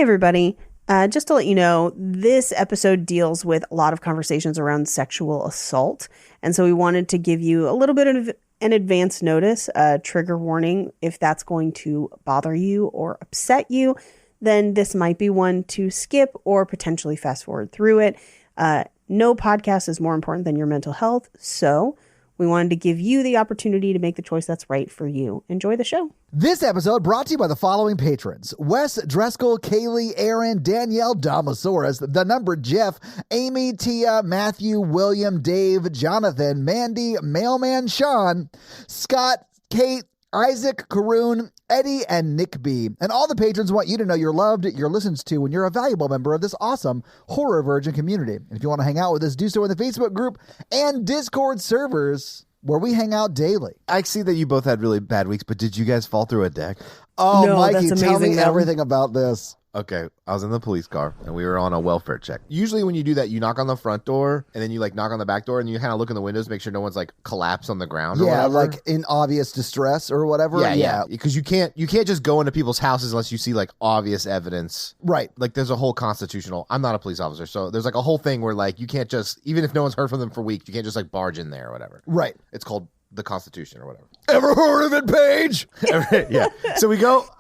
everybody. Just to let you know, this episode deals with a lot of conversations around sexual assault. And so we wanted to give you a little bit of an advance notice, trigger warning. If that's going to bother you or upset you, then this might be one to skip or potentially fast forward through it. No podcast is more important than your mental health. So we wanted to give you the opportunity to make the choice that's right for you. Enjoy the show. This episode brought to you by the following patrons: Wes Dreskel, Kaylee, Aaron, Danielle, Damasaurus, The Number Jeff, Amy, Tia, Matthew, William, Dave, Jonathan, Mandy, Mailman Sean, Scott, Kate, Isaac, Karoon, Eddie, and Nick B. And all the patrons want you to know you're loved, you're listened to, and you're a valuable member of this awesome Horror Virgin community. And if you want to hang out with us, do so in the Facebook group and Discord servers, where we hang out daily. I see that you both had really bad weeks, but did you guys fall through a deck? Oh, No, Mikey, that's tell me amazing, everything about this. Okay, I was in the police car, and we were on a welfare check. Usually when you do that, you knock on the front door, and then you, knock on the back door, and you kind of look in the windows, make sure no one's, collapsed on the ground or Yeah, whatever. in obvious distress or whatever. Yeah. Because you can't just go into people's houses unless you see, obvious evidence. Right. There's a whole constitutional... I'm not a police officer, so there's, a whole thing where, you can't just... Even if no one's heard from them for weeks, you can't just, barge in there or whatever. Right. It's called the Constitution or whatever. Ever heard of it, Paige? Yeah. So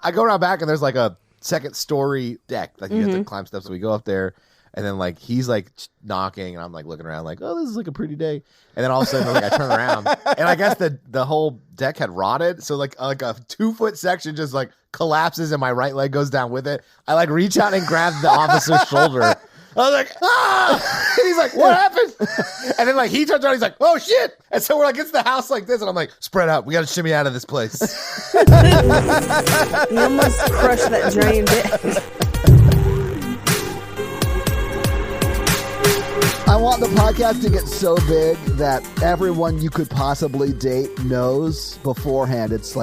I go around back, and there's, a second story deck. You have to climb steps. So we go up there, and then he's knocking, and I'm looking around oh, this is a pretty day. And then all of a sudden I turn around, and I guess the whole deck had rotted. So a 2-foot section just collapses, and my right leg goes down with it. I reach out and grab the officer's shoulder. I was like, ah! And he's like, what happened? And then he turns around, he's like, oh shit! And so we're it's the house like this, and I'm like, spread out. We got to shimmy out of this place. You almost crushed that giant dick. I want the podcast to get so big that everyone you could possibly date knows beforehand. It's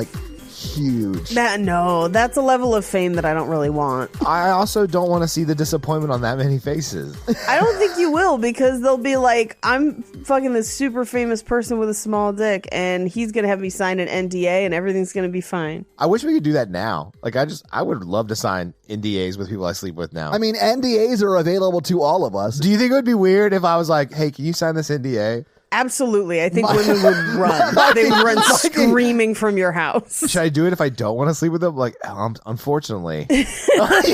huge. That's a level of fame that I don't really want. I also don't want to see the disappointment on that many faces. I don't think you will, because they'll be like, I'm fucking this super famous person with a small dick, and he's going to have me sign an NDA, and everything's going to be fine. I wish we could do that now. I would love to sign NDAs with people I sleep with now. I mean, NDAs are available to all of us. Do you think it would be weird if I was like, hey, can you sign this NDA? Absolutely. I think women would run. They would run screaming from your house. Should I do it if I don't want to sleep with them? Unfortunately. You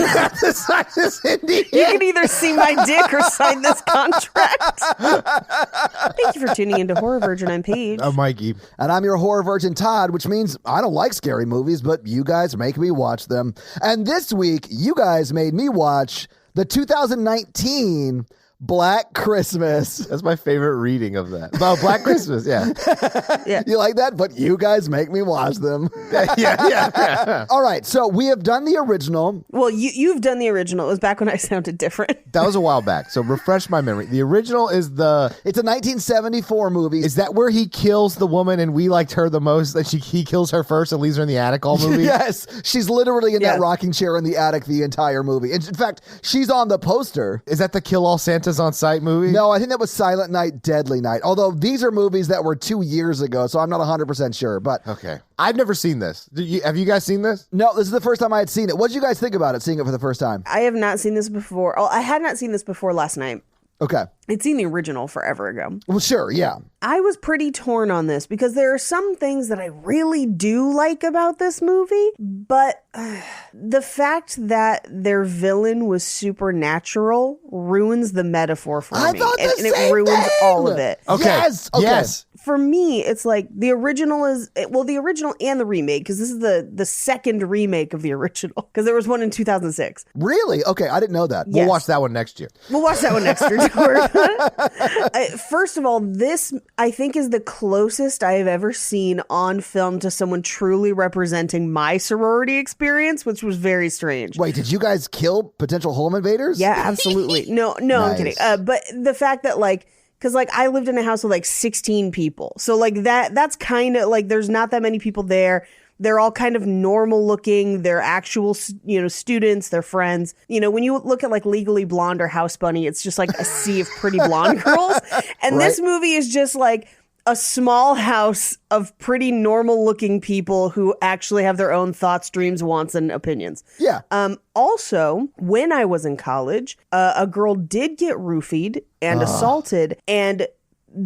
have to sign this NDA. You can either see my dick or sign this contract. Thank you for tuning into Horror Virgin. I'm Paige. I'm Mikey. And I'm your horror virgin, Todd, which means I don't like scary movies, but you guys make me watch them. And this week, you guys made me watch the 2019 Black Christmas. That's my favorite reading of that. Oh, Black Christmas, yeah. Yeah. You like that? But you guys make me watch them. Yeah. All right, so we have done the original. Well, you've done the original. It was back when I sounded different. That was a while back, so refresh my memory. The original is It's a 1974 movie. Is that where he kills the woman and we liked her the most? That he kills her first and leaves her in the attic all movie? Yes, she's literally in that Yes. rocking chair in the attic the entire movie. In fact, she's on the poster. Is that the Kill All Santas on Sight movie? No, I think that was Silent Night, Deadly Night. Although these are movies that were 2 years ago, so I'm not 100% sure. But Okay. I've never seen this. Have you guys seen this? no, this is the first time I had seen it. What did you guys think about it, seeing it for the first time? I have not seen this before. Oh, I had not seen this before last night. Okay. I'd seen the original forever ago. Well, sure, yeah. I was pretty torn on this because there are some things that I really do like about this movie, but the fact that their villain was supernatural ruins the metaphor for I me. thought the and it same ruins thing! all of it. Okay. Yes. Okay. Yes. For me, it's the original the original and the remake, because this is the second remake of the original, because there was one in 2006. Really? Okay, I didn't know that. Yes. We'll watch that one next year. We'll watch that one next year. First of all, this, I think, is the closest I have ever seen on film to someone truly representing my sorority experience, which was very strange. Wait, did you guys kill potential home invaders? Yeah, absolutely. No, I'm Nice. kidding. But the fact that because I lived in a house with 16 people. So that's kind of there's not that many people there. They're all kind of normal looking. They're actual, students, they're friends. When you look at Legally Blonde or House Bunny, it's just a sea of pretty blonde girls. And Right. this movie is just a small house of pretty normal looking people who actually have their own thoughts, dreams, wants, and opinions. Yeah. Also, when I was in college, a girl did get roofied and assaulted, and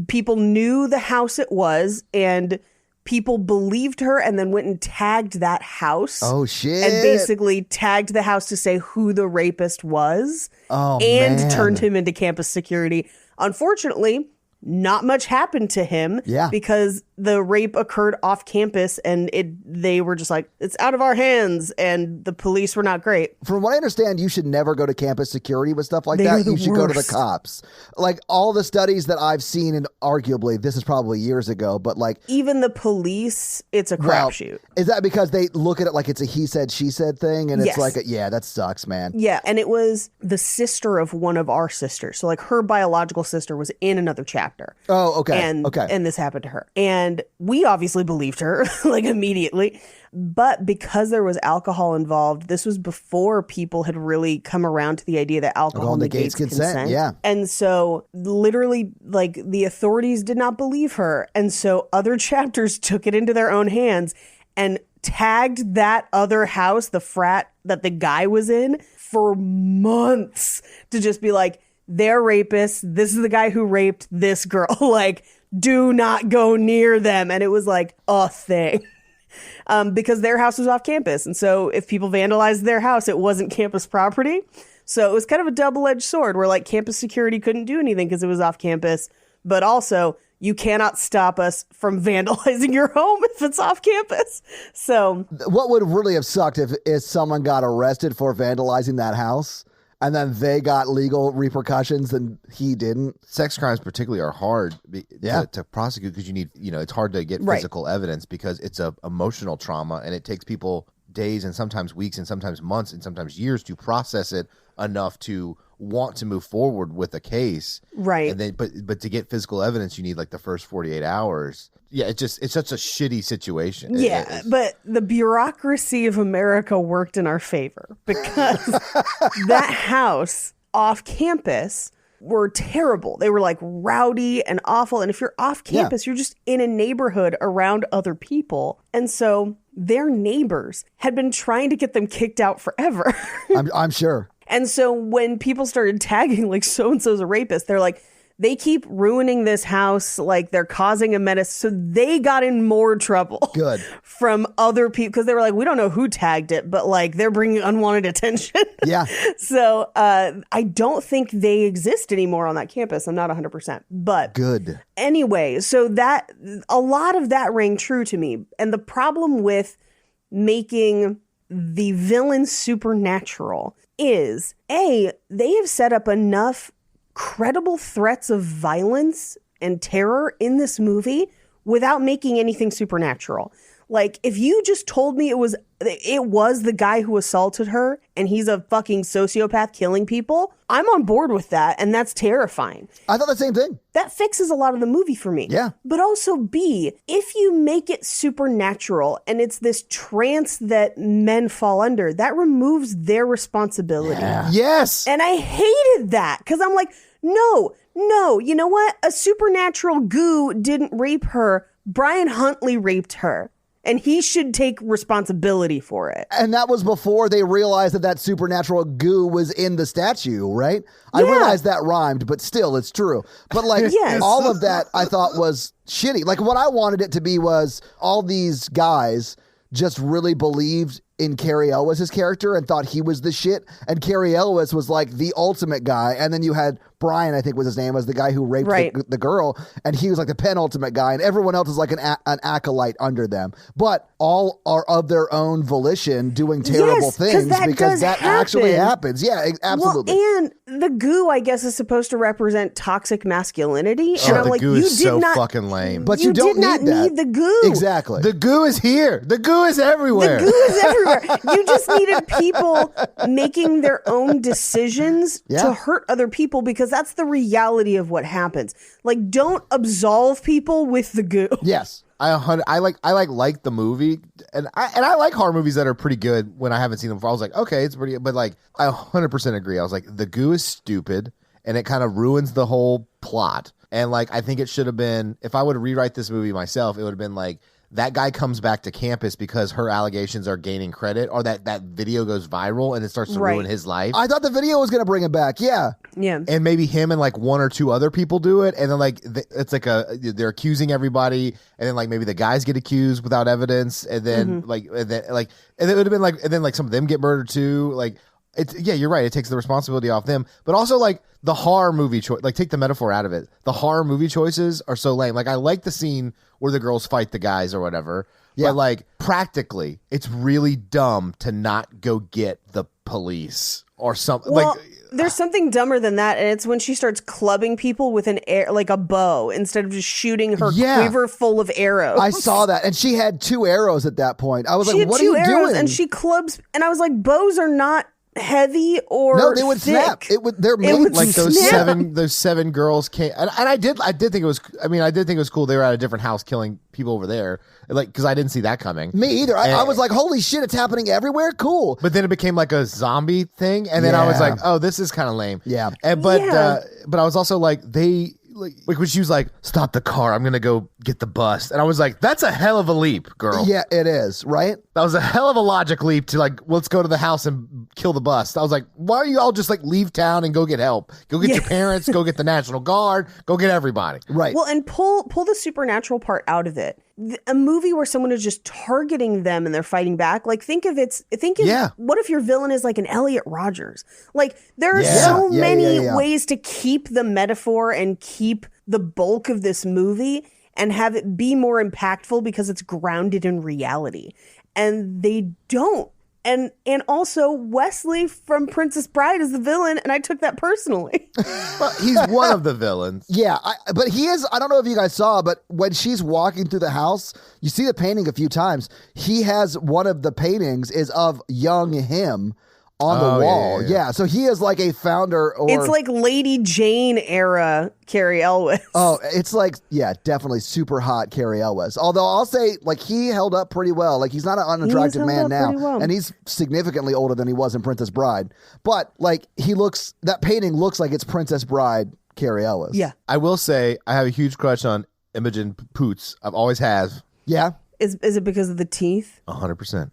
people knew the house it was, and people believed her and then went and tagged that house. Oh, shit. And basically tagged the house to say who the rapist was. Oh, and man. turned him into campus security. Unfortunately, not much happened to him because the rape occurred off campus, and they were just like, it's out of our hands, and the police were not great. From what I understand, you should never go to campus security with stuff like They are that. the You should go to the worst. cops. Like all the studies that I've seen, and arguably this is probably years ago, but like Even the police, it's a well, crapshoot. is that because they look at it like it's a he said, she said thing? And it's Yes. like, yeah, that sucks, man. Yeah, and it was the sister of one of our sisters. So like her biological sister was in another chapter. Oh, okay. And this happened to her. And we obviously believed her like immediately. But because there was alcohol involved, this was before people had really come around to the idea that alcohol negates consent. Yeah. And so literally like the authorities did not believe her. And so other chapters took it into their own hands and tagged that other house, the frat that the guy was in, for months to just be like, they're rapists. This is the guy who raped this girl. Like, do not go near them. And it was like a thing. Because their house was off campus. And so if people vandalized their house, it wasn't campus property. So it was kind of a double-edged sword where like campus security couldn't do anything because it was off campus. But also you cannot stop us from vandalizing your home if it's off campus. So What would really have sucked if someone got arrested for vandalizing that house and then they got legal repercussions and he didn't? Sex crimes particularly are hard Yeah. to prosecute because you need, it's hard to get Right. physical evidence because it's a emotional trauma and it takes people days and sometimes weeks and sometimes months and sometimes years to process it enough to want to move forward with a case. Right. And then but to get physical evidence you need like the first 48 hours. Yeah, it's such a shitty situation. yeah, but the bureaucracy of America worked in our favor because that house off campus were terrible. They were like rowdy and awful. And if you're off campus, you're just in a neighborhood around other people. And so their neighbors had been trying to get them kicked out forever. I'm sure. And so when people started tagging like so-and-so's a rapist, they're like, they keep ruining this house, like they're causing a menace. So they got in more trouble. Good. From other people because they were like, we don't know who tagged it, but like they're bringing unwanted attention. Yeah. So I don't think they exist anymore on that campus. I'm not 100%. But Good. anyway, so that a lot of that rang true to me. And the problem with making the villain supernatural is they have set up enough credible threats of violence and terror in this movie without making anything supernatural. Like if you just told me it was the guy who assaulted her and he's a fucking sociopath killing people, I'm on board with that, and that's terrifying. I thought the same thing. That fixes a lot of the movie for me. Yeah. But also B, if you make it supernatural and it's this trance that men fall under, that removes their responsibility. Yes. And I hated that because I'm like, no, you know what? A supernatural goo didn't rape her. Brian Huntley raped her. And he should take responsibility for it. And that was before they realized that supernatural goo was in the statue, right? I Yeah. realized that rhymed, but still, it's true. But like Yes. all of that I thought was shitty. Like what I wanted it to be was all these guys just really believed in Cary Elwes' character and thought he was the shit. And Cary Elwes was like the ultimate guy. And then you had Brian, I think was his name, was the guy who raped Right. the girl. And he was like the penultimate guy. And everyone else is like an acolyte under them. But all are of their own volition doing terrible Yes, 'cause things that because does that actually happen. happens. Yeah, absolutely. Well, and the goo, I guess, is supposed to represent toxic masculinity. Oh, and I'm the like, goo you is did so not fucking lame. But you don't did not need that. need the goo. Exactly. The goo is here. The goo is everywhere. The goo is everywhere. You just needed people making their own decisions Yeah. to hurt other people because that's the reality of what happens. Like, don't absolve people with the goo. Yes. I like the movie, and I like horror movies that are pretty good when I haven't seen them before. I was like, okay, it's pretty good, but like I 100% agree. I was like, the goo is stupid, and it kind of ruins the whole plot. And like, I think it should have been, if I would rewrite this movie myself, it would have been like, that guy comes back to campus because her allegations are gaining credit, or that video goes viral and it starts to ruin his life. I thought the video was going to bring him back. Yeah. And maybe him and like one or two other people do it. And then like, it's like they're accusing everybody. And then like maybe the guys get accused without evidence. And then and then it would have been like, and then like some of them get murdered too. Like, you're right. It takes the responsibility off them. But also like the horror movie choice, like take the metaphor out of it. The horror movie choices are so lame. Like I like the scene where the girls fight the guys or whatever. Yeah. But like practically, it's really dumb to not go get the police or something. Well, there's something dumber than that, and it's when she starts clubbing people with like a bow instead of just shooting her quiver full of arrows. I saw that, and she had 2 arrows at that point. I was like, "What are you doing?" And she clubs, and I was like, "Bows are not heavy or no, they would thick. Snap. They're made like those seven girls came, and I did think it was. I mean, I did think it was cool. They were at a different house killing people over there, like because I didn't see that coming. Me either. I was like, holy shit, it's happening everywhere. Cool. But then it became like a zombie thing, and then I was like, oh, this is kind of lame. Yeah. But I was also like like when she was like, stop the car, I'm gonna go get the bus, and I was like, that's a hell of a leap, girl. Yeah, it is, right? That was a hell of a logic leap to like, let's go to the house and kill the bus. I was like, why are you all just like leave town and go get help? Go get your parents, go get the National Guard, go get everybody. Right. Well, and pull the supernatural part out of it. A movie where someone is just targeting them and they're fighting back. Like what if your villain is like an Elliot Rodgers? Like there are so many ways to keep the metaphor and keep the bulk of this movie and have it be more impactful because it's grounded in reality. And they don't. And also Wesley from Princess Bride is the villain, and I took that personally. Well, he's one of the villains. Yeah, but he is, I don't know if you guys saw, but when she's walking through the house, you see the painting a few times. He has one of the paintings is of young him on the wall. Yeah, so he is like a founder. It's like Lady Jane era Carrie Elwes. Oh, it's like, yeah, definitely super hot Carrie Elwes. Although I'll say, like, he held up pretty well. Like, he's not an unattractive man now. Well. And he's significantly older than he was in Princess Bride. But, like, that painting looks like it's Princess Bride Carrie Elwes. Yeah. I will say, I have a huge crush on Imogen Poots. I've always have. Yeah. Is it because of the teeth? 100%.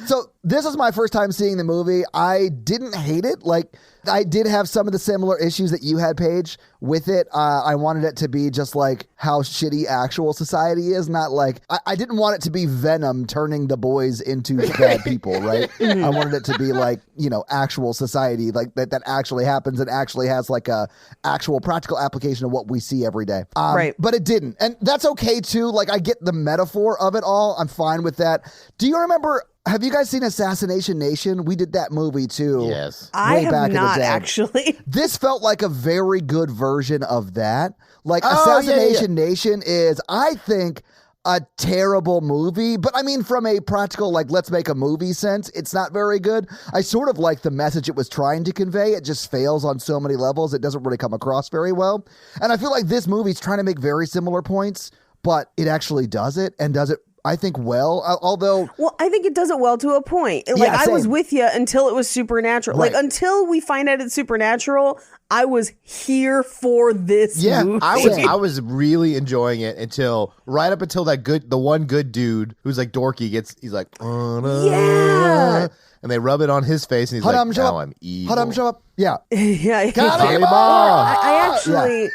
So this is my first time seeing the movie. I didn't hate it. Like, I did have some of the similar issues that you had, Paige, with it. I wanted it to be just like how shitty actual society is. Not like, I didn't want it to be Venom turning the boys into bad people, right? I wanted it to be like, actual society, like that actually happens and actually has like a actual practical application of what we see every day. Right. But it didn't. And that's okay too. Like, I get the metaphor of it all. I'm fine with that. Do you remember... Have you guys seen Assassination Nation? We did that movie too. Yes. I have not actually. This felt like a very good version of that. Like Assassination Nation is, I think, a terrible movie. But I mean, from a practical, like, let's make a movie sense, it's not very good. I sort of like the message it was trying to convey. It just fails on so many levels. It doesn't really come across very well. And I feel like this movie's trying to make very similar points, but it actually does it and does it, I think, well, although... Well, I think it does it well to a point. Like, I was with you until it was supernatural. Right. Like, until we find out it's supernatural, I was here for this movie. I was really enjoying it until the one good dude who's like dorky he's like... Yeah! And they rub it on his face, and he's like, now I'm evil. Show up. Yeah. Yeah. Got him. I actually...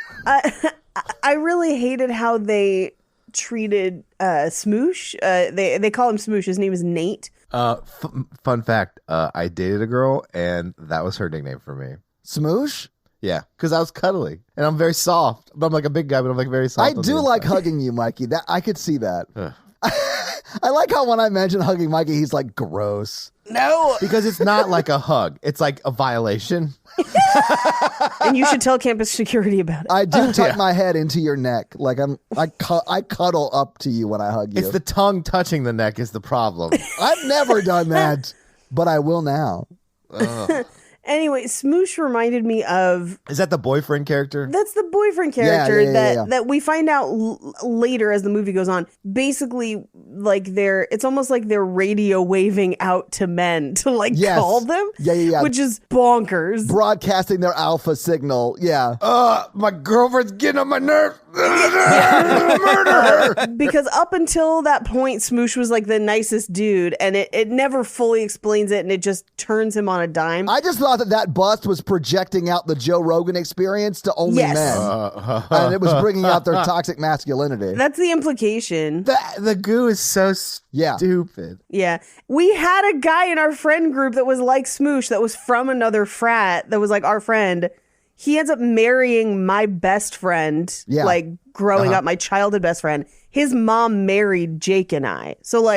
I really hated how they... treated Smoosh. They call him Smoosh. His name is Nate. Fun fact, I dated a girl and that was her nickname for me. Smoosh? Yeah, because I was cuddly and I'm very soft. But I'm like a big guy, but I'm like very soft. I do like hugging you, Mikey. That I could see that. I like how when I mention hugging Mikey, he's like, gross. No, because it's not like a hug. It's like a violation. And you should tell campus security about it. I do tuck my head into your neck. Like I cuddle up to you when I hug you. It's the tongue touching the neck is the problem. I've never done that, but I will now. Anyway, Smoosh reminded me of... Is that the boyfriend character? That's the boyfriend character that we find out later as the movie goes on. Basically, like it's almost like they're radio waving out to men to call them. Yeah. Which is bonkers. Broadcasting their alpha signal. Yeah. My girlfriend's getting on my nerves. Murder her. Because up until that point, Smoosh was like the nicest dude, and it never fully explains it, and it just turns him on a dime. I just thought that bust was projecting out the Joe Rogan experience to only men. And it was bringing out their toxic masculinity. That's the implication. The goo is so stupid. Yeah. We had a guy in our friend group that was like Smoosh, that was from another frat, that was like our friend. He ends up marrying my best friend, growing up, my childhood best friend. His mom married Jake and I. So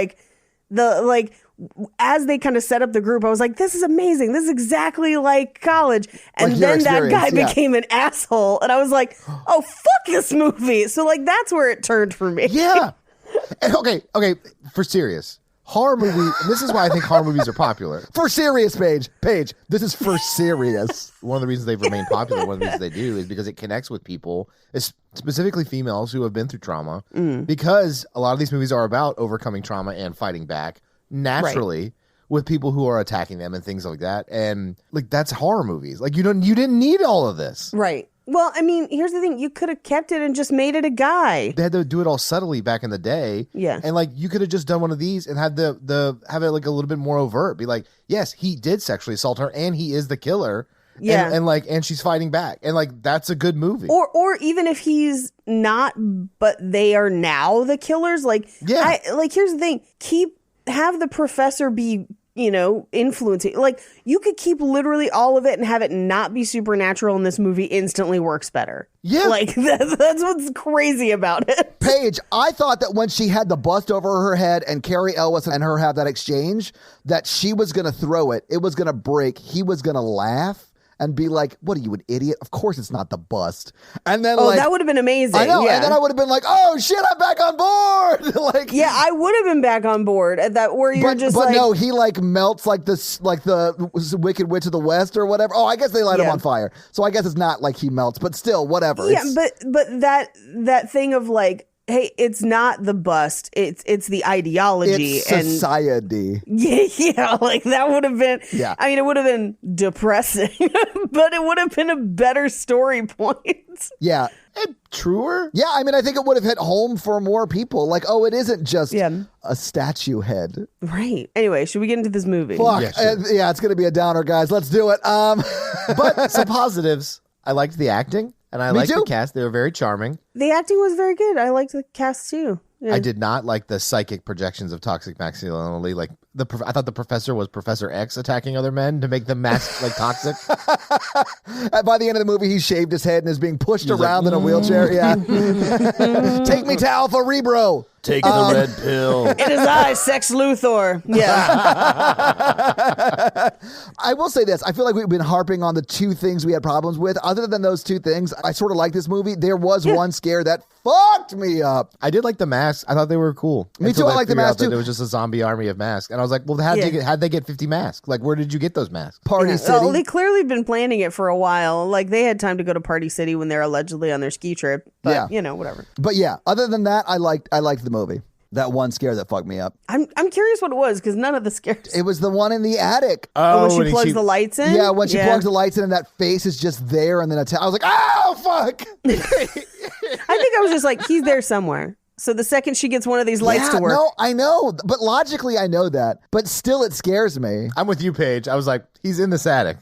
as they kind of set up the group, I was like, this is amazing. This is exactly like college. And then that guy became an asshole. And I was like, oh, fuck this movie. So that's where it turned for me. Yeah. Okay. For serious. Horror movie, and this is why I think horror movies are popular. For serious, Paige. This is for serious. One of the reasons they've remained popular, one of the reasons they do, is because it connects with people, specifically females who have been through trauma, because a lot of these movies are about overcoming trauma and fighting back naturally with people who are attacking them and things like that. And that's horror movies. You didn't need all of this. Right. Well, I mean, here's the thing. You could have kept it and just made it a guy. They had to do it all subtly back in the day. Yeah. And you could have just done one of these and had have it a little bit more overt. Be like, yes, he did sexually assault her and he is the killer. Yeah. And she's fighting back. And that's a good movie. Or even if he's not, but they are now the killers. Here's the thing. Have the professor be, influencing. You could keep literally all of it and have it not be supernatural, and this movie instantly works better. Yeah. That's what's crazy about it. Paige, I thought that when she had the bust over her head and Carrie Elwes and her have that exchange, that she was going to throw it. It was going to break. He was going to laugh and be like, what are you, an idiot? Of course it's not the bust. And then that would have been amazing. I know. Yeah. And then I would have been like, oh shit, I'm back on board. Yeah, I would have been back on board at that where you're but no, he melts like the Wicked Witch of the West or whatever. Oh, I guess they light him on fire. So I guess it's not like he melts, but still, whatever. Yeah, but that thing of hey, it's not the bust. It's the ideology. It's society. Yeah, that would have been. Yeah. I mean, it would have been depressing, but it would have been a better story point. Yeah. And truer. Yeah, I mean, I think it would have hit home for more people. it isn't just a statue head. Right. Anyway, should we get into this movie? Fuck. Yeah, sure. It's going to be a downer, guys. Let's do it. But some positives. I liked the acting. And I liked the cast. They were very charming. The acting was very good. I liked the cast too. Yeah. I did not like the psychic projections of toxic masculinity. I thought the professor was Professor X attacking other men to make them toxic. By the end of the movie, he shaved his head and is being pushed around in a wheelchair. Yeah. Take me to Alpha Rebro. Take the red pill. It is I, Sex Luthor. Yeah. I will say this. I feel like we've been harping on the two things we had problems with. Other than those two things, I sort of like this movie. There was one scare that fucked me up. I did like the masks. I thought they were cool. Me too. I like the masks too. It was just a zombie army of masks. And I was like, well, how'd they get 50 masks? Where did you get those masks? Party City. Well, they clearly been planning it for a while. They had time to go to Party City when they're allegedly on their ski trip. But, whatever. But yeah, other than that, I liked the movie. That one scare that fucked me up. I'm curious what it was because none of the scares. It was the one in the attic. When she plugs the lights in? Yeah, when she plugs the lights in and that face is just there and then I was like, oh, fuck. I think I was just like, he's there somewhere. So the second she gets one of these lights to work. No, I know. But logically, I know that. But still, it scares me. I'm with you, Paige. I was like, he's in this attic.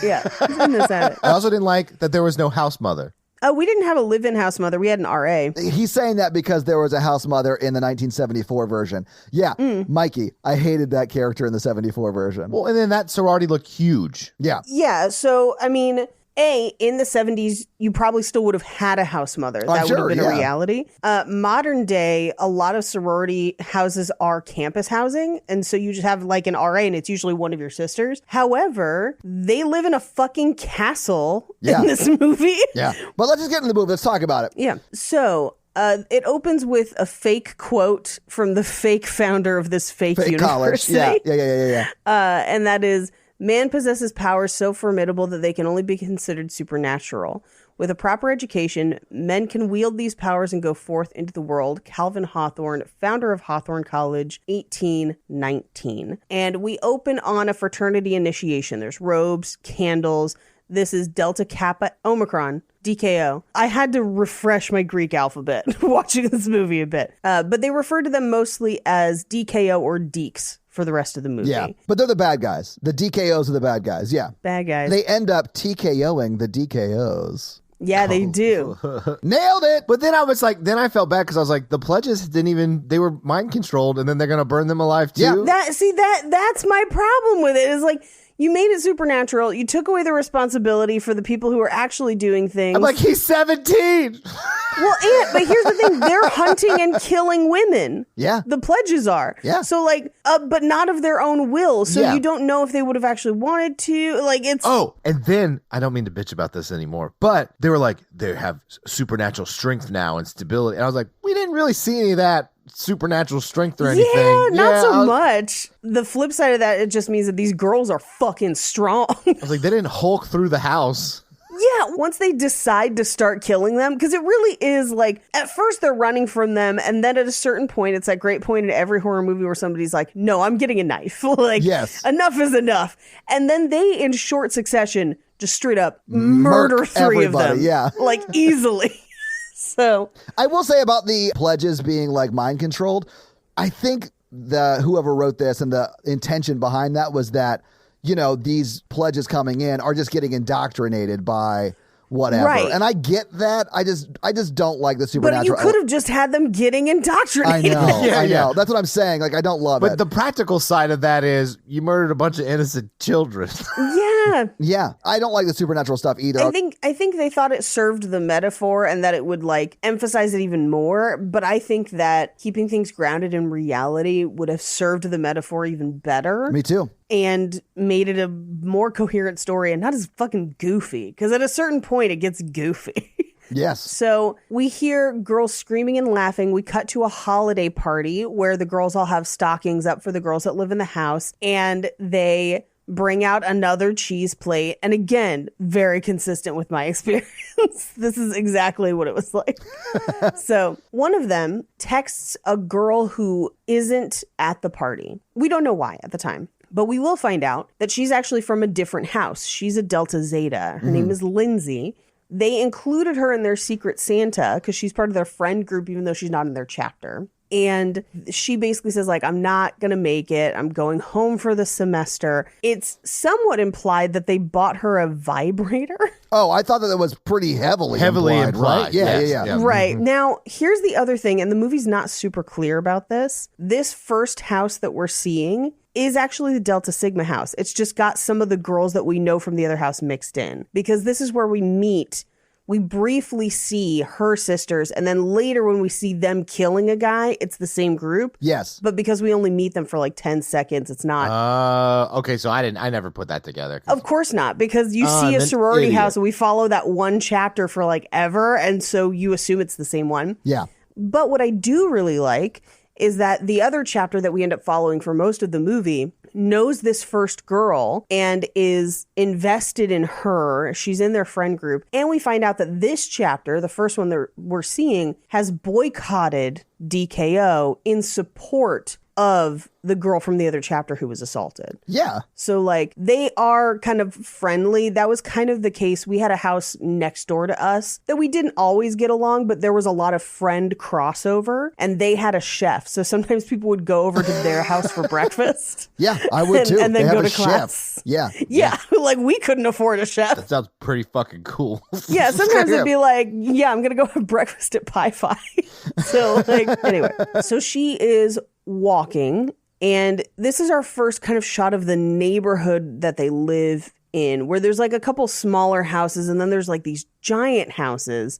Yeah, he's in this attic. I also didn't like that there was no house mother. We didn't have a live-in house mother. We had an RA. He's saying that because there was a house mother in the 1974 version. Yeah, Mikey, I hated that character in the 74 version. Well, and then that sorority looked huge. Yeah. Yeah, so, I mean... in the 70s, you probably still would have had a house mother. That would have been a reality. Modern day, a lot of sorority houses are campus housing. And so you just have an RA and it's usually one of your sisters. However, they live in a fucking castle in this movie. Yeah. But let's just get into the movie. Let's talk about it. Yeah. So... it opens with a fake quote from the fake founder of this fake university. College. Yeah. And that is... Man possesses powers so formidable that they can only be considered supernatural. With a proper education, men can wield these powers and go forth into the world. Calvin Hawthorne, founder of Hawthorne College, 1819. And we open on a fraternity initiation. There's robes, candles. This is Delta Kappa Omicron, DKO. I had to refresh my Greek alphabet watching this movie a bit. But they refer to them mostly as DKO or Deeks for the rest of the movie. Yeah, but they're the bad guys. The DKOs are the bad guys, yeah. Bad guys. They end up TKOing the DKOs. Yeah, they do. Nailed it! But then I was like, then I felt bad because I was like, the pledges didn't even, they were mind controlled and then they're going to burn them alive too. Yeah. That's my problem with it. Is like, you made it supernatural. You took away the responsibility for the people who are actually doing things. I'm like, he's 17. Well, but here's the thing. They're hunting and killing women. Yeah. The pledges are. Yeah. So like, but not of their own will. So Yeah. you don't know if they would have actually wanted to. Like, it's... Oh, and then, I don't mean to bitch about this anymore, but they were like, they have supernatural strength now and stability. And I was like, we didn't really see any of that supernatural strength or anything. Yeah, not so I was, much. The flip side of that, it just means that these girls are fucking strong. I was like, they didn't Hulk through the house. Yeah, once they decide to start killing them, because it really is like, at first they're running from them, and then at a certain point, it's that great point in every horror movie where somebody's like, no, I'm getting a knife. Like, Yes. Enough is enough. And then they, in short succession, just straight up murder three of everybody, them. yeah. Like, easily. So, I will say about the pledges being like mind controlled, I think whoever wrote this and the intention behind that was that, you know, these pledges coming in are just getting indoctrinated by whatever. Right. And I get that. I just don't like the but supernatural. you could have just had them getting I indoctrinated. know. Yeah, I yeah. know. That's what I'm saying. Like, I don't love But it. the practical side of that is you murdered a bunch of innocent children. Yeah. Yeah. I don't like the supernatural stuff either. I think they thought it served the metaphor and that it would like emphasize it even more. But I think that keeping things grounded in reality would have served the metaphor even better. Me too. And made it a more coherent story and not as fucking goofy. Because at a certain point, it gets goofy. Yes. So we hear girls screaming and laughing. We cut to a holiday party where the girls all have stockings up for the girls that live in the house. And they bring out another cheese plate. And again, very consistent with my experience. This is exactly what it was like. So one of them texts a girl who isn't at the party. We don't know why at the time. But we will find out that she's actually from a different house. She's a Delta Zeta. Her name is Lindsay. They included her in their Secret Santa because she's part of their friend group, even though she's not in their chapter. And she basically says, like, I'm not going to make it. I'm going home for the semester. It's somewhat implied that they bought her a vibrator. Oh, I thought that was pretty heavily implied, right? Yeah, yes, yeah. Right. Now, here's the other thing, and the movie's not super clear about this. This first house that we're seeing is actually the Delta Sigma house. It's just got some of the girls that we know from the other house mixed in. Because this is where we meet. We briefly see her sisters, and then later when we see them killing a guy, it's the same group. Yes. But because we only meet them for like 10 seconds, it's not. Okay, so I never put that together. Of course not, because you see a then sorority idiot. house and we follow that one chapter for like ever, and so you assume it's the same one. Yeah. But what I do really like is that the other chapter that we end up following for most of the movie knows this first girl and is invested in her. She's in their friend group. And we find out that this chapter, the first one that we're seeing, has boycotted DKO in support of the girl from the other chapter who was assaulted. Yeah. So like they are kind of friendly. That was kind of the case. We had a house next door to us that we didn't always get along, but there was a lot of friend crossover and they had a chef. So sometimes people would go over to their house for breakfast. Yeah, I would too. And then They have go a to class. chef. Yeah. Yeah. Like we couldn't afford a chef. That sounds pretty fucking cool. Yeah. Sometimes it'd be like, yeah, I'm going to go have breakfast at Pie Fi. So like, anyway, so she is walking. And this is our first kind of shot of the neighborhood that they live in, where there's like a couple smaller houses and then there's like these giant houses.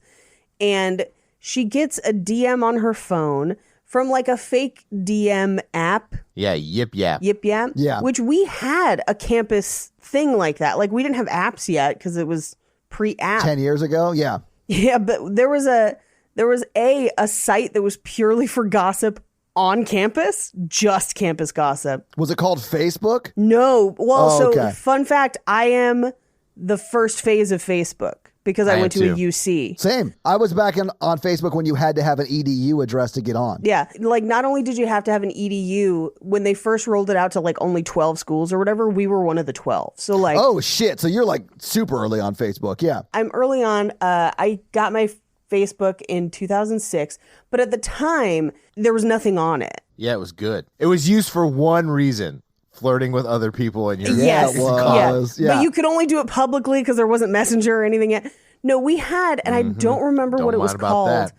And she gets a DM on her phone from like a fake DM app. Yeah, Yip Yap. Yip Yap. Yeah. Which we had a campus thing like that. Like we didn't have apps yet because it was pre-app. 10 years ago. Yeah. Yeah, but there was a site that was purely for gossip on campus, just campus gossip. Was it called Facebook? No. Well, okay. Fun fact, I am the first phase of Facebook because I went to a too. UC. Same. I was back on Facebook when you had to have an EDU address to get on. Yeah. Like, not only did you have to have an EDU, when they first rolled it out to like only 12 schools or whatever, we were one of the 12. So like, Oh, shit. So you're like super early on Facebook. Yeah. I'm early on. I got my Facebook in 2006, but at the time, there was nothing on it. Yeah, it was good. It was used for one reason. Flirting with other people in your Yes. it was. Yeah. But you could only do it publicly because there wasn't Messenger or anything yet. No, we had, and I don't remember what it was called.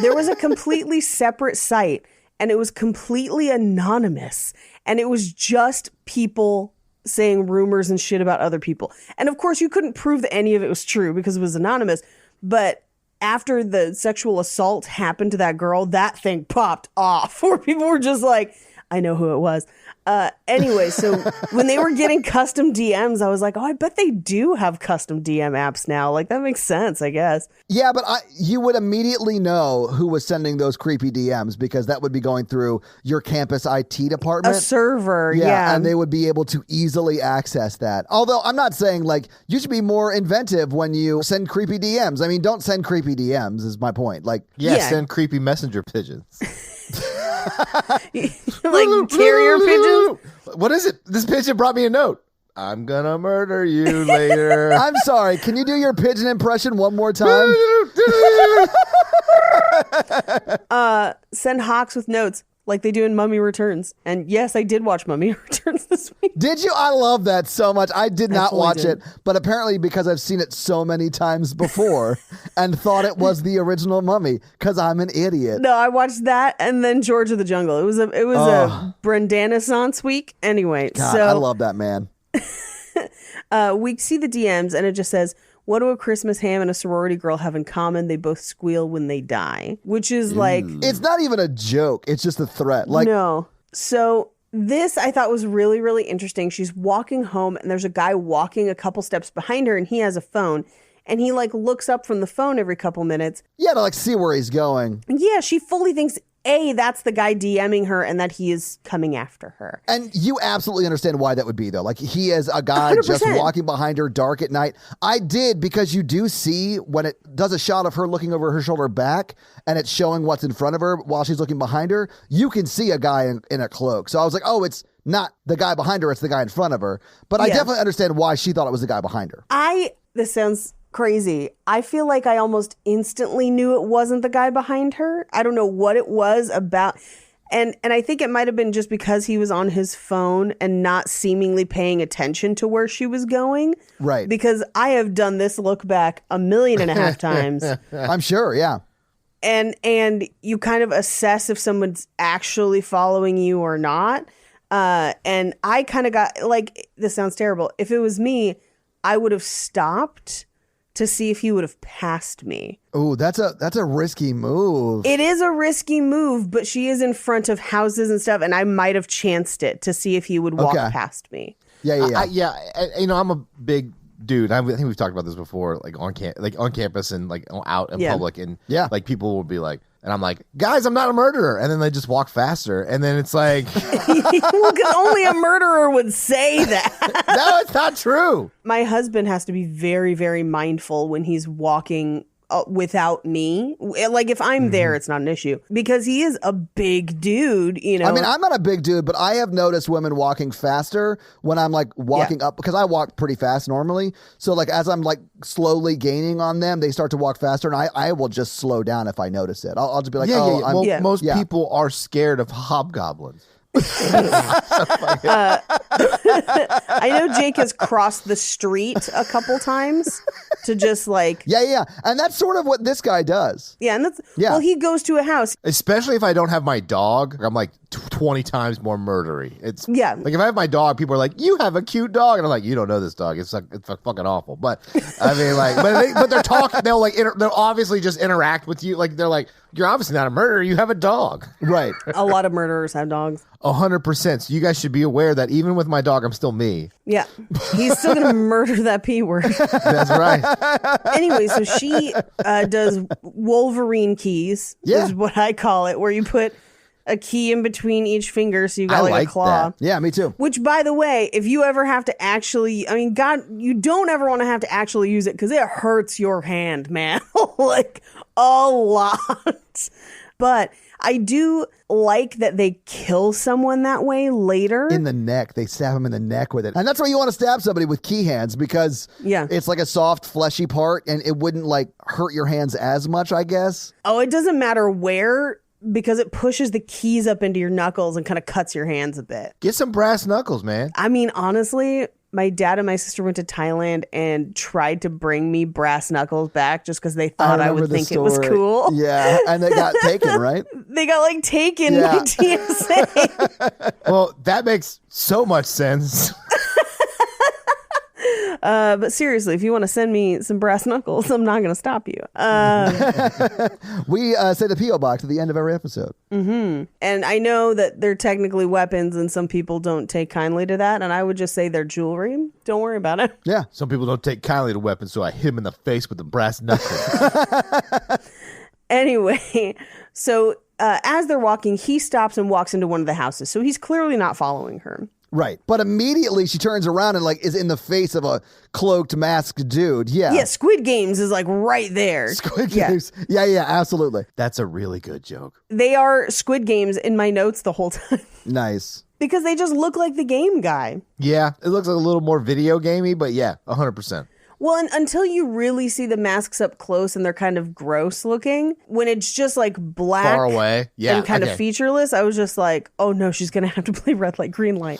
There was a completely separate site, and it was completely anonymous, and it was just people saying rumors and shit about other people. And of course, you couldn't prove that any of it was true because it was anonymous. But after the sexual assault happened to that girl, that thing popped off where people were just like, I know who it was. Anyway, so when they were getting custom DMs, I was like, oh, I bet they do have custom DM apps now. Like, that makes sense, I guess. Yeah, but you would immediately know who was sending those creepy DMs because that would be going through your campus IT department. A server, yeah. And they would be able to easily access that. Although I'm not saying like you should be more inventive when you send creepy DMs. I mean, don't send creepy DMs is my point. Like, Yeah, send creepy messenger pigeons. Like carrier pigeons? What is it? This pigeon brought me a note. I'm gonna murder you later. I'm sorry. Can you do your pigeon impression one more time? Send hawks with notes like they do in Mummy Returns. And yes, I did watch Mummy Returns this week. Did you? I love that so much. I did not fully watch did. it, but apparently because I've seen it so many times before and thought it was the original Mummy because I'm an idiot. No, I watched that and then George of the Jungle. It was a Brendanisance week. Anyway, God, so I love that man. we see the DMs and it just says, what do a Christmas ham and a sorority girl have in common? They both squeal when they die, which is like... It's not even a joke. It's just a threat. Like, no. So this I thought was really, really interesting. She's walking home and there's a guy walking a couple steps behind her and he has a phone and he like looks up from the phone every couple minutes. yeah, to like see where he's going. Yeah, she fully thinks, A, that's the guy DMing her and that he is coming after her. And you absolutely understand why that would be, though. Like, he is a guy 100%. just walking behind her dark at night. I did, because you do see when it does a shot of her looking over her shoulder back and it's showing what's in front of her while she's looking behind her, you can see a guy in a cloak. So I was like, oh, it's not the guy behind her, it's the guy in front of her. But I definitely understand why she thought it was the guy behind her. This sounds crazy. I feel like I almost instantly knew it wasn't the guy behind her. I don't know what it was about. And I think it might have been just because he was on his phone and not seemingly paying attention to where she was going. Right. Because I have done this look back 1.5 million times. I'm sure, yeah. And you kind of assess if someone's actually following you or not. And I kind of got, like, this sounds terrible. If it was me, I would have stopped to see if he would have passed me. Ooh, that's a risky move. It is a risky move, but she is in front of houses and stuff, and I might have chanced it to see if he would walk past me. Yeah. I'm a big dude. I think we've talked about this before, like on campus and like out in public, and like people will be like, and I'm like, guys, I'm not a murderer, and then they just walk faster, and then it's like, Well, 'cause only a murderer would say that. no, it's not true. My husband has to be very, very mindful when he's walking without me. Like, if I'm there, it's not an issue because he is a big dude, you know. I mean, I'm not a big dude, but I have noticed women walking faster when I'm like walking up, because I walk pretty fast normally. So like as I'm like slowly gaining on them, they start to walk faster, and I will just slow down if I notice it. I'll just be like, most people are scared of hobgoblins. I know Jake has crossed the street a couple times to just like and that's sort of what this guy does. and that's well, he goes to a house, Especially if I don't have my dog, I'm like 20 times more murdery. It's like if I have my dog, people are like, "You have a cute dog," and I'm like, "You don't know this dog. It's fucking awful." But I mean, like, but they're talking. They'll like they'll obviously just interact with you. Like they're like, "You're obviously not a murderer. You have a dog." Right. A lot of murderers have dogs. 100%. So you guys should be aware that even with my dog, I'm still me. Yeah, he's still gonna murder that P word. That's right. Anyway, so she does Wolverine keys, is what I call it, where you put a key in between each finger, so you got I like like a claw. that. Yeah, me too. Which, by the way, if you ever have to actually, I mean, God, you don't ever want to have to actually use it because it hurts your hand, man. Like a lot. But I do like that they kill someone that way later. In the neck. They stab him in the neck with it. And that's why you want to stab somebody with key hands, because it's like a soft, fleshy part, and it wouldn't like hurt your hands as much, I guess. Oh, it doesn't matter where, because it pushes the keys up into your knuckles and kind of cuts your hands a bit. Get some brass knuckles, man. I mean, honestly, my dad and my sister went to Thailand and tried to bring me brass knuckles back just because they thought I would think it was cool. Yeah, and they got taken, right? They got like taken by TSA. Well, that makes so much sense. But seriously, if you want to send me some brass knuckles, I'm not going to stop you. We say the P.O. box at the end of every episode. Mm-hmm. And I know that they're technically weapons, and some people don't take kindly to that. And I would just say they're jewelry. Don't worry about it. Yeah. Some people don't take kindly to weapons, so I hit him in the face with the brass knuckles. Anyway, so as they're walking, he stops and walks into one of the houses. So he's clearly not following her. Right. But immediately she turns around and like is in the face of a cloaked, masked dude. Yeah. Yeah, Squid Games is like right there. Squid Games. Yeah, absolutely. That's a really good joke. They are Squid Games in my notes the whole time. Nice. Because they just look like the game guy. Yeah, it looks like a little more video gamey, but yeah, 100%. Well, and until you really see the masks up close and they're kind of gross looking, when it's just like black Far away. Yeah, and kind of featureless, I was just like, oh no, she's going to have to play red light, green light.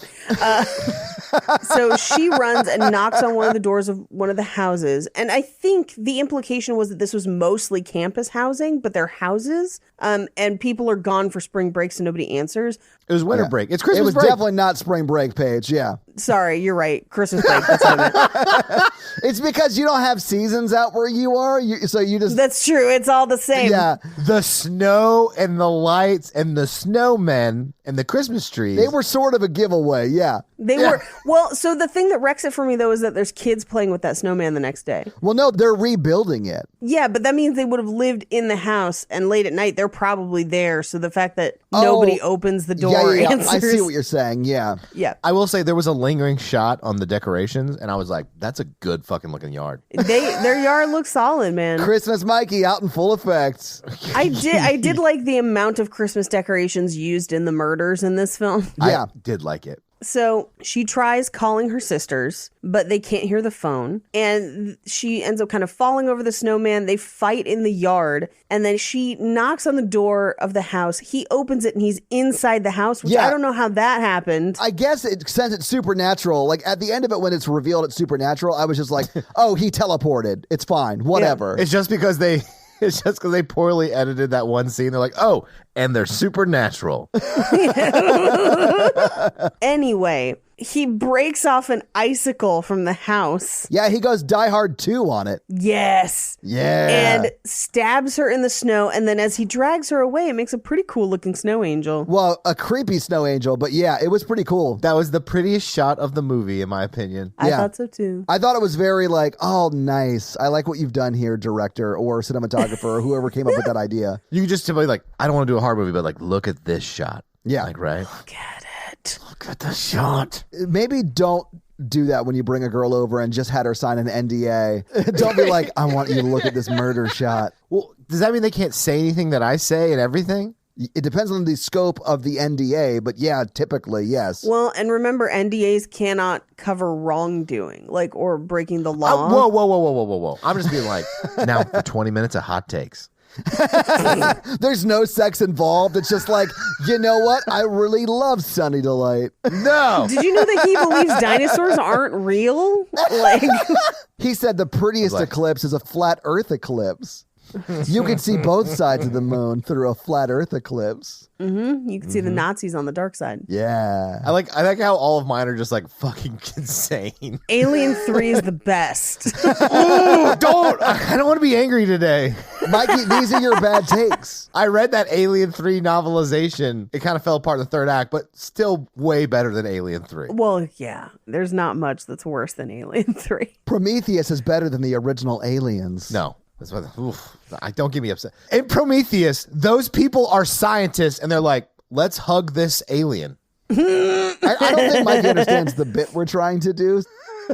So she runs and knocks on one of the doors of one of the houses. And I think the implication was that this was mostly campus housing, but they're houses. And people are gone for spring break, so nobody answers. It was winter break. It's Christmas break. It was break. definitely not spring break, Paige. Yeah. Sorry, you're right. Christmas break. That's what I meant. It's because you don't have seasons out where you are. So you just. That's true. It's all the same. Yeah. The snow and the lights and the snowmen and the Christmas trees. They were sort of a giveaway. Yeah. They were. Well, so the thing that wrecks it for me, though, is that there's kids playing with that snowman the next day. Well, no, they're rebuilding it. Yeah, but that means they would have lived in the house, and late at night, they're probably there. So the fact that nobody opens the door answers. I see what you're saying. Yeah. Yeah. I will say there was a lingering shot on the decorations, and I was like, that's a good fucking looking yard. Their yard looks solid, man. Christmas Mikey out in full effect. I did like the amount of Christmas decorations used in the murders in this film. Yeah. I did like it. So she tries calling her sisters, but they can't hear the phone. And she ends up kind of falling over the snowman. They fight in the yard. And then she knocks on the door of the house. He opens it and he's inside the house, which I don't know how that happened. I guess since it's supernatural, like at the end of it when it's revealed it's supernatural, I was just like, oh, he teleported. It's fine. Whatever. It's just because they poorly edited that one scene. They're like, oh, and they're supernatural. Anyway, he breaks off an icicle from the house. Yeah, he goes Die Hard 2 on it. Yes. Yeah. And stabs her in the snow. And then as he drags her away, it makes a pretty cool looking snow angel. Well, a creepy snow angel, but yeah, it was pretty cool. That was the prettiest shot of the movie, in my opinion. I thought so too. I thought it was very like, oh, nice. I like what you've done here, director or cinematographer or whoever came up with that idea. You could just simply like, I don't want to do a horror movie, but like, look at this shot. Yeah. Like, right? Look at it. Look at the shot. Maybe don't do that when you bring a girl over and just had her sign an NDA. Don't be like, I want you to look at this murder shot. Well, does that mean they can't say anything that I say and everything? It depends on the scope of the NDA, but yeah, typically, yes. Well, and remember, NDAs cannot cover wrongdoing, like, or breaking the law. Whoa. I'm just being like, now for 20 minutes of hot takes. There's no sex involved. It's just like, you know what? I really love Sunny Delight. No. Did you know that he believes dinosaurs aren't real? Like, he said the prettiest eclipse is a flat Earth eclipse. You can see both sides of the moon through a flat Earth eclipse. mm-hmm, you can see the Nazis on the dark side. Yeah. I like how all of mine are just like fucking insane. Alien 3 is the best. Ooh, don't. I don't want to be angry today. Mikey, these are your bad takes. I read that Alien 3 novelization. It kind of fell apart in the third act, but still way better than Alien 3. Well, yeah, there's not much that's worse than Alien 3. Prometheus is better than the original Aliens. No. That's why. Don't get me upset. In Prometheus, those people are scientists, and they're like, let's hug this alien. I don't think Mikey understands the bit we're trying to do.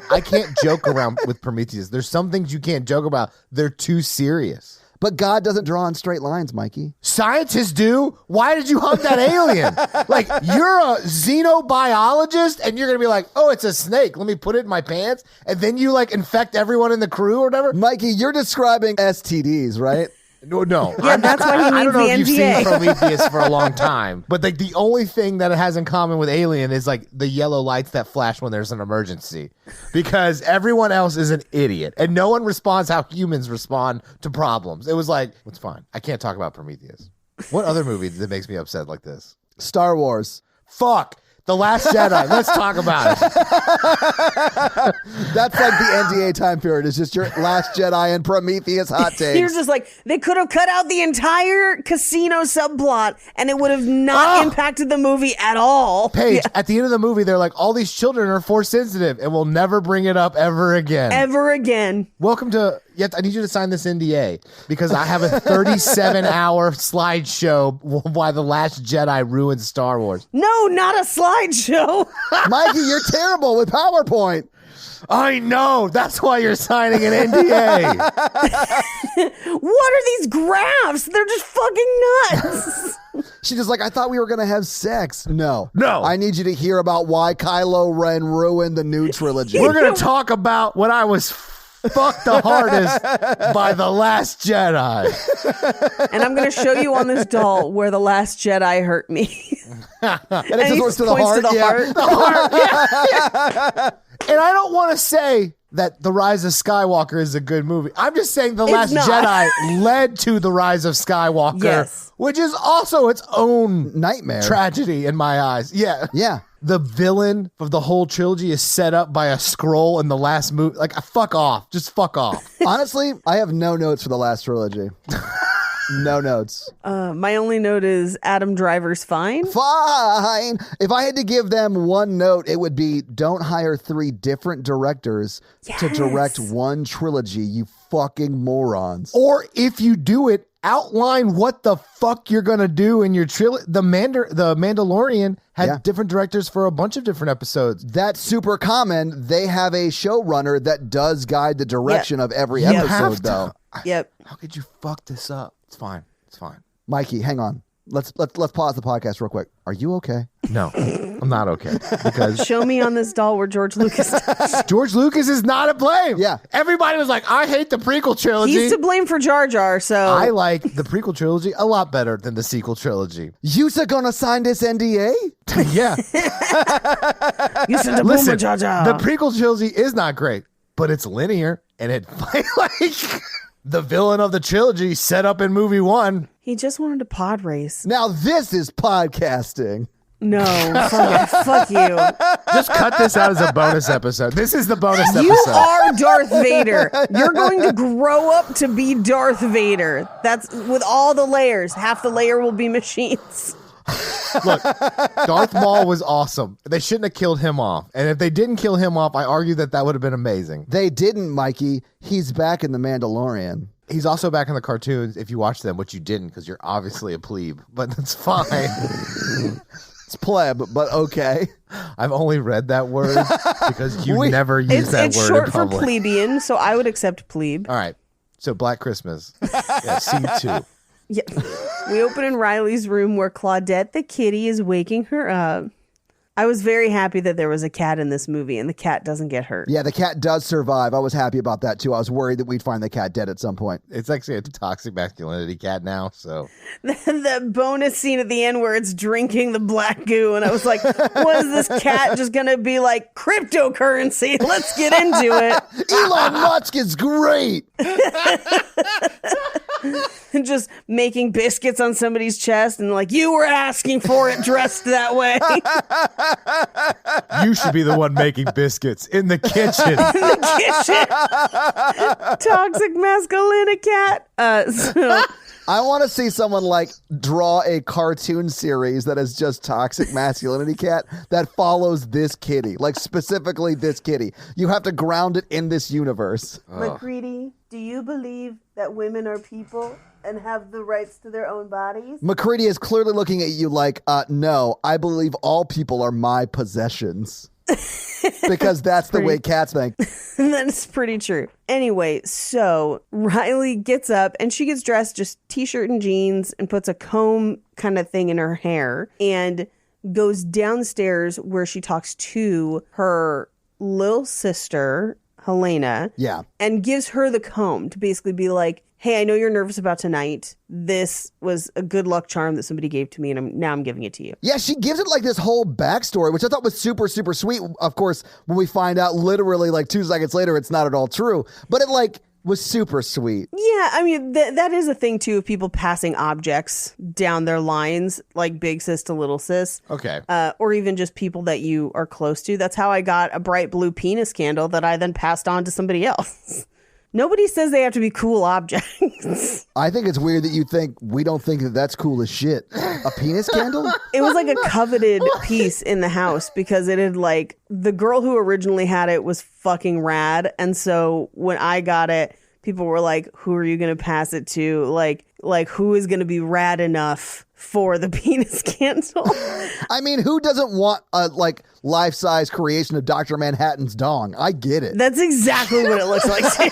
I can't joke around with Prometheus. There's some things you can't joke about. They're too serious. But God doesn't draw in straight lines, Mikey. Scientists do. Why did you hug that alien? Like, you're a xenobiologist and you're going to be like, oh, it's a snake. Let me put it in my pants. And then you like infect everyone in the crew or whatever. Mikey, you're describing STDs, right? No. Yeah, that's why he I don't needs know the if you've NDA. seen Prometheus for a long time, but like the only thing that it has in common with Alien is like the yellow lights that flash when there's an emergency, because everyone else is an idiot and no one responds how humans respond to problems. It was like, it's fine. I can't talk about Prometheus. What other movie that makes me upset like this? Star Wars. Fuck. The Last Jedi. Let's talk about it. That's like the NDA time period. It's just your Last Jedi and Prometheus hot takes. You're just like, they could have cut out the entire casino subplot and it would have not impacted the movie at all. Paige, at the end of the movie, they're like, all these children are force sensitive and we'll never bring it up ever again. Ever again. Welcome to, I need you to sign this NDA because I have a 37-hour slideshow why The Last Jedi ruined Star Wars. No, not a slideshow. Mikey, you're terrible with PowerPoint. I know. That's why you're signing an NDA. What are these graphs? They're just fucking nuts. She's just like, I thought we were going to have sex. No. I need you to hear about why Kylo Ren ruined the new trilogy. We're going to talk about what I was fucked the hardest by The Last Jedi. And I'm going to show you on this doll where The Last Jedi hurt me. And it just works to the points heart. to the heart. The heart. Yeah. And I don't want to say that The Rise of Skywalker is a good movie. I'm just saying The Last Jedi led to The Rise of Skywalker, yes, which is also its own nightmare tragedy in my eyes. Yeah. Yeah. The villain of the whole trilogy is set up by a scroll in the last movie. Like, fuck off. Just fuck off. Honestly, I have no notes for the last trilogy. No notes. My only note is Adam Driver's fine. Fine. If I had to give them one note, it would be don't hire 3 different directors to direct one trilogy, you fucking morons. Or if you do it, outline what the fuck you're going to do in your trilogy. The Mandalorian had different directors for a bunch of different episodes. That's super common. They have a showrunner that does guide the direction of every episode, though. How could you fuck this up? It's fine. It's fine. Mikey, hang on. Let's pause the podcast real quick. Are you okay? No, I'm not okay. Because show me on this doll where George Lucas does. George Lucas is not to blame. Yeah. Everybody was like, I hate the prequel trilogy. He's to blame for Jar Jar, so. I like the prequel trilogy a lot better than the sequel trilogy. You're gonna sign this NDA? Yeah. You said the boomer, Jar Jar. The prequel trilogy is not great, but it's linear and it like the villain of the trilogy set up in movie 1. He just wanted to pod race. Now this is podcasting. No, fuck you. Just cut this out as a bonus episode. This is the bonus episode. You are Darth Vader. You're going to grow up to be Darth Vader. That's with all the layers. Half the layer will be machines. Look, Darth Maul was awesome. They shouldn't have killed him off. And if they didn't kill him off, I argue that would have been amazing. They didn't, Mikey. He's back in The Mandalorian. He's also back in the cartoons if you watch them, which you didn't because you're obviously a plebe. But that's fine. It's pleb, but okay. I've only read that word because you never use that word in It's short for public. plebeian, so I would accept plebe. All right. So Black Christmas. Yeah, C2. Yeah. We open in Riley's room where Claudette the kitty is waking her up. I was very happy that there was a cat in this movie and the cat doesn't get hurt. Yeah, the cat does survive. I was happy about that too. I was worried that we'd find the cat dead at some point. It's actually a toxic masculinity cat now, so. The bonus scene at the end where it's drinking the black goo, and I was like, was this cat just going to be like, cryptocurrency? Let's get into it. Elon Musk is great. And just making biscuits on somebody's chest and like, you were asking for it dressed that way. You should be the one making biscuits in the kitchen. In the kitchen. Toxic masculinity cat. So I want to see someone like draw a cartoon series that is just toxic masculinity cat that follows this kitty, like specifically this kitty. You have to ground it in this universe. McCready, do you believe that women are people and have the rights to their own bodies. McCready is clearly looking at you like, no, I believe all people are my possessions. Because that's the way cats think. That's pretty true. Anyway, so Riley gets up and she gets dressed just t-shirt and jeans and puts a comb kind of thing in her hair and goes downstairs where she talks to her little sister, Helena. Yeah. And gives her the comb to basically be like, hey, I know you're nervous about tonight. This was a good luck charm that somebody gave to me, and now I'm giving it to you. Yeah, she gives it like this whole backstory, which I thought was super, super sweet. Of course, when we find out literally like 2 seconds later, it's not at all true. But it like was super sweet. Yeah, I mean, that is a thing, too, of people passing objects down their lines, like big sis to little sis. Okay. Or even just people that you are close to. That's how I got a bright blue penis candle that I then passed on to somebody else. Nobody says they have to be cool objects. I think it's weird that you think we don't think that that's cool as shit. A penis candle? It was like a coveted piece in the house because it had like, the girl who originally had it was fucking rad. And so when I got it, people were like, who are you going to pass it to? Like who is going to be rad enough for the penis candle? I mean, who doesn't want a like life-size creation of Dr. Manhattan's dong? I get it. That's exactly what it looks like, too.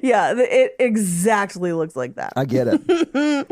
Yeah, it exactly looks like that. I get it.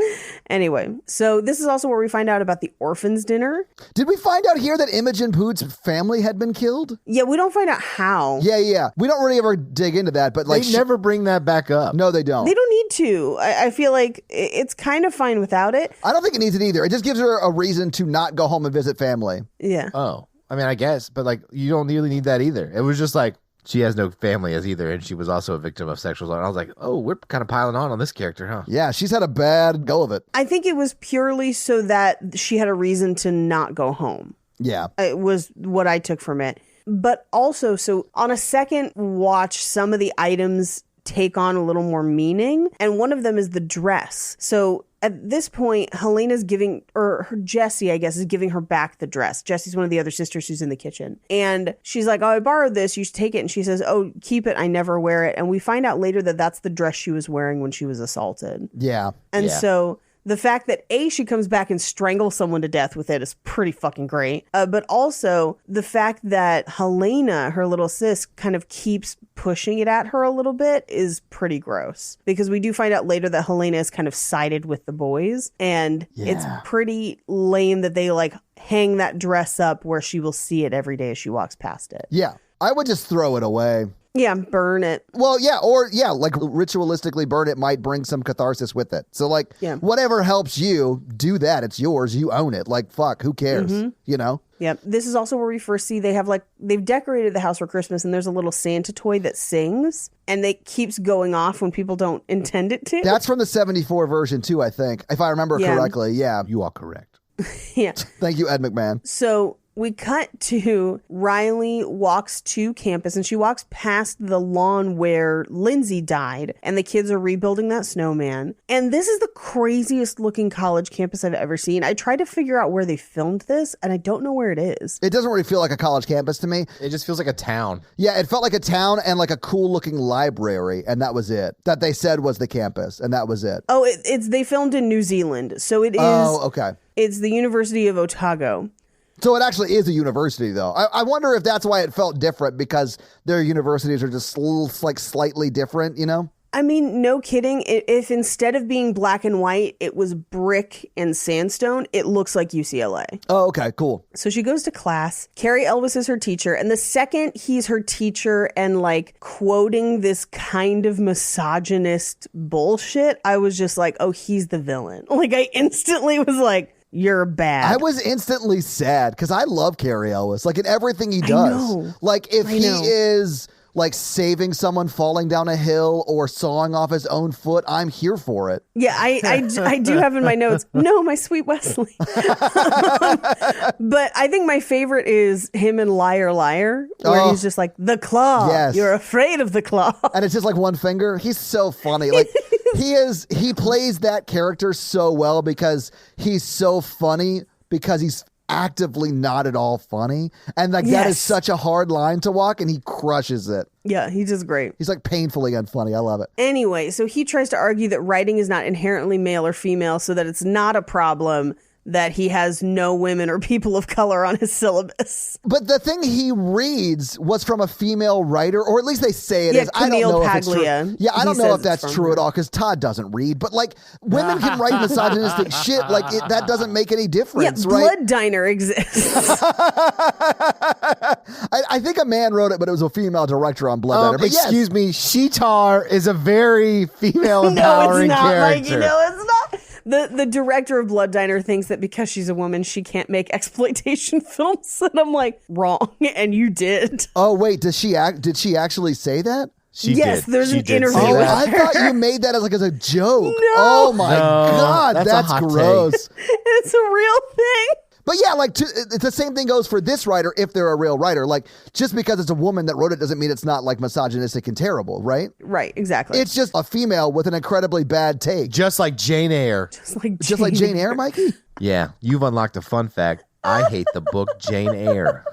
Anyway, so this is also where we find out about the orphans' dinner. Did we find out here that Imogen Poot's family had been killed? Yeah, we don't find out how. Yeah. We don't really ever dig into that, but like... They never bring that back up. No, they don't. They don't need to. I feel like it's kind of fine without it. I don't think it needs it either. It just gives her a reason to not go home and visit family. Yeah. Oh, I mean, I guess, but like, you don't really need that either. It was just like, she has no family as either, and she was also a victim of sexual assault. I was like, oh, we're kind of piling on this character, huh? Yeah, she's had a bad go of it. I think it was purely so that she had a reason to not go home. Yeah. It was what I took from it. But also, so on a second watch, some of the items take on a little more meaning, and one of them is the dress. So at this point, Helena's giving, or her Jessie, I guess, is giving her back the dress. Jessie's one of the other sisters who's in the kitchen. And she's like, oh, I borrowed this. You should take it. And she says, oh, keep it. I never wear it. And we find out later that that's the dress she was wearing when she was assaulted. Yeah. And so the fact that she comes back and strangles someone to death with it is pretty fucking great. But also the fact that Helena, her little sis, kind of keeps pushing it at her a little bit is pretty gross. Because we do find out later that Helena is kind of sided with the boys. And it's pretty lame that they like hang that dress up where she will see it every day as she walks past it. Yeah. I would just throw it away. Yeah, burn it. Well, yeah, like ritualistically burn it might bring some catharsis with it. So like, whatever helps you, do that. It's yours. You own it. Like, fuck, who cares? You know? Yeah. This is also where we first see they've decorated the house for Christmas, and there's a little Santa toy that sings, and it keeps going off when people don't intend it to. That's from the 74 version too, I think, if I remember correctly. Yeah. You are correct. Yeah. Thank you, Ed McMahon. So we cut to Riley walks to campus, and she walks past the lawn where Lindsay died, and the kids are rebuilding that snowman. And this is the craziest looking college campus I've ever seen. I tried to figure out where they filmed this, and I don't know where it is. It doesn't really feel like a college campus to me. It just feels like a town. Yeah, it felt like a town and like a cool looking library, and that was it. That they said was the campus, and that was it. Oh, they filmed in New Zealand, so it is. Oh, okay. It's the University of Otago. So it actually is a university, though. I wonder if that's why it felt different, because their universities are just like slightly different, you know? I mean, no kidding. If instead of being black and white, it was brick and sandstone, it looks like UCLA. Oh, okay, cool. So she goes to class. Carrie Elvis is her teacher. And the second he's her teacher and like quoting this kind of misogynist bullshit, I was just like, oh, he's the villain. Like I instantly was like, you're bad. I was instantly sad because I love Carrie Elwes. Like in everything he does. Like if he is like saving someone falling down a hill or sawing off his own foot, I'm here for it. Yeah, I do have in my notes, no, my sweet Wesley. But I think my favorite is him in Liar Liar, where he's just like, the claw. Yes. You're afraid of the claw. And it's just like one finger. He's so funny. Like he plays that character so well because he's so funny, because he's actively not at all funny. And like that is such a hard line to walk, and he crushes it. Yeah, he does great. He's like painfully unfunny. I love it. Anyway, so he tries to argue that writing is not inherently male or female, so that it's not a problem that he has no women or people of color on his syllabus. But the thing he reads was from a female writer, or at least they say it is. I don't Camille know if it's true. Paglia. Yeah, I don't know if that's true her. at all, because Todd doesn't read. But like, women can write misogynistic shit. Like, that doesn't make any difference, Yeah, right? Blood Diner exists. I think a man wrote it, but it was a female director on Blood Diner. But Excuse me, Sheetar is a very female No, empowering it's not, character. Mikey. No, it's not. The director of Blood Diner thinks that because she's a woman, she can't make exploitation films. And I'm like, wrong. And you did. Oh, wait, did she actually say that? She Yes, did. there's She an did interview say Oh, that. I thought you made that as a joke. No. Oh my God, that's a that's hot take. gross. It's a real thing. But yeah, like it's the same thing goes for this writer if they're a real writer. Like, just because it's a woman that wrote it doesn't mean it's not like misogynistic and terrible, right? Right, exactly. It's just a female with an incredibly bad take. Just like Jane Eyre. Just like Jane Eyre, Mikey? Yeah, you've unlocked a fun fact. I hate the book Jane Eyre.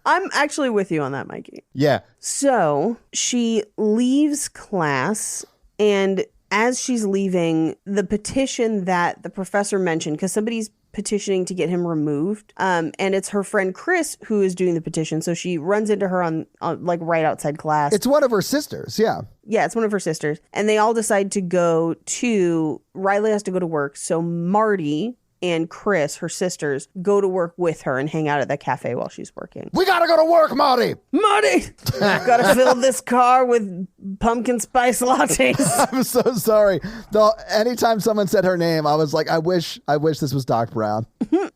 I'm actually with you on that, Mikey. Yeah. So she leaves class, and as she's leaving, the petition that the professor mentioned, because somebody's petitioning to get him removed, and it's her friend Chris who is doing the petition. So she runs into her on like right outside class. It's one of her sisters, yeah. Yeah, it's one of her sisters, and they all decide to go to. Riley has to go to work, so Marty and Chris, her sisters, go to work with her and hang out at that cafe while she's working. We gotta go to work, Marty! Marty, gotta fill this car with pumpkin spice lattes. I'm so sorry. Though anytime someone said her name, I was like, I wish this was Doc Brown.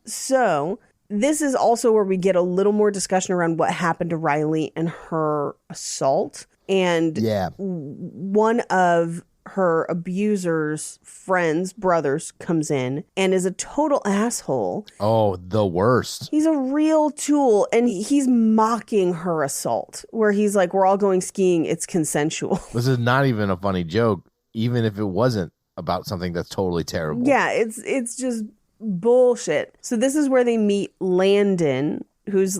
So this is also where we get a little more discussion around what happened to Riley and her assault. And Yeah. one of her abuser's friends, brothers, comes in and is a total asshole. Oh, the worst. He's a real tool, and he's mocking her assault, where he's like, we're all going skiing, it's consensual. This is not even a funny joke, even if it wasn't about something that's totally terrible. Yeah, it's just bullshit. So this is where they meet Landon, who's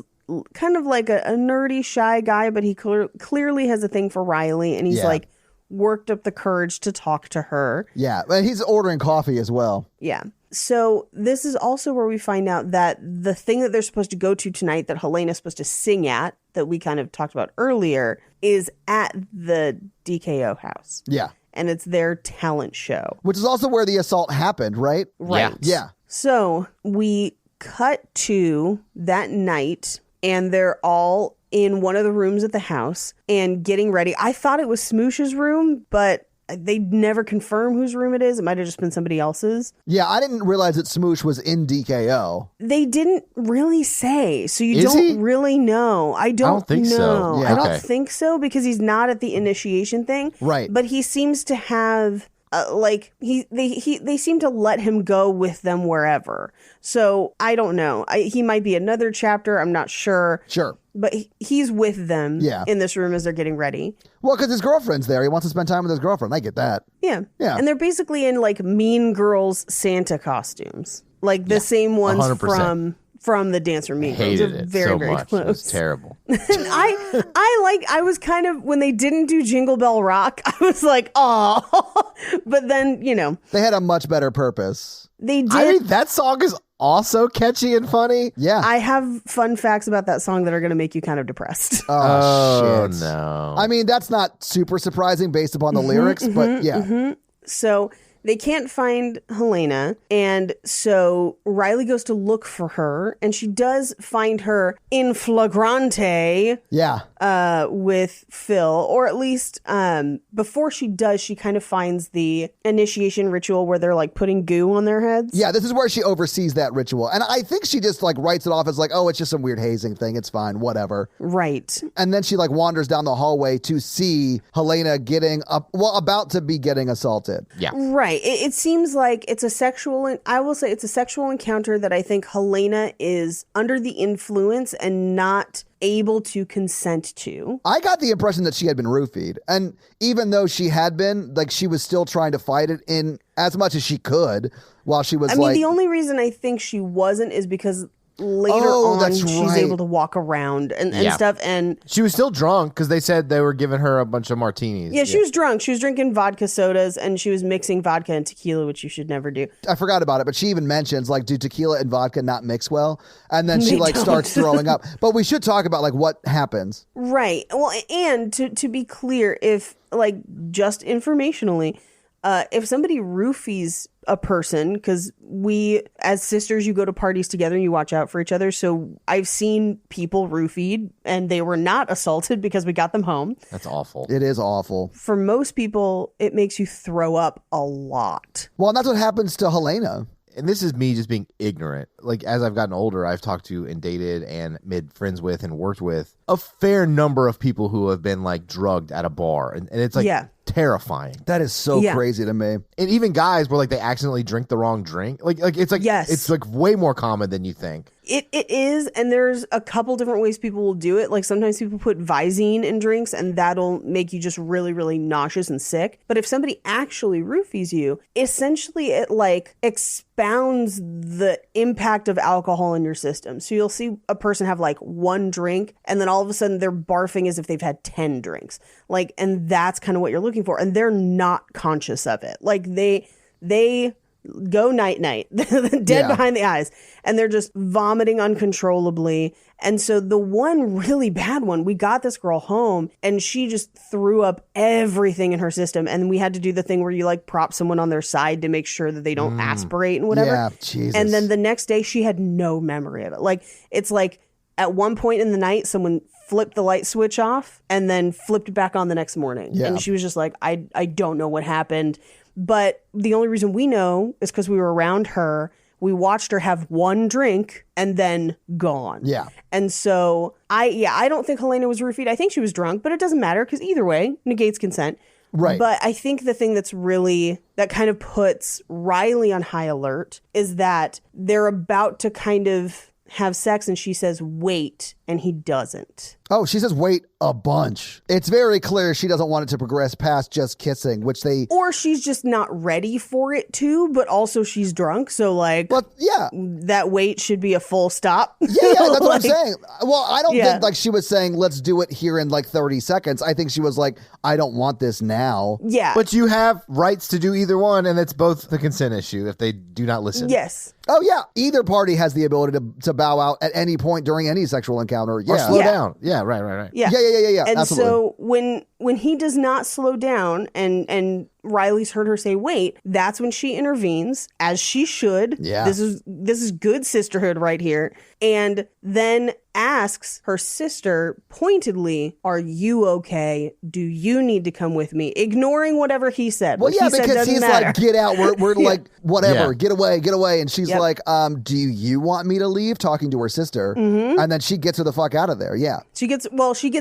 kind of like a nerdy, shy guy, but he clearly has a thing for Riley, and he's like worked up the courage to talk to her. Yeah, and he's ordering coffee as well. Yeah. So this is also where we find out that the thing that they're supposed to go to tonight, that Helena's supposed to sing at, that we kind of talked about earlier, is at the DKO house. Yeah. And it's their talent show. Which is also where the assault happened, right? Right. Yeah. So we cut to that night, and they're all in one of the rooms at the house and getting ready. I thought it was Smoosh's room, but they never confirm whose room it is. It might have just been somebody else's. Yeah, I didn't realize that Smoosh was in DKO. They didn't really say, so you Is don't he? really know. I don't think know. so. Yeah. I don't Okay. think so, because he's not at the initiation thing. Right. But he seems to have they seem to let him go with them wherever. So I don't know. He might be another chapter. I'm not sure. Sure. But he's with them in this room as they're getting ready. Well, because his girlfriend's there. He wants to spend time with his girlfriend. I get that. Yeah. Yeah. And they're basically in like Mean Girls Santa costumes. Like the same ones 100%. from the Dancer Mean Girls. Hated They're it very, so very much. close. It was terrible. I was kind of, when they didn't do Jingle Bell Rock, I was like, oh. But then, They had a much better purpose. they did. I mean, that song is also catchy and funny. Yeah. I have fun facts about that song that are going to make you kind of depressed. Oh, shit. No. I mean, that's not super surprising based upon the lyrics, but yeah. So they can't find Helena, and so Riley goes to look for her, and she does find her in flagrante Yeah. with Phil, or at least before she does, she kind of finds the initiation ritual where they're like putting goo on their heads. Yeah, this is where she oversees that ritual. And I think she just like writes it off as like, oh, it's just some weird hazing thing. It's fine, whatever. Right. And then she like wanders down the hallway to see Helena about to be getting assaulted. Yeah. Right. It seems like it's a sexual, I will say it's a sexual encounter that I think Helena is under the influence and not able to consent to. I got the impression that she had been roofied. And even though she had been, like, she was still trying to fight it in as much as she could while she was I mean, the only reason I think she wasn't is because later on that's she's right. able to walk around and stuff. And She was still drunk because they said they were giving her a bunch of martinis. yeah, she was drunk. She was drinking vodka sodas and she was mixing vodka and tequila, which you should never do. I forgot about it, but she even mentions, like, do tequila and vodka not mix well? And then she, They like, don't. starts throwing up. But we should talk about, like, what happens. Right. Well, and to be clear, if, like, just informationally, if somebody roofies a person, because we, as sisters, you go to parties together and you watch out for each other. So I've seen people roofied and they were not assaulted because we got them home. That's awful. It is awful. For most people, it makes you throw up a lot. Well, and that's what happens to Helena. And this is me just being ignorant. Like, as I've gotten older, I've talked to and dated and made friends with and worked with a fair number of people who have been, like, drugged at a bar. And it's, like, terrifying. That is so crazy to me. And even guys where, like, they accidentally drink the wrong drink. Like it's like, Yes. it's, like, way more common than you think. It is, and there's a couple different ways people will do it. Like sometimes people put Visine in drinks and that'll make you just really, really nauseous and sick. But if somebody actually roofies you, essentially it like expounds the impact of alcohol in your system. So you'll see a person have like one drink and then all of a sudden they're barfing as if they've had 10 drinks. Like, and that's kind of what you're looking for. And they're not conscious of it. Like they go night-night, dead behind the eyes, and they're just vomiting uncontrollably. And so the one really bad one, we got this girl home and she just threw up everything in her system. And we had to do the thing where you like prop someone on their side to make sure that they don't aspirate and whatever. Yeah, Jesus. And then the next day she had no memory of it. Like, it's like at one point in the night, someone flipped the light switch off and then flipped it back on the next morning. Yeah. And she was just like, I don't know what happened. But the only reason we know is because we were around her. We watched her have one drink and then gone. Yeah. And so I don't think Helena was roofied. I think she was drunk, but it doesn't matter because either way negates consent. Right. But I think the thing that kind of puts Riley on high alert is that they're about to kind of have sex and she says, wait, and he doesn't. Oh, she says wait a bunch. It's very clear she doesn't want it to progress past just kissing, which they... Or she's just not ready for it to, but also she's drunk. So like, But yeah. that wait should be a full stop. Yeah, that's what I'm Like, saying. Well, I don't Yeah. think like she was saying, let's do it here in like 30 seconds. I think she was like, I don't want this now. Yeah. But you have rights to do either one, and it's both the consent issue if they do not listen. Yes. Oh, yeah. Either party has the ability to bow out at any point during any sexual encounter. Yeah. Or slow Yeah. down. Yeah, right. Yeah. Yeah. And Absolutely. so when he does not slow down and Riley's heard her say wait, that's when she intervenes, as she should. Yeah. This is good sisterhood right here. And then asks her sister pointedly, are you okay? Do you need to come with me? Ignoring whatever he said. Well, What yeah, he said because doesn't he's matter. like, get out. We're like, whatever, Yeah. get away. And she's Yep. like, do you want me to leave? Talking to her sister. Mm-hmm. And then she gets her the fuck out of there. Yeah. She gets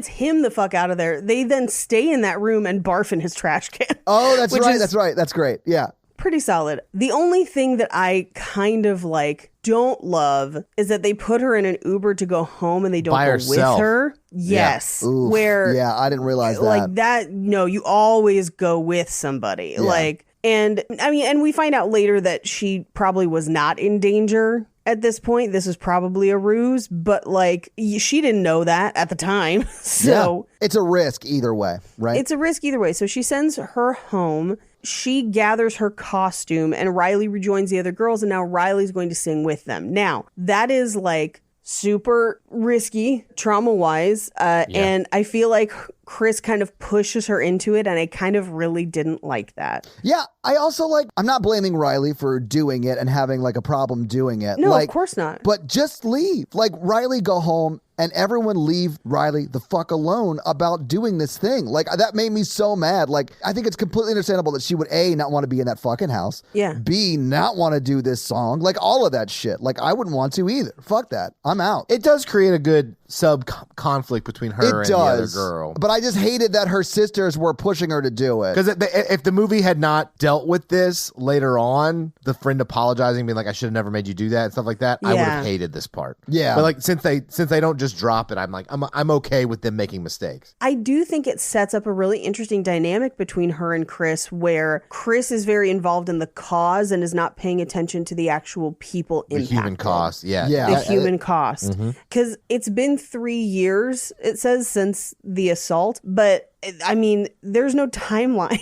him the fuck out of there. They then stay in that room and barf in his trash can. Oh, that's Which right. is That's right. That's great. Yeah. pretty solid. The only thing that I kind of like don't love is that they put her in an Uber to go home and they don't By go herself. with her. Yes. Oof. Where Yeah, I didn't realize that. like that, no, you always go with somebody. Yeah. Like, and I mean, and we find out later that she probably was not in danger at this point. This is probably a ruse, but like she didn't know that at the time. So Yeah. It's a risk either way, right? it's a risk either way. So she sends her home. She gathers her costume and Riley rejoins the other girls, and now Riley's going to sing with them. Now, that is like super risky trauma-wise, and I feel like Chris kind of pushes her into it, and I kind of really didn't like that. Yeah, I also like, I'm not blaming Riley for doing it and having like a problem doing it. No, like, of course not. But just leave. Like, Riley, go home and everyone leave Riley the fuck alone about doing this thing. Like, that made me so mad. Like, I think it's completely understandable that she would A, not want to be in that fucking house. Yeah. B, not want to do this song. Like, all of that shit. Like, I wouldn't want to either. Fuck that. I'm out. It does create a good sub conflict between her and the other girl. But I just hated that her sisters were pushing her to do it. Because if the movie had not dealt with this later on, the friend apologizing, being like, I should have never made you do that and stuff like that, I would have hated this part. Yeah. But like since they don't just drop it, I'm like, I'm okay with them making mistakes. I do think it sets up a really interesting dynamic between her and Chris, where Chris is very involved in the cause and is not paying attention to the actual people impacted. The human cost, The human cost. Because it's been 3 years, it says, since the assault. But, I mean, there's no timeline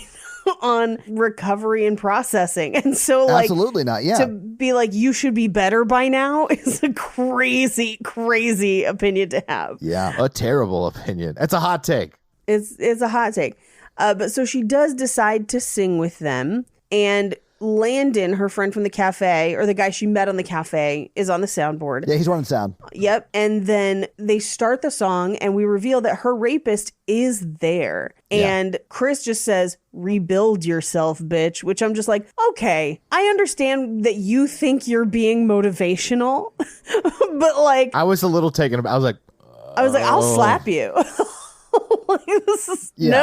on recovery and processing. And so, like... Absolutely not, yeah. To be like, you should be better by now is a crazy, crazy opinion to have. Yeah. A terrible opinion. It's a hot take. It's a hot take. But so she does decide to sing with them, and Landon, her friend from the cafe, or the guy she met on the cafe, is on the soundboard. Yeah, he's running sound. Yep. And then they start the song, and we reveal that her rapist is there. And Chris just says, rebuild yourself, bitch, which I'm just like, okay, I understand that you think you're being motivational, but like... I was a little taken aback. I was like, I'll slap you. Like, this is this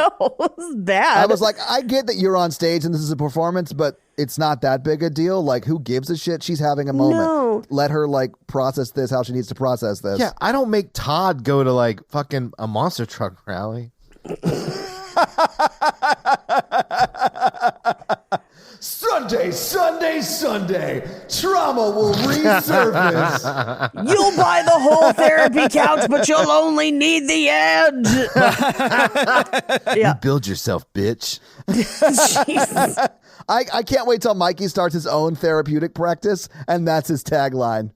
is bad. I was like, I get that you're on stage and this is a performance, but it's not that big a deal. Like, who gives a shit? She's having a moment. No. Let her like process this how she needs to process this. yeah, I don't make Todd go to like fucking a monster truck rally. Sunday, trauma will resurface. You'll buy the whole therapy couch, but you'll only need the edge. You build yourself, bitch. Jesus. I can't wait till Mikey starts his own therapeutic practice, and that's his tagline.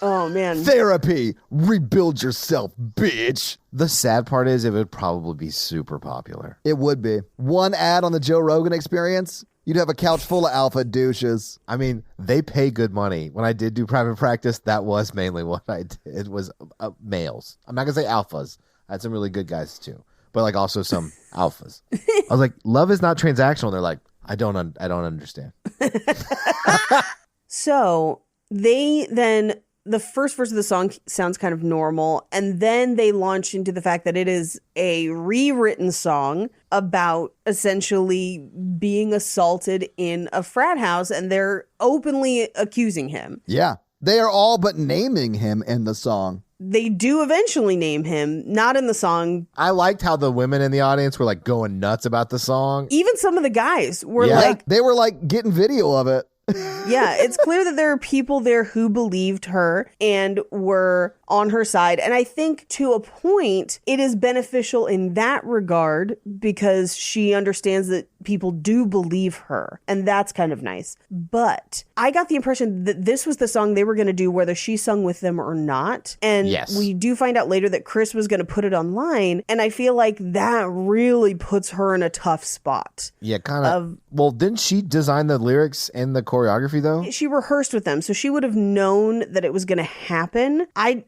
Oh, man. Therapy, rebuild yourself, bitch. The sad part is it would probably be super popular. It would be. One ad on the Joe Rogan Experience, you'd have a couch full of alpha douches. I mean, they pay good money. When I did do private practice, that was mainly what I did. It was males. I'm not going to say alphas. I had some really good guys too, but like also some alphas. I was like, love is not transactional. They're like, I don't understand. So they then... The first verse of the song sounds kind of normal, and then they launch into the fact that it is a rewritten song about essentially being assaulted in a frat house, and they're openly accusing him. Yeah. They are all but naming him in the song. They do eventually name him, not in the song. I liked how the women in the audience were like going nuts about the song. Even some of the guys were Yeah. like... They were like getting video of it. Yeah, it's clear that there are people there who believed her and were on her side. And I think to a point, it is beneficial in that regard because she understands that people do believe her. And that's kind of nice. But I got the impression that this was the song they were going to do whether she sung with them or not. And we do find out later that Chris was going to put it online. And I feel like that really puts her in a tough spot. Yeah, kind of. Well, didn't she design the lyrics and the choreography though? She rehearsed with them, so she would have known that it was going to happen. I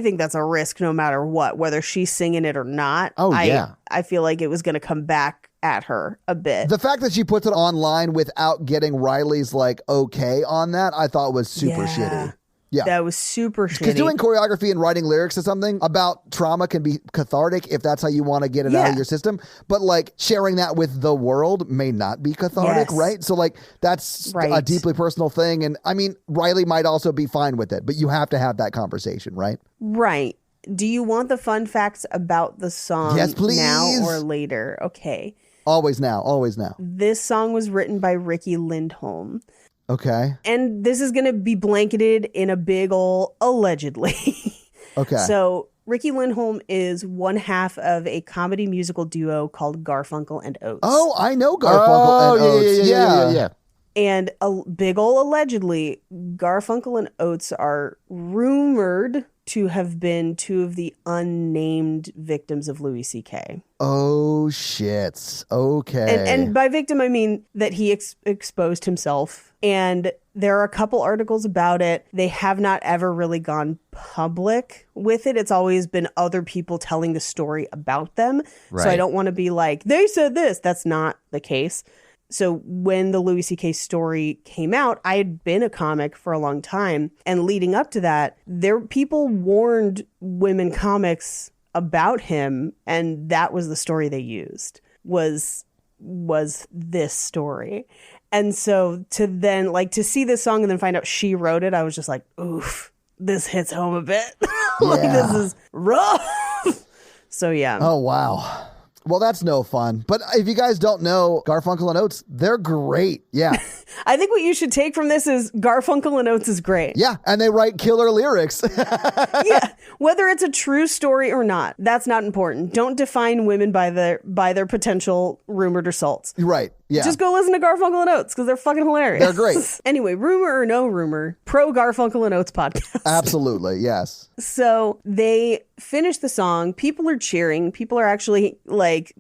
think that's a risk no matter what, whether she's singing it or not. Oh, yeah. I feel like it was going to come back at her a bit. The fact that she puts it online without getting Riley's like okay on that, I thought was super shitty. Yeah. That was super shitty. Because doing choreography and writing lyrics to something about trauma can be cathartic if that's how you want to get it out of your system. But like sharing that with the world may not be cathartic, right? So like that's a deeply personal thing. And I mean, Riley might also be fine with it, but you have to have that conversation, right? Right. Do you want the fun facts about the song now or later? Okay. Always now. Always now. This song was written by Ricky Lindholm. Okay. And this is going to be blanketed in a big ol' allegedly. Okay. So Ricky Lindholm is one half of a comedy musical duo called Garfunkel and Oates. Oh, I know Garfunkel and Oates. Yeah. And a big ol' allegedly, Garfunkel and Oates are rumored to have been two of the unnamed victims of Louis C.K. Oh, shit. Okay. And by victim, I mean that he exposed himself. And there are a couple articles about it. They have not ever really gone public with it. It's always been other people telling the story about them. Right. So I don't want to be like, they said this. That's not the case. So when the Louis C.K. story came out, I had been a comic for a long time. And leading up to that, people warned women comics about him. And that was the story they used, was this story. And so to then to see this song and then find out she wrote it, I was just like, oof, this hits home a bit. This is rough. So yeah. Oh, wow. Well, that's no fun. But if you guys don't know Garfunkel and Oates, they're great. Yeah. I think what you should take from this is Garfunkel and Oates is great. Yeah. And they write killer lyrics. Yeah. Whether it's a true story or not, that's not important. Don't define women by their potential rumored assaults. Right. Yeah. Just go listen to Garfunkel and Oates because they're fucking hilarious. They're great. Anyway, rumor or no rumor, pro Garfunkel and Oates podcast. Absolutely. Yes. So they finish the song. People are cheering. People are actually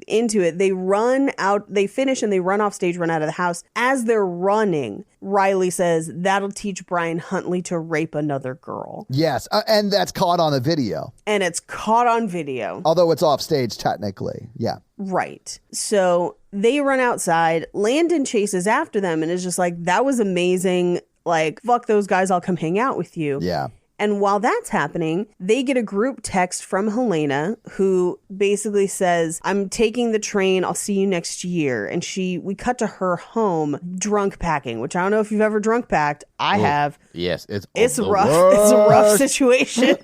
into it. They run out. They finish and they run off stage, run out of the house. As they're running, Riley says, that'll teach Brian Huntley to rape another girl. Yes. And that's caught on a video. And it's caught on video. Although it's off stage technically. Yeah. Right. So they run outside. Landon chases after them and is just like, that was amazing. Fuck those guys. I'll come hang out with you. Yeah. And while that's happening, they get a group text from Helena who basically says, I'm taking the train. I'll see you next year. And we cut to her home drunk packing, which I don't know if you've ever drunk packed. I have. Yes. It's rough. It's a rough situation.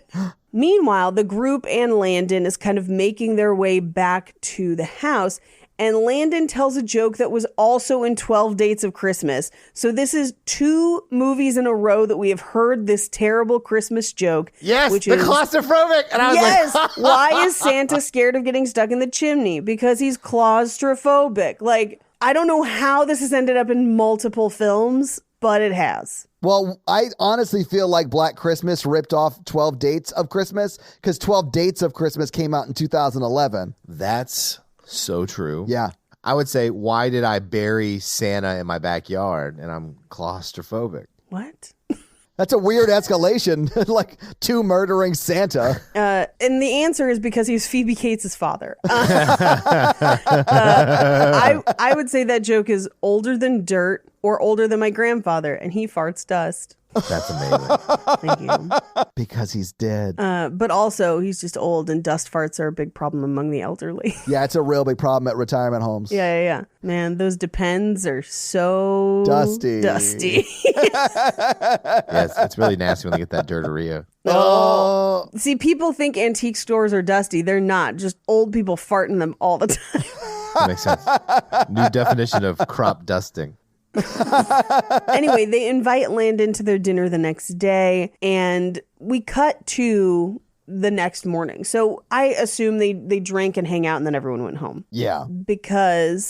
Meanwhile, the group and Landon is kind of making their way back to the house. And Landon tells a joke that was also in 12 Dates of Christmas. So this is 2 movies in a row that we have heard this terrible Christmas joke. Yes, which the is claustrophobic. And I was like, why is Santa scared of getting stuck in the chimney? Because he's claustrophobic. I don't know how this has ended up in multiple films, but it has. Well, I honestly feel like Black Christmas ripped off 12 Dates of Christmas because 12 Dates of Christmas came out in 2011. That's so true. Yeah. I would say, why did I bury Santa in my backyard? And I'm claustrophobic. What? That's a weird escalation, 2 murdering Santa. And the answer is because he's Phoebe Cates' father. I would say that joke is older than dirt or older than my grandfather, and he farts dust. That's amazing. Thank you. Because he's dead. But also, he's just old, and dust farts are a big problem among the elderly. Yeah, it's a real big problem at retirement homes. Yeah. Man, those Depends are so dusty. Yes, it's really nasty when they get that dirteria. Oh. See, people think antique stores are dusty. They're not. Just old people fart in them all the time. That makes sense. New definition of crop dusting. Anyway, they invite Landon to their dinner the next day, and we cut to the next morning. So I assume they drank and hang out, and then everyone went home. Yeah. We cut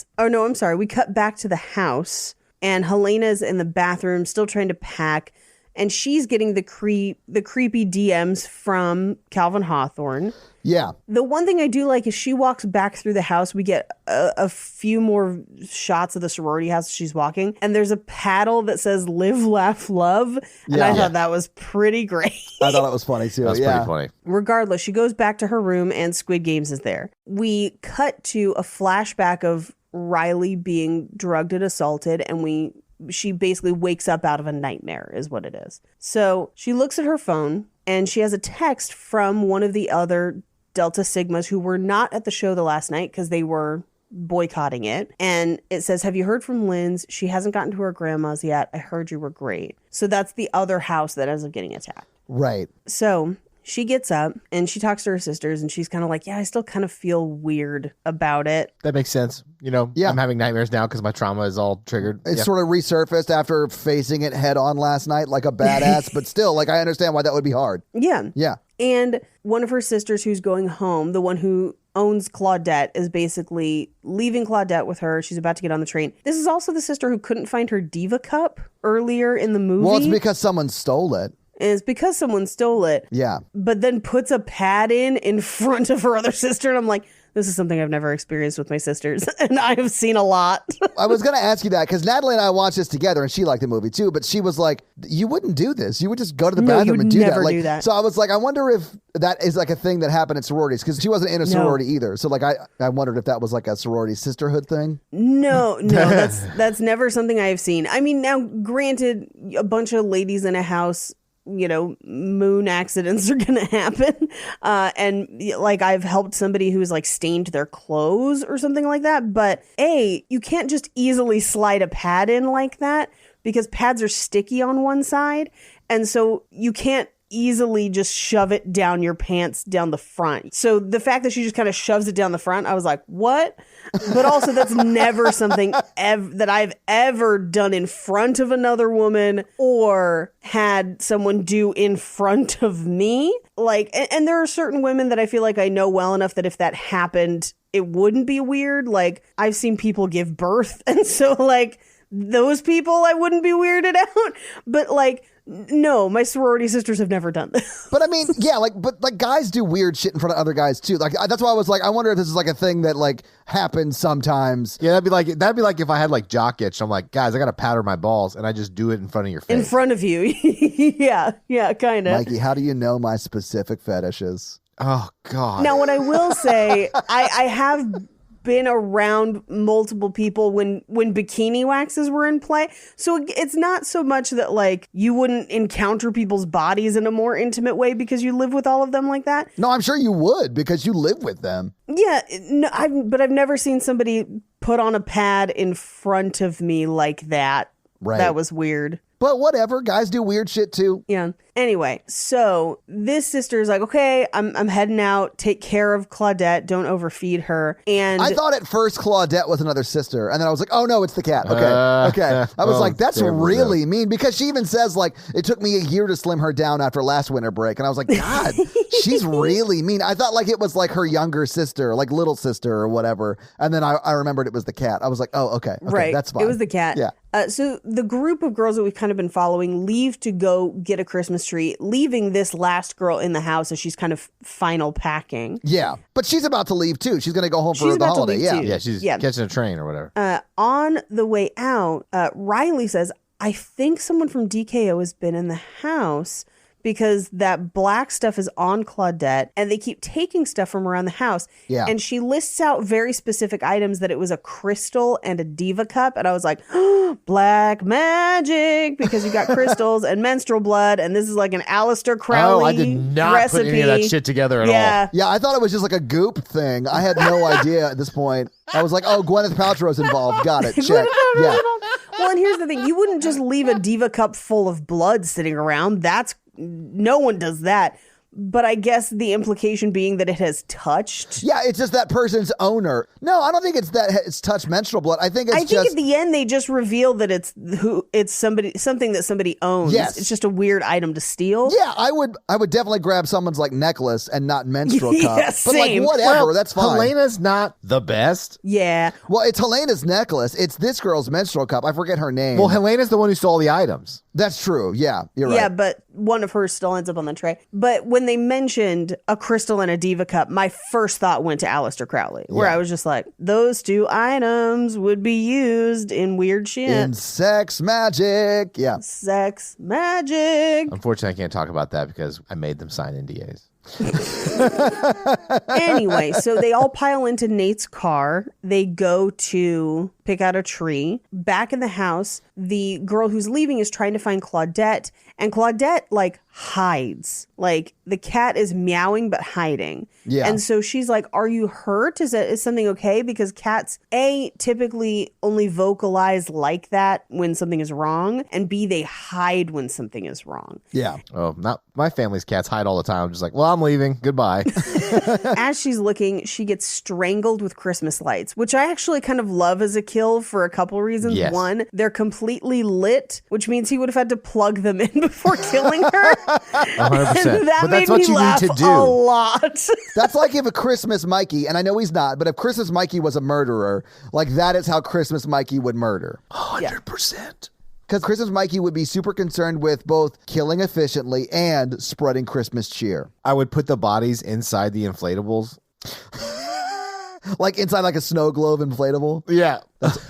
back to the house, and Helena's in the bathroom still trying to pack, and she's getting the creepy DMs from Calvin Hawthorne. Yeah. The one thing I do like is she walks back through the house. We get a few more shots of the sorority house as she's walking. And there's a paddle that says live, laugh, love. And I thought that was pretty great. I thought it was funny too. That's pretty funny. Regardless, she goes back to her room and Squid Games is there. We cut to a flashback of Riley being drugged and assaulted. And she basically wakes up out of a nightmare is what it is. So she looks at her phone and she has a text from one of the other Delta Sigmas who were not at the show the last night because they were boycotting it. And it says, have you heard from Lynn's? She hasn't gotten to her grandma's yet. I heard you were great. So that's the other house that ends up getting attacked. Right. So she gets up and she talks to her sisters and she's kind of like, yeah, I still kind of feel weird about it. That makes sense. I'm having nightmares now because my trauma is all triggered. It sort of resurfaced after facing it head on last night like a badass, but still, I understand why that would be hard. Yeah. Yeah. And one of her sisters who's going home, the one who owns Claudette, is basically leaving Claudette with her. She's about to get on the train. This is also the sister who couldn't find her Diva cup earlier in the movie. Well, it's because someone stole it. And it's because someone stole it. Yeah. But then puts a pad in front of her other sister. And I'm like, This is something I've never experienced with my sisters, and I have seen a lot. I was going to ask you that because Natalie and I watched this together, and she liked the movie too. But she was like, "You wouldn't do this. You would just go to the bathroom and do that." Never do that. So I was like, I wonder if that is like a thing that happened at sororities because she wasn't in a sorority either. So like, I wondered if that was like a sorority sisterhood thing. No, that's never something I have seen. I mean, now granted, a bunch of ladies in a house, moon accidents are going to happen. And like I've helped somebody who's like stained their clothes or something like that. But you can't just easily slide a pad in like that because pads are sticky on one side. And so you can't easily just shove it down your pants down the front. So the fact that she just kind of shoves it down the front, I was like, what? But also that's never something that I've ever done in front of another woman or had someone do in front of me. Like, and there are certain women that I feel like I know well enough that if that happened, it wouldn't be weird. Like I've seen people give birth. And so like those people I wouldn't be weirded out. But like, no, my sorority sisters have never done this. But I mean, yeah, but guys do weird shit in front of other guys too. Like that's why I was like, I wonder if this is like a thing that like happens sometimes. Yeah, that'd be like if I had like jock itch. I'm like, guys, I gotta powder my balls, and I just do it in front of your face. In front of you, yeah, kind of. Mikey, how do you know my specific fetishes? Oh God. Now, what I will say, I have been around multiple people when bikini waxes were in play. So it's not so much that like you wouldn't encounter people's bodies in a more intimate way because you live with all of them like that. No, I'm sure you would because you live with them. Yeah, no, but I've never seen somebody put on a pad in front of me like that. Right. That was weird. But whatever, guys do weird shit too. Yeah. Anyway, so this sister is like, okay, I'm heading out. Take care of Claudette. Don't overfeed her. And I thought at first Claudette was another sister, and then I was like, oh no, it's the cat. Okay. I was like, that's really mean because she even says like, it took me a year to slim her down after last winter break, and I was like, God, she's really mean. I thought like it was like her younger sister, like little sister or whatever, and then I remembered it was the cat. I was like, oh, okay, right, that's fine. It was the cat. Yeah. So the group of girls that we've kind of been following leave to go get a Christmas tree, leaving this last girl in the house as she's kind of final packing. Yeah, but she's about to leave too. She's going to go home for the holiday. Yeah, she's catching a train or whatever. On the way out, Riley says, I think someone from DKO has been in the house because that black stuff is on Claudette and they keep taking stuff from around the house. Yeah. And she lists out very specific items that it was a crystal and a diva cup. And I was like, oh, black magic, because you got crystals and menstrual blood. And this is like an Aleister Crowley I did not recipe. put any of that shit together at all. Yeah, I thought it was just like a goop thing. I had no idea at this point. I was like, oh, Gwyneth Paltrow's involved. Got it. Check. Yeah. Well, and here's the thing. You wouldn't just leave a diva cup full of blood sitting around. No one does that. But I guess the implication being that it has touched. Yeah, it's just that person's owner. No, I don't think it's that it's touched menstrual blood. I think at the end they just reveal that it's something that somebody owns. Yes. It's just a weird item to steal. Yeah, I would definitely grab someone's like necklace and not menstrual cup. Yeah, but same. like whatever, that's fine. Helena's not the best. Yeah. Well, it's Helena's necklace. It's this girl's menstrual cup. I forget her name. Well, Helena's the one who stole the items. That's true. Yeah, you're right. Yeah, but one of hers still ends up on the tray. But when they mentioned a crystal and a diva cup, my first thought went to Aleister Crowley, where I was just like, those two items would be used in weird shit. In sex magic. Yeah. Sex magic. Unfortunately, I can't talk about that because I made them sign NDAs. Anyway, so they all pile into Nate's car. They go to pick out a tree. Back in the house, the girl who's leaving is trying to find Claudette, and Claudette like hides. Like the cat is meowing but hiding. Yeah. And so she's like, are you hurt? Is something okay? Because cats, A, typically only vocalize like that when something is wrong, and B, they hide when something is wrong. Yeah. Oh, not my family's cats hide all the time. I'm just like, well, I'm leaving. Goodbye. As she's looking, she gets strangled with Christmas lights, which I actually kind of love as a kill for a couple reasons. Yes. One, they're completely lit, which means he would have had to plug them in before killing her. 100%. And that But made that's what me you laugh need to do. a lot. That's like if a Christmas Mikey, and I know he's not, but if Christmas Mikey was a murderer, like that is how Christmas Mikey would murder. 100%. Because Christmas Mikey would be super concerned with both killing efficiently and spreading Christmas cheer. I would put the bodies inside the inflatables. Like inside like a snow globe inflatable. Yeah.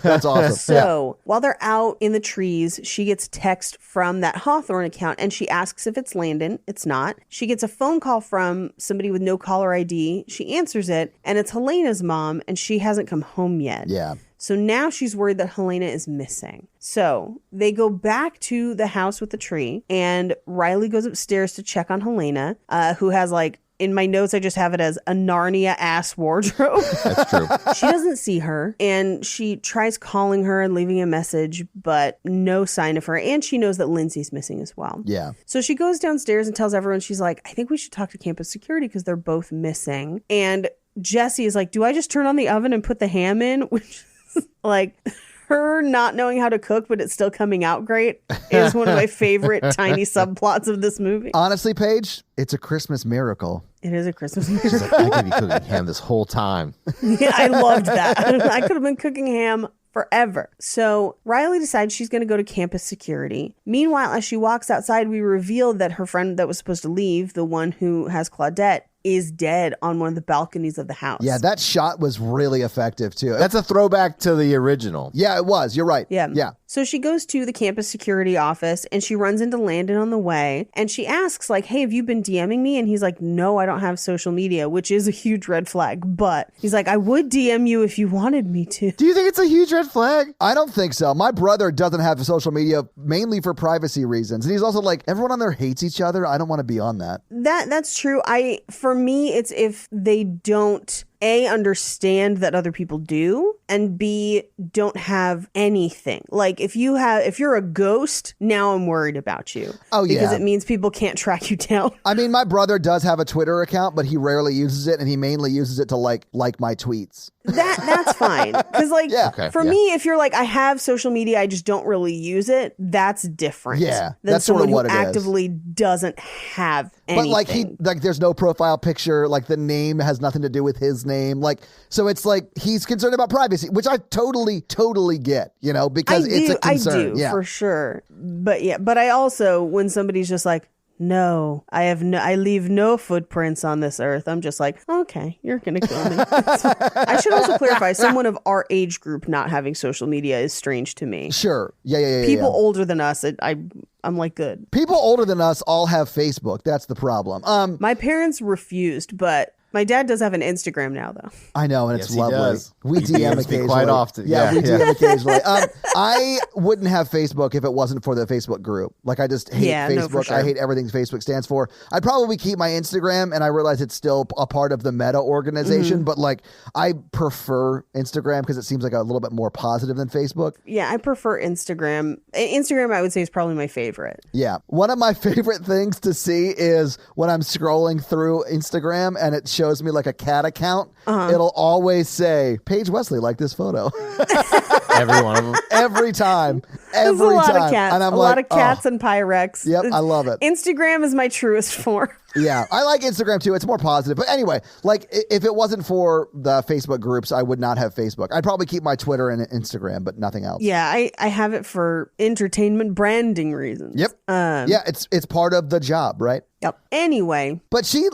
That's awesome. So while they're out in the trees, she gets text from that Hawthorne account and she asks if it's Landon. It's not. She gets a phone call from somebody with no caller ID. She answers it and it's Helena's mom and she hasn't come home yet. Yeah. So now she's worried that Helena is missing. So they go back to the house with the tree and Riley goes upstairs to check on Helena, who has like, in my notes, I just have it as a Narnia-ass wardrobe. That's true. She doesn't see her, and she tries calling her and leaving a message, but no sign of her. And she knows that Lindsay's missing as well. Yeah. So she goes downstairs and tells everyone, she's like, I think we should talk to campus security because they're both missing. And Jessie is like, do I just turn on the oven and put the ham in? Which is like... her not knowing how to cook, but it's still coming out great is one of my favorite tiny subplots of this movie. Honestly, Paige, it's a Christmas miracle. It is a Christmas She's miracle. like, I could be cooking ham this whole time. Yeah, I loved that. I could have been cooking ham forever. So Riley decides she's going to go to campus security. Meanwhile, as she walks outside, we reveal that her friend that was supposed to leave, the one who has Claudette, is dead on one of the balconies of the house. Yeah, that shot was really effective too. That's a throwback to the original. Yeah, it was. You're right. Yeah. Yeah. So she goes to the campus security office and she runs into Landon on the way and she asks like, hey, have you been DMing me? And he's like, no, I don't have social media, which is a huge red flag. But he's like, I would DM you if you wanted me to. Do you think it's a huge red flag? I don't think so. My brother doesn't have social media mainly for privacy reasons. And he's also like, everyone on there hates each other. I don't want to be on that. That's true. For me, it's if they don't A, understand that other people do, and B, don't have anything. Like if you're a ghost, now I'm worried about you. Oh, yeah. Because it means people can't track you down. I mean, my brother does have a Twitter account, but he rarely uses it, and he mainly uses it to like my tweets. That's fine. Because Yeah. Okay, for yeah. me, if you're like, I have social media, I just don't really use it, that's different. Yeah, than that's sort of someone what it who is. actively doesn't have anything. But like there's no profile picture, like the name has nothing to do with his name. Like, so it's like he's concerned about privacy, which I totally get, because it's a concern. I do, yeah. for sure. But I also, when somebody's just like, no, I leave no footprints on this earth. I'm just like, okay, you're going to kill me. I should also clarify, someone of our age group not having social media is strange to me. Sure. Yeah. People older than us, I'm like, good. People older than us all have Facebook. That's the problem. My parents refused, but my dad does have an Instagram now, though. I know, and Yes, it's he lovely. does. We He DM DMs me occasionally. quite often. Yeah, we Yeah. DM occasionally. I wouldn't have Facebook if it wasn't for the Facebook group. Like, I just hate Yeah, no, Facebook. for sure. I hate everything Facebook stands for. I'd probably keep my Instagram, and I realize it's still a part of the Meta organization, but like, I prefer Instagram because it seems like a little bit more positive than Facebook. Yeah, I prefer Instagram. Instagram, I would say, is probably my favorite. Yeah. One of my favorite things to see is when I'm scrolling through Instagram and it shows me like a cat account, it'll always say, Paige Wesley liked this photo. Every one of them. Every time. There's Every a lot time. of cats. And I'm a like, lot of cats oh. and Pyrex. Yep, I love it. Instagram is my truest form. Yeah, I like Instagram too. It's more positive. But anyway, like if it wasn't for the Facebook groups, I would not have Facebook. I'd probably keep my Twitter and Instagram, but nothing else. Yeah, I have it for entertainment branding reasons. Yep. Yeah, it's part of the job, right? Yep. Anyway, But she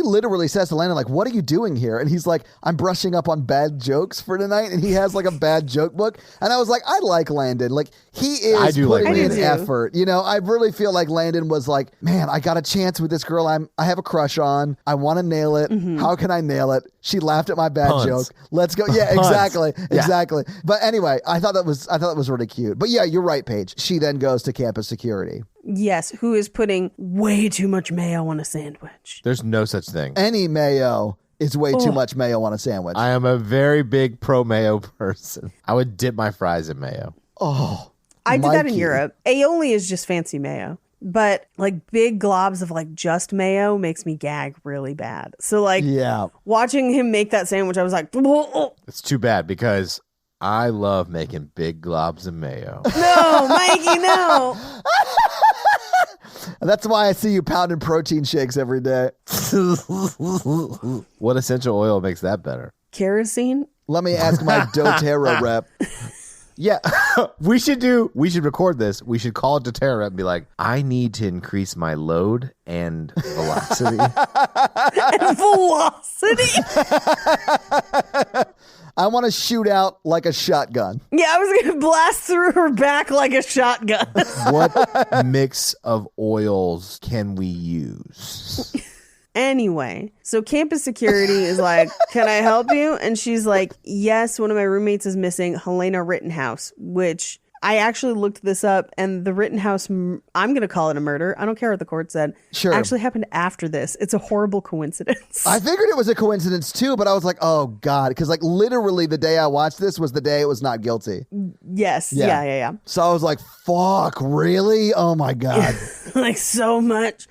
literally says to Landon, like, what are you doing here? And he's like, I'm brushing up on bad jokes for tonight. And he has like a bad joke book. And I was like, I like Landon. Like, he is I do like putting in Landon. I do too. effort. I really feel like Landon was like, man, I got a chance with this girl I have a crush on. I want to nail it. How can I nail it? She laughed at my bad Puns. joke. Let's go. Yeah, Puns. exactly. Yeah. Exactly. But anyway, I thought that was really cute. But yeah, you're right, Paige. She then goes to campus security. yes, who is putting way too much mayo on a sandwich? There's no such thing. Any mayo is way too much mayo on a sandwich. I am a very big pro mayo person. I would dip my fries in mayo. Oh, I did that in Mikey. Europe. Aioli is just fancy mayo. But like big globs of like just mayo makes me gag really bad. So like Yeah. watching him make that sandwich, I was like, no, It's too bad because I love making big globs of mayo. Mikey, no. That's why I see you pounding protein shakes every day. What essential oil makes that better? Kerosene? Let me ask my doTERRA rep. Yeah, we should record this. We should call it to Tara and be like, I need to increase my load and velocity. And velocity? I want to shoot out like a shotgun. Yeah, I was going to blast through her back like a shotgun. What mix of oils can we use? Anyway, so campus security is like, can I help you? And she's like, yes, one of my roommates is missing, Helena Rittenhouse, which I actually looked this up, and the Rittenhouse, I'm going to call it a murder. I don't care what the court said. Sure. Actually happened after this. It's a horrible coincidence. I figured it was a coincidence too, but I was like, oh God. Because like literally the day I watched this was the day it was not guilty. Yes. Yeah. So I was like, fuck, really? Oh my God. Like so much.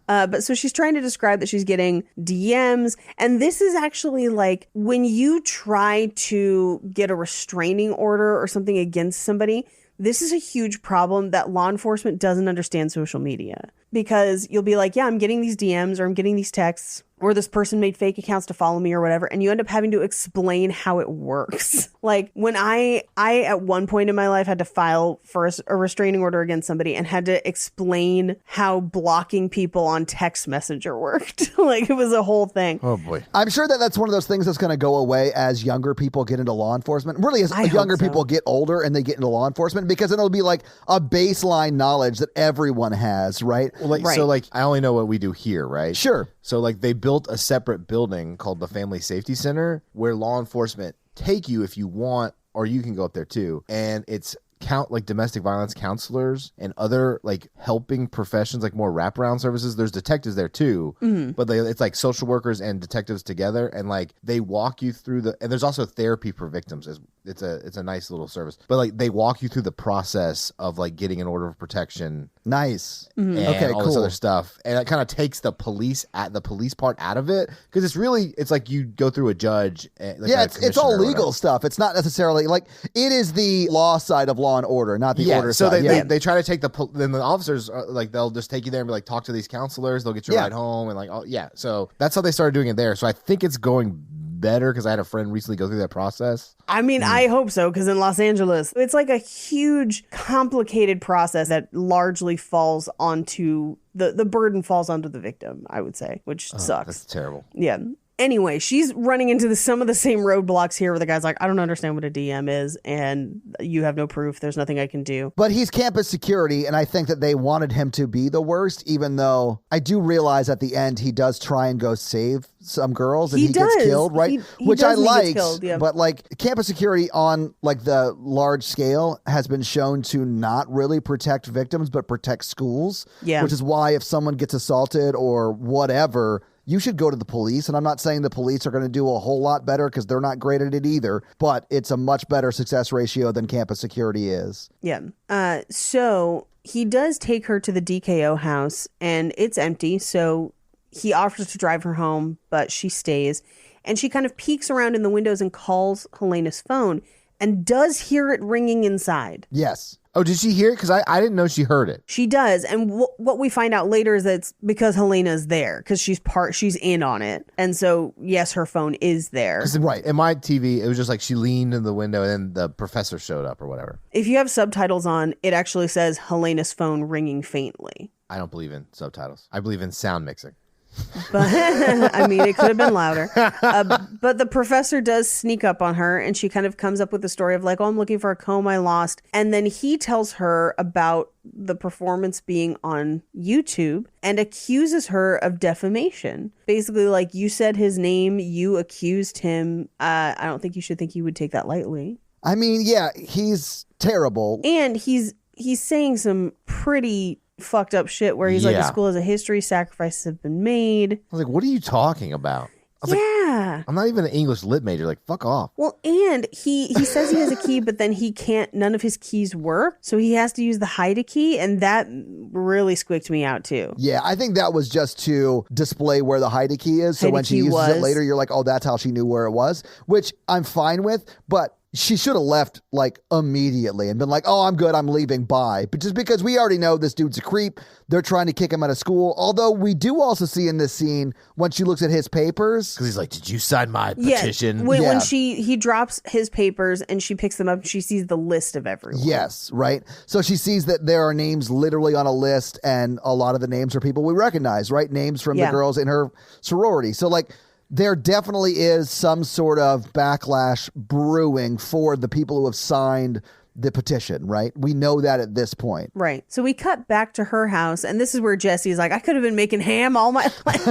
But so she's trying to describe that she's getting DMs. And this is actually like when you try to get a restraining order or something against somebody, this is a huge problem that law enforcement doesn't understand social media. Because you'll be like, yeah, I'm getting these DMs or I'm getting these texts or this person made fake accounts to follow me or whatever. And you end up having to explain how it works. Like when I at one point in my life had to file for a restraining order against somebody and had to explain how blocking people on text messenger worked. Like it was a whole thing. Oh boy. I'm sure that that's one of those things that's going to go away as younger people get into law enforcement. Really, as younger people get older and they get into law enforcement, because it'll be like a baseline knowledge that everyone has, right? Well, like, so like I only know what we do here, right? Sure. So like they built a separate building called the Family Safety Center where law enforcement take you if you want, or you can go up there too. And it's like domestic violence counselors and other like helping professions, like more wraparound services. There's detectives there too, but it's like social workers and detectives together, and like they walk you through and there's also therapy for victims. It's a nice little service, but like they walk you through the process of like getting an order of protection. Nice. And all this other stuff, and it kind of takes the police part out of it, because it's like you go through a judge. It's all legal stuff. It's not necessarily like it is the law side of law and order, not the order so side. They try to take then the officers are, like they'll just take you there and be like, talk to these counselors. They'll get you right home and like so that's how they started doing it there. So I think it's going better because I had a friend recently go through that process. I mean, I hope so, because in Los Angeles, it's like a huge, complicated process that largely falls onto the burden falls onto the victim, I would say, which sucks. That's terrible. Yeah. Anyway, she's running into some of the same roadblocks here where the guy's like, I don't understand what a DM is, and you have no proof. There's nothing I can do. But he's campus security, and I think that they wanted him to be the worst, even though I do realize at the end he does try and go save some girls, and he gets killed, right? Which I like, but like campus security on like the large scale has been shown to not really protect victims, but protect schools, which is why if someone gets assaulted or whatever, you should go to the police. And I'm not saying the police are going to do a whole lot better because they're not great at it either, but it's a much better success ratio than campus security is. Yeah. So he does take her to the DKO house and it's empty. So he offers to drive her home, but she stays. And she kind of peeks around in the windows and calls Helena's phone and does hear it ringing inside. Yes. Oh, did she hear it? Because I didn't know she heard it. She does. And what we find out later is that it's because Helena's there, because she's in on it. And so, yes, her phone is there. Right. In my TV, it was just like she leaned in the window and then the professor showed up or whatever. If you have subtitles on, it actually says Helena's phone ringing faintly. I don't believe in subtitles. I believe in sound mixing. But I mean, it could have been louder. But the professor does sneak up on her, and she kind of comes up with the story of like, oh, I'm looking for a comb I lost. And then he tells her about the performance being on YouTube and accuses her of defamation. Basically, like, you said his name, you accused him. I don't think you should think he would take that lightly. I mean, yeah, he's terrible. And he's saying some pretty fucked up shit where he's like, the school has a history, sacrifices have been made. I was like, what are you talking about? I was like, I'm not even an English lit major. Like, fuck off. Well, and he says he has a key, but then none of his keys work. So he has to use the hide a key. And that really squicked me out too. Yeah, I think that was just to display where the hide a key is. So when she uses it later, you're like, oh, that's how she knew where it was, which I'm fine with. But she should have left like immediately and been like, oh, I'm good, I'm leaving, bye. But just because we already know this dude's a creep, they're trying to kick him out of school. Although we do also see in this scene when she looks at his papers. Because he's like, did you sign my petition? When he drops his papers and she picks them up, she sees the list of everyone. Yes, right? So she sees that there are names literally on a list, and a lot of the names are people we recognize, right? Names from the girls in her sorority. So like, there definitely is some sort of backlash brewing for the people who have signed the petition, right? We know that at this point. Right. So we cut back to her house, and this is where Jesse's like, I could have been making ham all my life.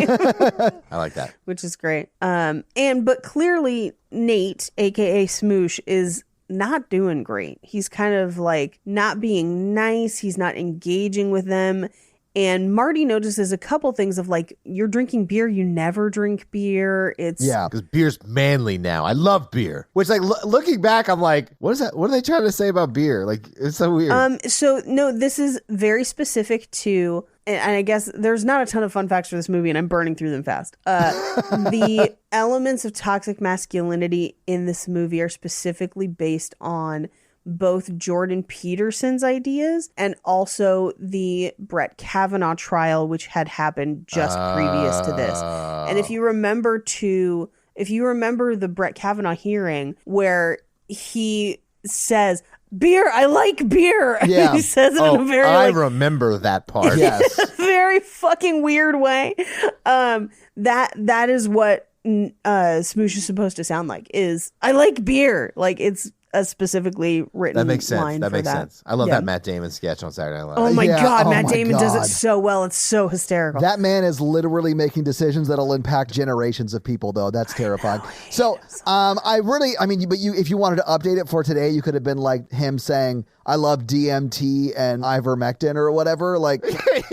I like that. Which is great. But clearly Nate, aka Smoosh, is not doing great. He's kind of like not being nice. He's not engaging with them. And Marty notices a couple things of like, you're drinking beer. You never drink beer. Because beer's manly now. I love beer. Which, like, looking back, I'm like, what is that? What are they trying to say about beer? Like, it's so weird. So no, this is very specific to, and I guess there's not a ton of fun facts for this movie, and I'm burning through them fast. The elements of toxic masculinity in this movie are specifically based on both Jordan Peterson's ideas and also the Brett Kavanaugh trial, which had happened just previous to this. And if you remember the Brett Kavanaugh hearing where he says, beer, I like beer. Yeah. He says it in a very I remember that part. Yes. very fucking weird way. That is what Smoosh is supposed to sound like, is I like beer. Like, it's a specifically written that makes sense. line that for makes that. sense. I love that Matt Damon sketch on Saturday Night Live. Oh my God, oh Matt my Damon does God. it so well. It's so hysterical. That man is literally making decisions that'll impact generations of people, though. That's terrifying. So, if you wanted to update it for today, you could have been like him saying, I love DMT and ivermectin or whatever. Like,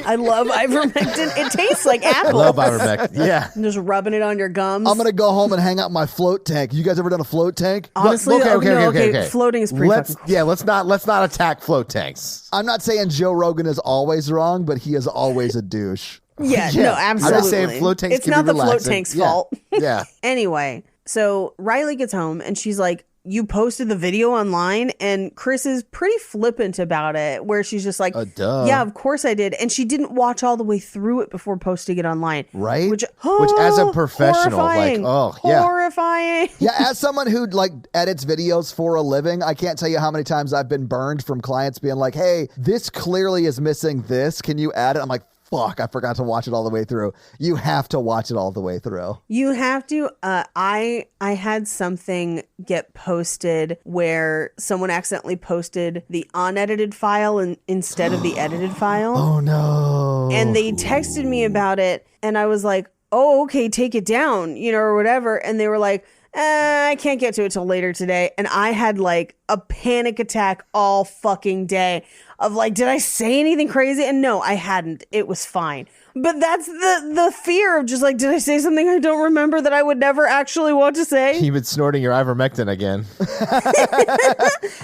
I love ivermectin. It tastes like apple. I love ivermectin. Yeah. And just rubbing it on your gums. I'm going to go home and hang out in my float tank. You guys ever done a float tank? Honestly, okay. Floating is pretty fucking cool. Yeah, let's not attack float tanks. I'm not saying Joe Rogan is always wrong, but he is always a douche. Yeah, no, absolutely. I'm just saying float tanks it's can not be the float relaxing. tank's fault. Yeah. Anyway, so Riley gets home and she's like, you posted the video online, and Chris is pretty flippant about it, where she's just like, duh. Yeah, of course I did. And she didn't watch all the way through it before posting it online. Right? Which as a professional, horrifying, horrifying. Yeah, as someone who like edits videos for a living, I can't tell you how many times I've been burned from clients being like, hey, this clearly is missing this. Can you add it? I'm like, fuck, I forgot to watch it all the way through. You have to watch it all the way through. You have to. I had something get posted where someone accidentally posted the unedited file instead of the edited file. Oh, no. And they texted me about it, and I was like, oh, okay, take it down, or whatever. And they were like, I can't get to it till later today. And I had like a panic attack all fucking day of like, did I say anything crazy? And no, I hadn't. It was fine. But that's the fear of just like, did I say something I don't remember that I would never actually want to say? You've been snorting your ivermectin again.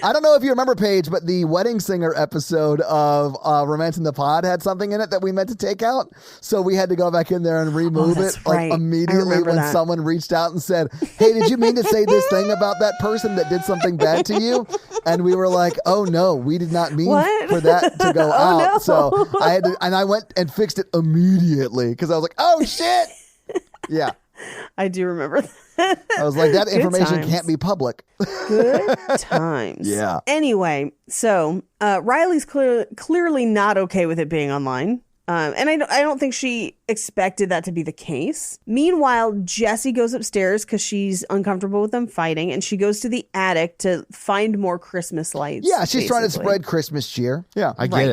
I don't know if you remember, Paige, but the Wedding Singer episode of Romancing the Pod had something in it that we meant to take out. So we had to go back in there and remove it right. like immediately when someone reached out and said, hey, did you mean to say this thing about that person that did something bad to you? And we were like, oh no, we did not mean for that to go out. No. So I went and fixed it immediately because I was like, oh shit. Yeah. I do remember that. I was like, that information can't be public. Good times. Yeah. Anyway, so Riley's clearly not okay with it being online. And I don't think she expected that to be the case. Meanwhile, Jessie goes upstairs because she's uncomfortable with them fighting, and she goes to the attic to find more Christmas lights. Yeah, she's trying to spread Christmas cheer. Yeah. I get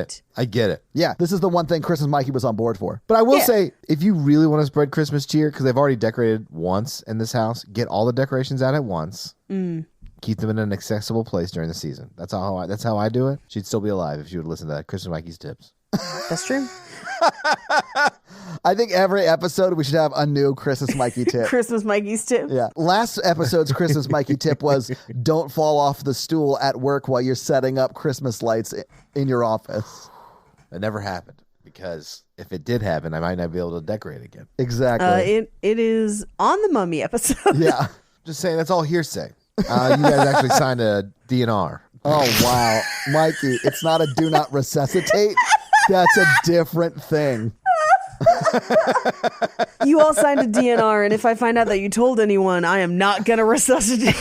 it. Yeah, this is the one thing Christmas Mikey was on board for. But I will say, if you really want to spread Christmas cheer, because they've already decorated once in this house, get all the decorations out at once. Keep them in an accessible place during the season. That's how I do it. She'd still be alive if she would listen to that Christmas Mikey's tips. That's true. I think every episode we should have a new Christmas Mikey tip. Christmas Mikey's tip. Yeah. Last episode's Christmas Mikey tip was don't fall off the stool at work while you're setting up Christmas lights in your office. It never happened, because if it did happen, I might not be able to decorate again. Exactly. It is on the Mummy episode. Yeah. Just saying, that's all hearsay. You guys actually signed a DNR. Oh, wow. Mikey, it's not a do not resuscitate. That's a different thing. You all signed a DNR, and if I find out that you told anyone, I am not going to resuscitate.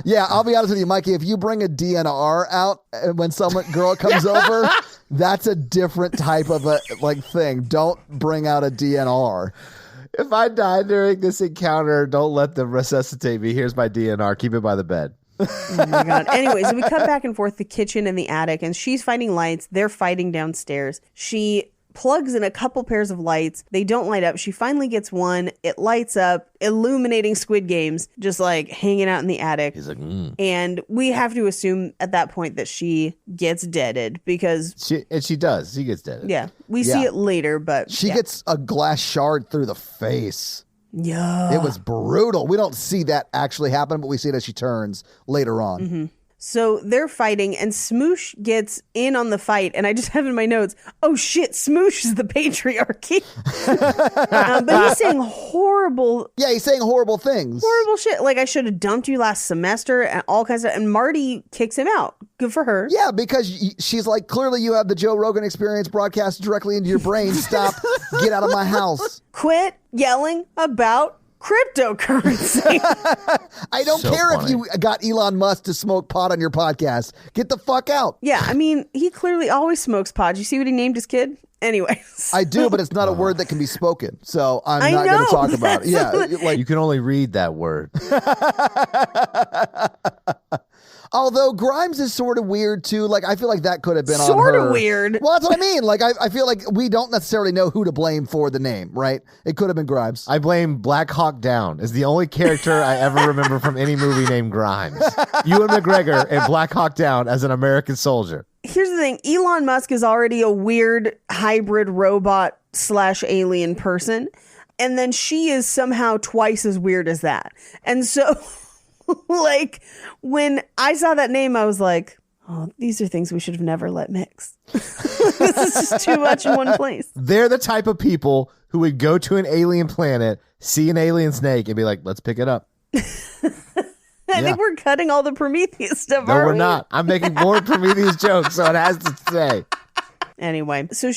Yeah, I'll be honest with you, Mikey. If you bring a DNR out when girl comes over, that's a different type of a thing. Don't bring out a DNR. If I die during this encounter, don't let them resuscitate me. Here's my DNR. Keep it by the bed. Oh my God. Anyway, so we cut back and forth the kitchen and the attic, and she's fighting lights. They're fighting downstairs. She plugs in a couple pairs of lights. They don't light up. She finally gets one. It lights up, illuminating Squid Games, just like hanging out in the attic. He's like, And we have to assume at that point that she gets deaded because... She does. She gets deaded. Yeah. We see it later, but... She gets a glass shard through the face. Yeah. It was brutal. We don't see that actually happen, but we see it as she turns later on. Mm-hmm. So they're fighting, and Smoosh gets in on the fight. And I just have in my notes, oh shit, Smoosh is the patriarchy. But he's saying horrible... Yeah, he's saying horrible things. Horrible shit. Like, I should have dumped you last semester and all kinds of... And Marty kicks him out. Good for her. Yeah, because she's like, clearly you have the Joe Rogan experience broadcast directly into your brain. Stop. Get out of my house. Quit yelling about cryptocurrency. I don't care if you got Elon Musk to smoke pot on your podcast. Get the fuck out. Yeah, I mean, he clearly always smokes pot. You see what he named his kid? Anyways. I do, but it's not a word that can be spoken. So I'm not going to talk about it. Yeah, like you can only read that word. Although Grimes is sort of weird too. Like, I feel like that could have been sort on her. of weird. Well, that's what I mean. Like, I feel like we don't necessarily know who to blame for the name, right? It could have been Grimes. I blame Black Hawk Down. Is the only character I ever remember from any movie named Grimes. Ewan McGregor in Black Hawk Down as an American soldier. Here's the thing. Elon Musk is already a weird hybrid robot / alien person. And then she is somehow twice as weird as that. And so... like, when I saw that name, I was like, oh, these are things we should have never let mix. This is just too much in one place. They're the type of people who would go to an alien planet, see an alien snake, and be like, let's pick it up. I think we're cutting all the Prometheus stuff. No, we're not. I'm making more Prometheus jokes, so it has to stay. Anyway, so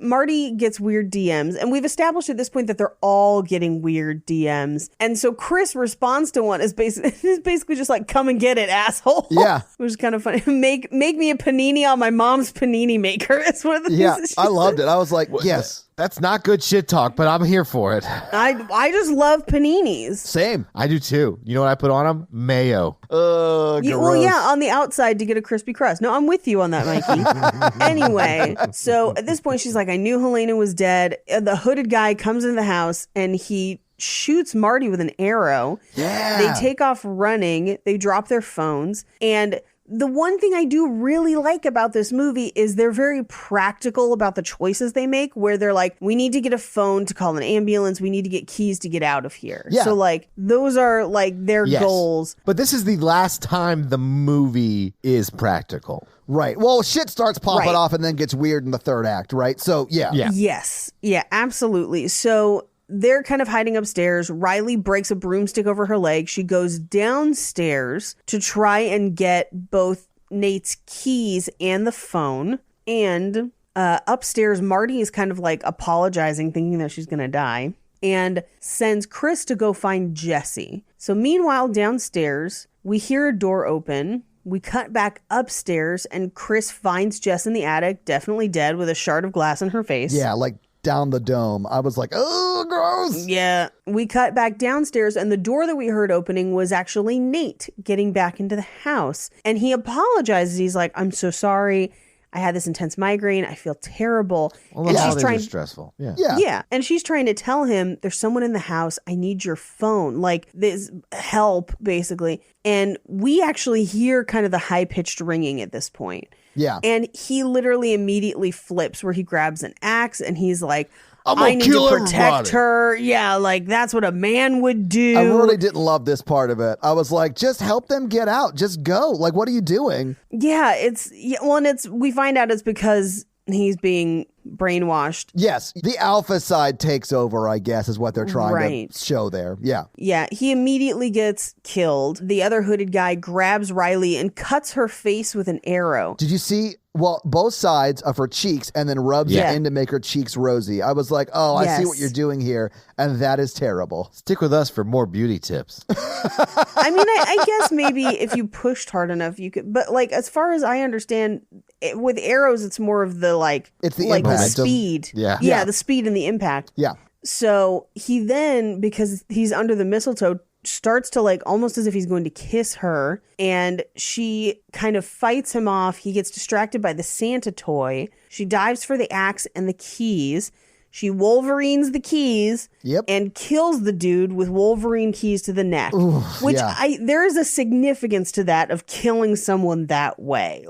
Marty gets weird DMs, and we've established at this point that they're all getting weird DMs. And so Chris responds to one is basically just like, come and get it, asshole. Yeah. Which is kind of funny. Make me a panini on my mom's panini maker. It's one of the things I loved it. I was like, yes. That's not good shit talk, but I'm here for it. I just love paninis. Same. I do too. You know what I put on them? Mayo. Well, yeah, on the outside to get a crispy crust. No, I'm with you on that, Mikey. Anyway, so at this point, she's like, I knew Helena was dead. The hooded guy comes into the house and he shoots Marty with an arrow. Yeah. They take off running. They drop their phones. And the one thing I do really like about this movie is they're very practical about the choices they make, where they're like, we need to get a phone to call an ambulance. We need to get keys to get out of here. Yeah. So like, those are like their goals. But this is the last time the movie is practical. Right. Well, shit starts popping off and then gets weird in the third act, right? So, yeah. Yes. Yeah, absolutely. So they're kind of hiding upstairs. Riley breaks a broomstick over her leg. She goes downstairs to try and get both Nate's keys and the phone. And upstairs, Marty is kind of like apologizing, thinking that she's going to die, and sends Chris to go find Jesse. So meanwhile, downstairs, we hear a door open. We cut back upstairs, and Chris finds Jess in the attic, definitely dead, with a shard of glass in her face. Yeah, like down the dome. I was like, oh, gross. Yeah. We cut back downstairs, and the door that we heard opening was actually Nate getting back into the house. And he apologizes. He's like, I'm so sorry. I had this intense migraine. I feel terrible. Well, and she's trying stressful. Yeah. And she's trying to tell him, there's someone in the house. I need your phone. Like, this help, basically. And we actually hear kind of the high-pitched ringing at this point. Yeah. And he literally immediately flips, where he grabs an axe and he's like, I need to protect her. Yeah, like that's what a man would do. I really didn't love this part of it. I was like, just help them get out. Just go. Like, what are you doing? Yeah, and we find out it's because he's being brainwashed. Yes, the alpha side takes over, I guess, is what they're trying Right. to show there. Yeah. Yeah, he immediately gets killed. The other hooded guy grabs Riley and cuts her face with an arrow. Did you see? Well, both sides of her cheeks and then rubs Yeah. it in to make her cheeks rosy. I was like, oh, I see Yes. what you're doing here. And that is terrible. Stick with us for more beauty tips. I mean, I guess maybe if you pushed hard enough, you could. But like, as far as I understand, with arrows, it's more of the It's the the impact. speed. Yeah. Yeah, the speed and the impact. Yeah. So he then, because he's under the mistletoe, starts to almost as if he's going to kiss her, and she kind of fights him off. He gets distracted by the Santa toy. She dives for the axe and the keys. She Wolverines the keys. Yep. And kills the dude with Wolverine keys to the neck. Which yeah. there is a significance to that, of killing someone that way.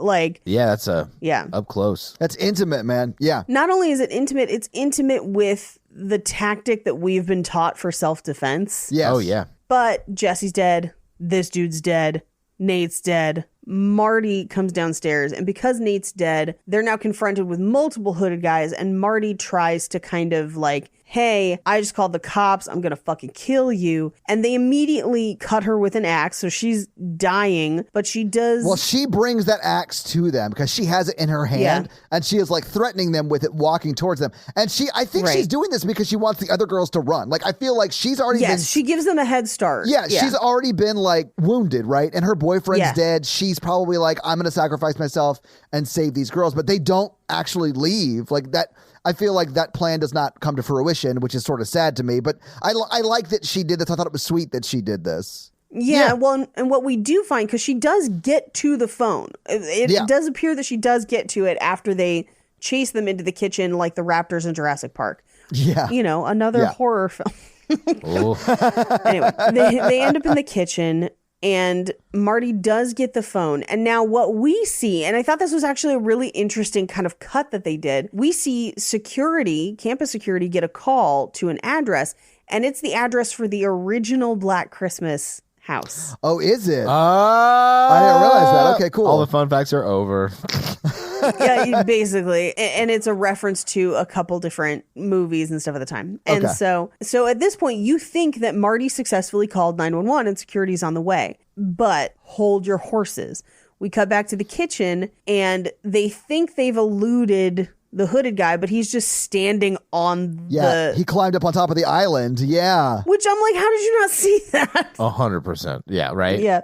Yeah, that's Yeah. up close. That's intimate, man. Yeah. Not only is it intimate, it's intimate with the tactic that we've been taught for self-defense. Yes. Oh, yeah. But Jesse's dead. This dude's dead. Nate's dead. Marty comes downstairs, and because Nate's dead, they're now confronted with multiple hooded guys, and Marty tries to kind of hey, I just called the cops, I'm gonna fucking kill you. And they immediately cut her with an axe, so she's dying, but she does... Well, she brings that axe to them because she has it in her hand, and she is threatening them with it, walking towards them. And I think she's doing this because she wants the other girls to run. I feel like she's already been... Yes, she gives them a head start. Yeah, she's already been wounded, right? And her boyfriend's dead. She's probably I'm going to sacrifice myself and save these girls, but they don't actually leave. That, I feel like that plan does not come to fruition, which is sort of sad to me. But I like that she did this. I thought it was sweet that she did this. Yeah, well, and what we do find, because she does get to the phone. It does appear that she does get to it after they chase them into the kitchen like the raptors in Jurassic Park. Yeah. Another horror film. Oh. Anyway, they end up in the kitchen, and Marty does get the phone. And now what we see, and I thought this was actually a really interesting kind of cut that they did, we see campus security get a call to an address, and it's the address for the original Black Christmas house. Oh, is it? I didn't realize that. Okay, cool. All the fun facts are over. Yeah, basically. And it's a reference to a couple different movies and stuff at the time. And so at this point, you think that Marty successfully called 911 and security's on the way. But hold your horses. We cut back to the kitchen, and they think they've eluded the hooded guy, but he's just standing on he climbed up on top of the island. Yeah. Which I'm like, how did you not see that? 100%. Yeah, right? Yeah.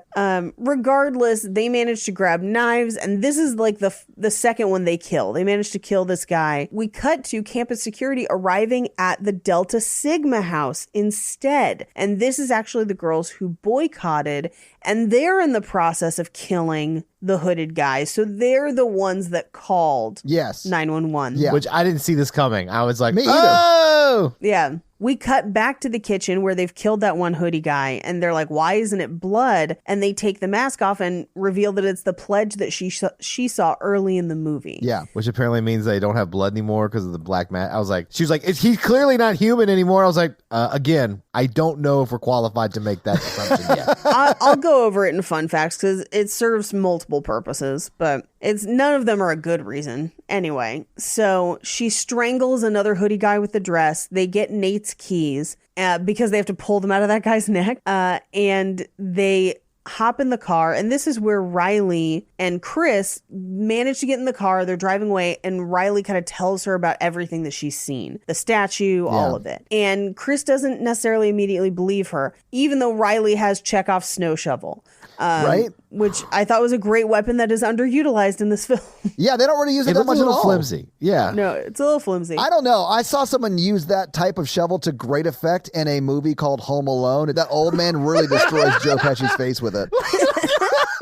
Regardless, they managed to grab knives, and this is the second one they kill. They managed to kill this guy. We cut to campus security arriving at the Delta Sigma house instead. And this is actually the girls who boycotted, and they're in the process of killing the hooded guy. So they're the ones that called 911. Yeah. Which I didn't see this coming. I was like, Me either. oh! Yeah. We cut back to the kitchen where they've killed that one hoodie guy, and they're like, why isn't it blood? And they take the mask off and reveal that it's the pledge that she saw early in the movie. Yeah. Which apparently means they don't have blood anymore because of the black mat. She was like, he's clearly not human anymore. I was like, again, I don't know if we're qualified to make that assumption yet. I'll go over it in fun facts because it serves multiple purposes, but none of them are a good reason. Anyway, so she strangles another hoodie guy with the dress. They get Nate's keys because they have to pull them out of that guy's neck, and they hop in the car, and this is where Riley and Chris manage to get in the car. They're driving away, and Riley kind of tells her about everything that she's seen, the statue, all of it. And Chris doesn't necessarily immediately believe her, even though Riley has Chekhov's snow shovel. Right? Which I thought was a great weapon that is underutilized in this film. Yeah, they don't really use it that It's a much at little all. flimsy. Yeah. No, it's a little flimsy. I don't know. I saw someone use that type of shovel to great effect in a movie called Home Alone. That old man really destroys Joe Pesci's face with it.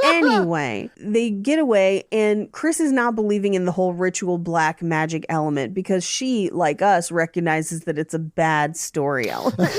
Anyway, they get away, and Chris is not believing in the whole ritual black magic element because she, like us, recognizes that it's a bad story element.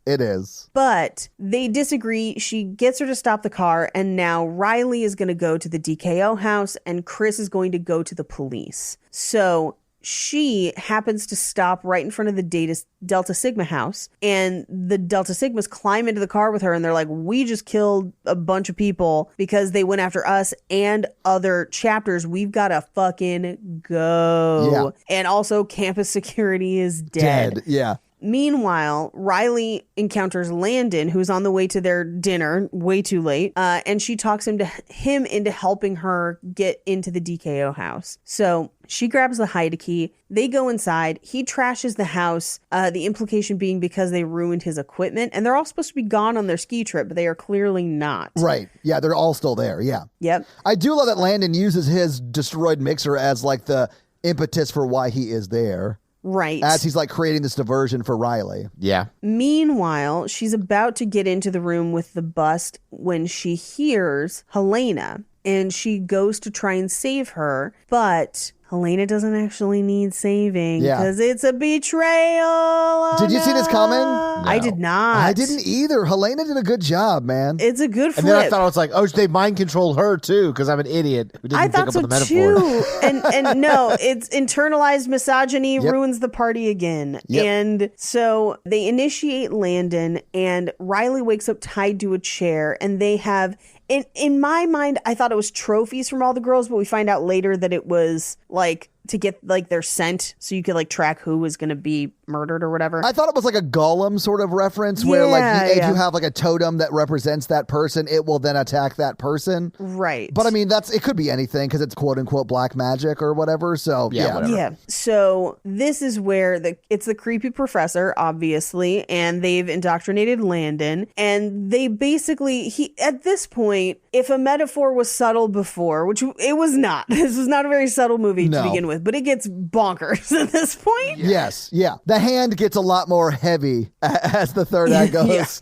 It is. But they disagree. She gets her to stop the car, and now Riley is going to go to the DKO house, and Chris is going to go to the police. So she happens to stop right in front of the Delta Sigma house, and the Delta Sigmas climb into the car with her, and they're like, we just killed a bunch of people because they went after us and other chapters. We've got to fucking go. Yeah. And also, campus security is dead. Yeah. Meanwhile, Riley encounters Landon, who's on the way to their dinner, way too late, and she talks him into helping her get into the DKO house. So she grabs the Haida key. They go inside. He trashes the house, the implication being because they ruined his equipment. And they're all supposed to be gone on their ski trip, but they are clearly not. Right. Yeah, they're all still there. Yeah. Yep. I do love that Landon uses his destroyed mixer as like the impetus for why he is there. Right. As he's like creating this diversion for Riley. Yeah. Meanwhile, she's about to get into the room with the bust when she hears Helena, and she goes to try and save her, but Helena doesn't actually need saving because it's a betrayal. Did you see this coming? No. I did not. I didn't either. Helena did a good job, man. It's a good flip. And then I thought I was like, oh, they mind controlled her too because I'm an idiot who I didn't pick thought up so on the metaphor. too. And no, it's internalized misogyny ruins the party again. Yep. And so they initiate Landon, and Riley wakes up tied to a chair, and they have... In my mind, I thought it was trophies from all the girls, but we find out later that it was like to get like their scent so you could like track who was going to be murdered or whatever. I thought it was like a golem sort of reference where like if you have like a totem that represents that person, it will then attack that person. Right. But I mean, it could be anything because it's quote unquote black magic or whatever. So whatever. Yeah. So this is where it's the creepy professor, obviously, and they've indoctrinated Landon, and they basically, at this point, if a metaphor was subtle before, which it was not, this was not a very subtle movie to begin with, but it gets bonkers at this point. Yes. Yeah. The hand gets a lot more heavy as the third act goes.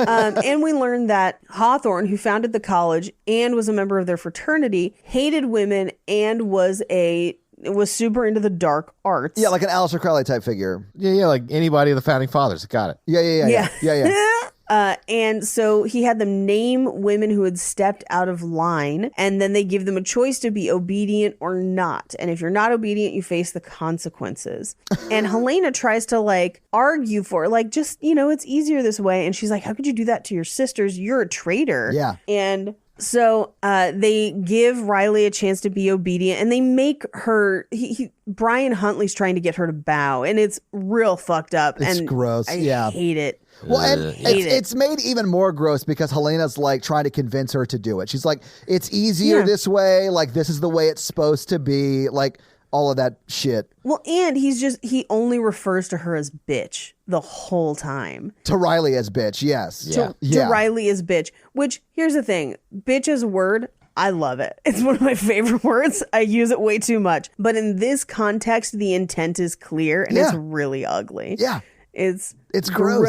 And we learned that Hawthorne, who founded the college and was a member of their fraternity, hated women and was super into the dark arts. Yeah, like an Aleister Crowley type figure. Yeah, like anybody of the founding fathers. Got it. Yeah. And so he had them name women who had stepped out of line, and then they give them a choice to be obedient or not. And if you're not obedient, you face the consequences. And Helena tries to like argue for it, like, just, it's easier this way. And she's like, how could you do that to your sisters? You're a traitor. Yeah. And so they give Riley a chance to be obedient, and they make her, Brian Huntley's trying to get her to bow, and it's real fucked up. It's and gross. I Yeah. hate it. Well, and it's made even more gross because Helena's like trying to convince her to do it. She's like, it's easier this way. Like, this is the way it's supposed to be. Like, all of that shit. Well, and he only refers to her as bitch the whole time. To Riley as bitch, yes. To Riley as bitch, which, here's the thing. Bitch is a word. I love it. It's one of my favorite words. I use it way too much. But in this context, the intent is clear, and it's really ugly. Yeah. It's gross.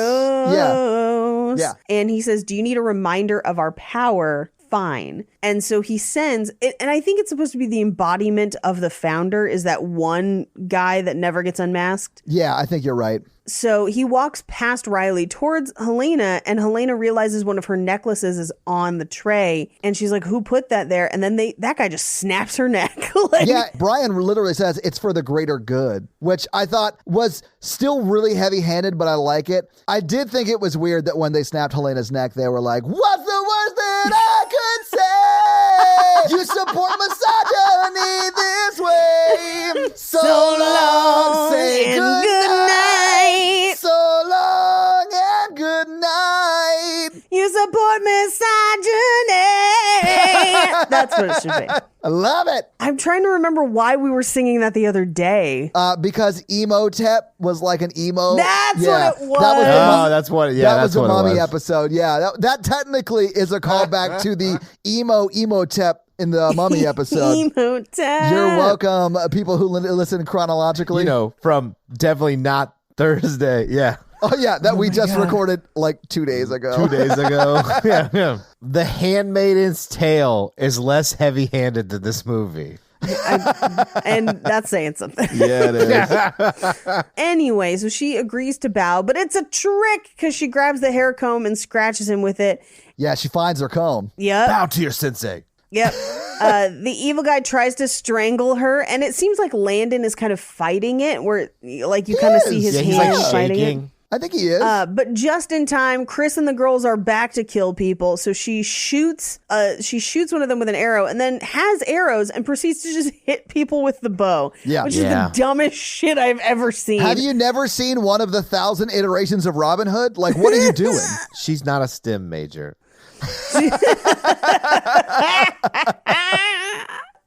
Yeah. And he says, do you need a reminder of our power? Fine. And so he sends it, and I think it's supposed to be the embodiment of the founder, is that one guy that never gets unmasked. Yeah, I think you're right. So he walks past Riley towards Helena, and Helena realizes one of her necklaces is on the tray, and she's like, who put that there? And then that guy just snaps her neck. Brian literally says it's for the greater good, which I thought was still really heavy-handed, but I like it. I did think it was weird that when they snapped Helena's neck, they were like, what's the worst that I could say? You support misogyny this way. So long, say good night. So long and good night. You support misogyny. That's what it should be. I love it. I'm trying to remember why we were singing that the other day. Because Emotep was like an emo. That's what it was. That's what. Yeah, that that's was the what Mummy it was. episode. Yeah, that technically is a callback to the Emotep in the Mummy episode. Emotep. You're welcome, people who listen chronologically. From definitely not Thursday. Yeah. Oh yeah, that we just recorded like 2 days ago. 2 days ago. Yeah. The Handmaiden's Tale is less heavy-handed than this movie. And that's saying something. Yeah, it is. Anyway, so she agrees to bow, but it's a trick because she grabs the hair comb and scratches him with it. Yeah, she finds her comb. Yep. Bow to your sensei. Yep. The evil guy tries to strangle her, and it seems like Landon is kind of fighting it, where like you kind of see his Yeah, he's hands like fighting it. shaking. I think he is. But just in time, Chris and the girls are back to kill people. So she shoots one of them with an arrow, and then has arrows and proceeds to just hit people with the bow. Yeah. Which is the dumbest shit I've ever seen. Have you never seen one of the 1,000 iterations of Robin Hood? Like, what are you doing? She's not a STEM major.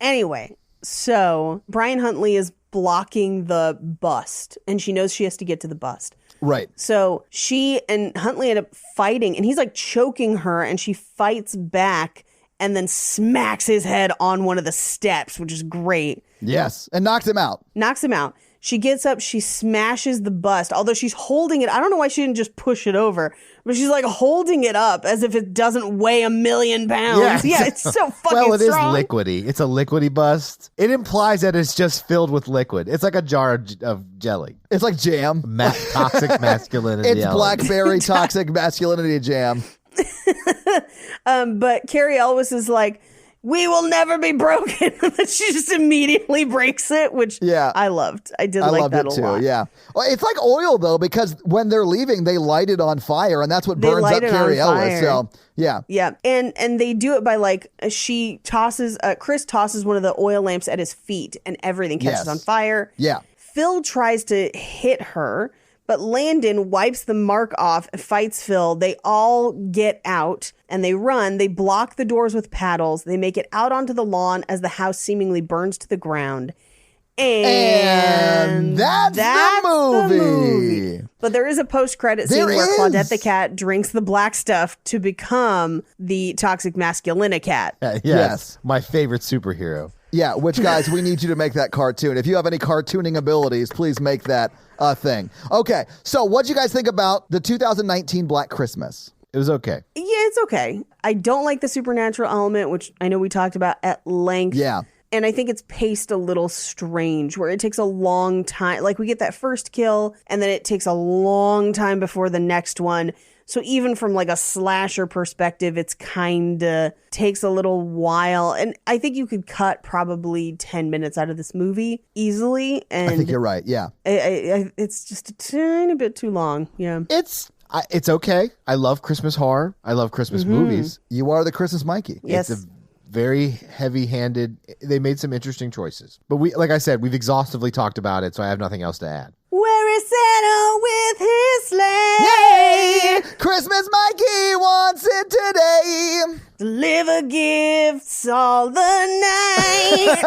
Anyway, so Brian Huntley is blocking the bust, and she knows she has to get to the bust. Right. So she and Huntley end up fighting, and he's like choking her, and she fights back and then smacks his head on one of the steps, which is great. Yes. And knocks him out. Knocks him out. She gets up, she smashes the bust, although she's holding it. I don't know why she didn't just push it over, but she's like holding it up as if it doesn't weigh 1,000,000 pounds. Yeah, it's so fucking Well, it strong. is liquidy. It's a liquidy bust. It implies that it's just filled with liquid. It's like a jar of jelly. It's like jam. Toxic masculinity. It's blackberry toxic masculinity jam. But Carrie Elwes is like, we will never be broken. She just immediately breaks it, which I loved. I did like that a lot. Yeah. Well, it's like oil, though, because when they're leaving, they light it on fire, and that's what burns up Carrie Elwes. So, yeah. Yeah. And they do it by like, Chris tosses one of the oil lamps at his feet, and everything catches on fire. Yeah. Phil tries to hit her, but Landon wipes the mark off, fights Phil. They all get out and they run. They block the doors with paddles. They make it out onto the lawn as the house seemingly burns to the ground. And that's the movie. But there is a post-credit scene where Claudette the cat drinks the black stuff to become the toxic masculinity cat. Yes. My favorite superhero. Yeah, which, guys, we need you to make that cartoon. If you have any cartooning abilities, please make that a thing. Okay, so what'd you guys think about the 2019 Black Christmas? It was okay. Yeah, it's okay. I don't like the supernatural element, which I know we talked about at length. Yeah. And I think it's paced a little strange, where it takes a long time. Like, we get that first kill, and then it takes a long time before the next one. So even from like a slasher perspective, it's kind of takes a little while. And I think you could cut probably 10 minutes out of this movie easily. And I think you're right. Yeah. It's just a tiny bit too long. Yeah. It's okay. I love Christmas horror. I love Christmas movies. You are the Christmas Mikey. Yes. It's a very heavy-handed. They made some interesting choices. But like I said, we've exhaustively talked about it, so I have nothing else to add. Where is Santa with his sleigh? Yay! Christmas Mikey wants it today. Deliver gifts all the night.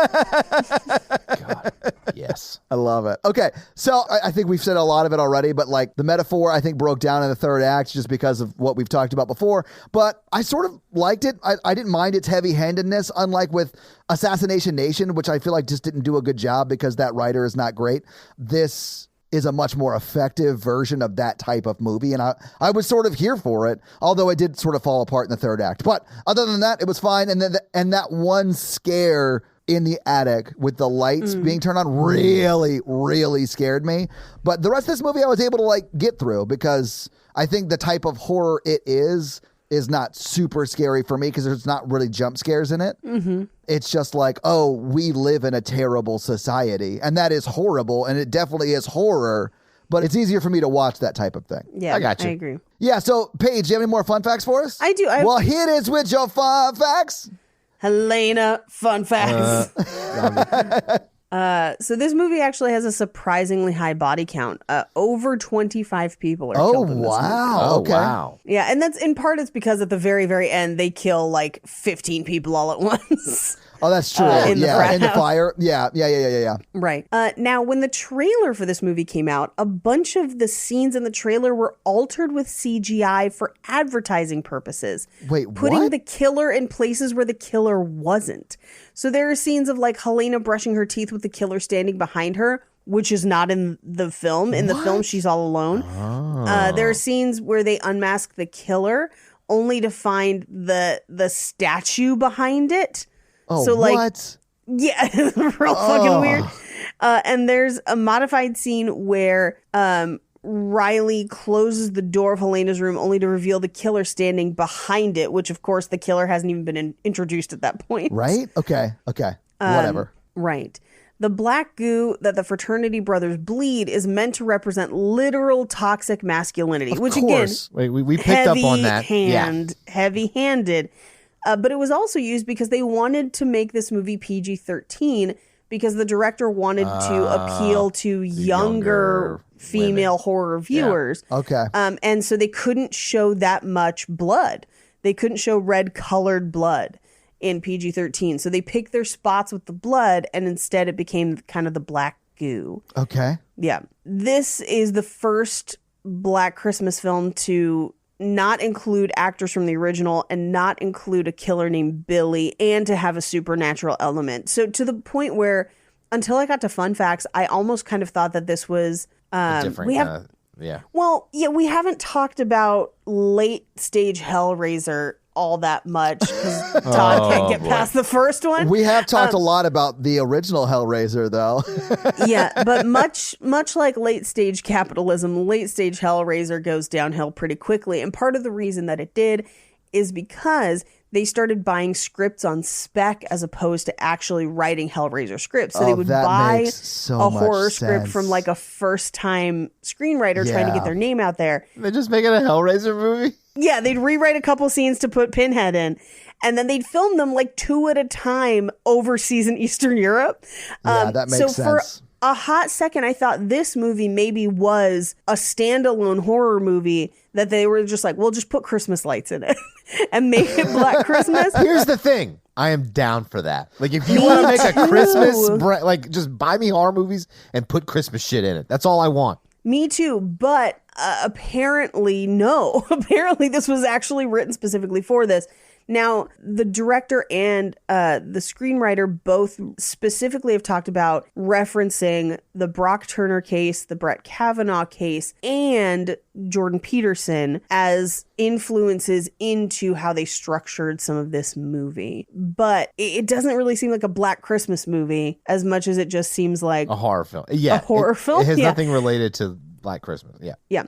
God, yes. I love it. Okay, so I think we've said a lot of it already, but like the metaphor, I think, broke down in the third act just because of what we've talked about before. But I sort of liked it. I didn't mind its heavy-handedness, unlike with Assassination Nation, which I feel like just didn't do a good job because that writer is not great. This is a much more effective version of that type of movie, and I was sort of here for it, although it did sort of fall apart in the third act. But other than that, it was fine. And then that one scare in the attic with the lights being turned on really, really scared me. But the rest of this movie I was able to like get through because I think the type of horror it is not super scary for me because there's not really jump scares in it. Mm-hmm. It's just like, oh, we live in a terrible society, and that is horrible, and it definitely is horror, but it's easier for me to watch that type of thing. Yeah, I got you. I agree. Yeah, so Paige, do you have any more fun facts for us? I do. Well, here it is with your fun facts. Helena, fun facts. So this movie actually has a surprisingly high body count. Over 25 people are killed in this movie. Oh, Okay. wow. Yeah, and that's in part it's because at the very, very end they kill like 15 people all at once. Oh, that's true. In the frat in the house. fire. Yeah. Right. Now, when the trailer for this movie came out, a bunch of the scenes in the trailer were altered with CGI for advertising purposes. Wait, putting what? the killer in places where the killer wasn't. So there are scenes of like Helena brushing her teeth with the killer standing behind her, which is not in the film. In the film, she's all alone. There are scenes where they unmask the killer only to find the statue behind it. Oh, so like, what? yeah, real fucking weird. And there's a modified scene where Riley closes the door of Helena's room only to reveal the killer standing behind it, which, of course, the killer hasn't even been introduced at that point. Right? Okay. Whatever. Right. The black goo that the fraternity brothers bleed is meant to represent literal toxic masculinity, which course. again, we picked up on that. Heavy-handed. But it was also used because they wanted to make this movie PG-13 because the director wanted to appeal to younger female horror viewers. Yeah. Okay. And so they couldn't show that much blood. They couldn't show red-colored blood in PG-13. So they picked their spots with the blood, and instead it became kind of the black goo. Okay. Yeah. This is the first Black Christmas film to not include actors from the original and not include a killer named Billy and to have a supernatural element. So to the point where, until I got to fun facts, I almost kind of thought that this was... different yeah. Well, yeah, we haven't talked about late stage Hellraiser all that much because Todd can't get past the first one. We have talked a lot about the original Hellraiser, though. Yeah, but much like late stage capitalism, late stage Hellraiser goes downhill pretty quickly. And part of the reason that it did is because they started buying scripts on spec as opposed to actually writing Hellraiser scripts. So they would buy a horror script from like a first-time screenwriter trying to get their name out there. They just make it a Hellraiser movie? Yeah, they'd rewrite a couple scenes to put Pinhead in. And then they'd film them like 2 at a time overseas in Eastern Europe. Yeah, that makes sense. So for a hot second, I thought this movie maybe was a standalone horror movie that they were just like, we'll just put Christmas lights in it and make it Black Christmas. Here's the thing. I am down for that. Like, if you want to make a Christmas, like, just buy me horror movies and put Christmas shit in it. That's all I want. Me too, but apparently no. Apparently this was actually written specifically for this. Now, the director and the screenwriter both specifically have talked about referencing the Brock Turner case, the Brett Kavanaugh case, and Jordan Peterson as influences into how they structured some of this movie. But it doesn't really seem like a Black Christmas movie as much as it just seems like a horror film. Yeah. A horror film? It has nothing related to Black Christmas. Yeah. Yeah.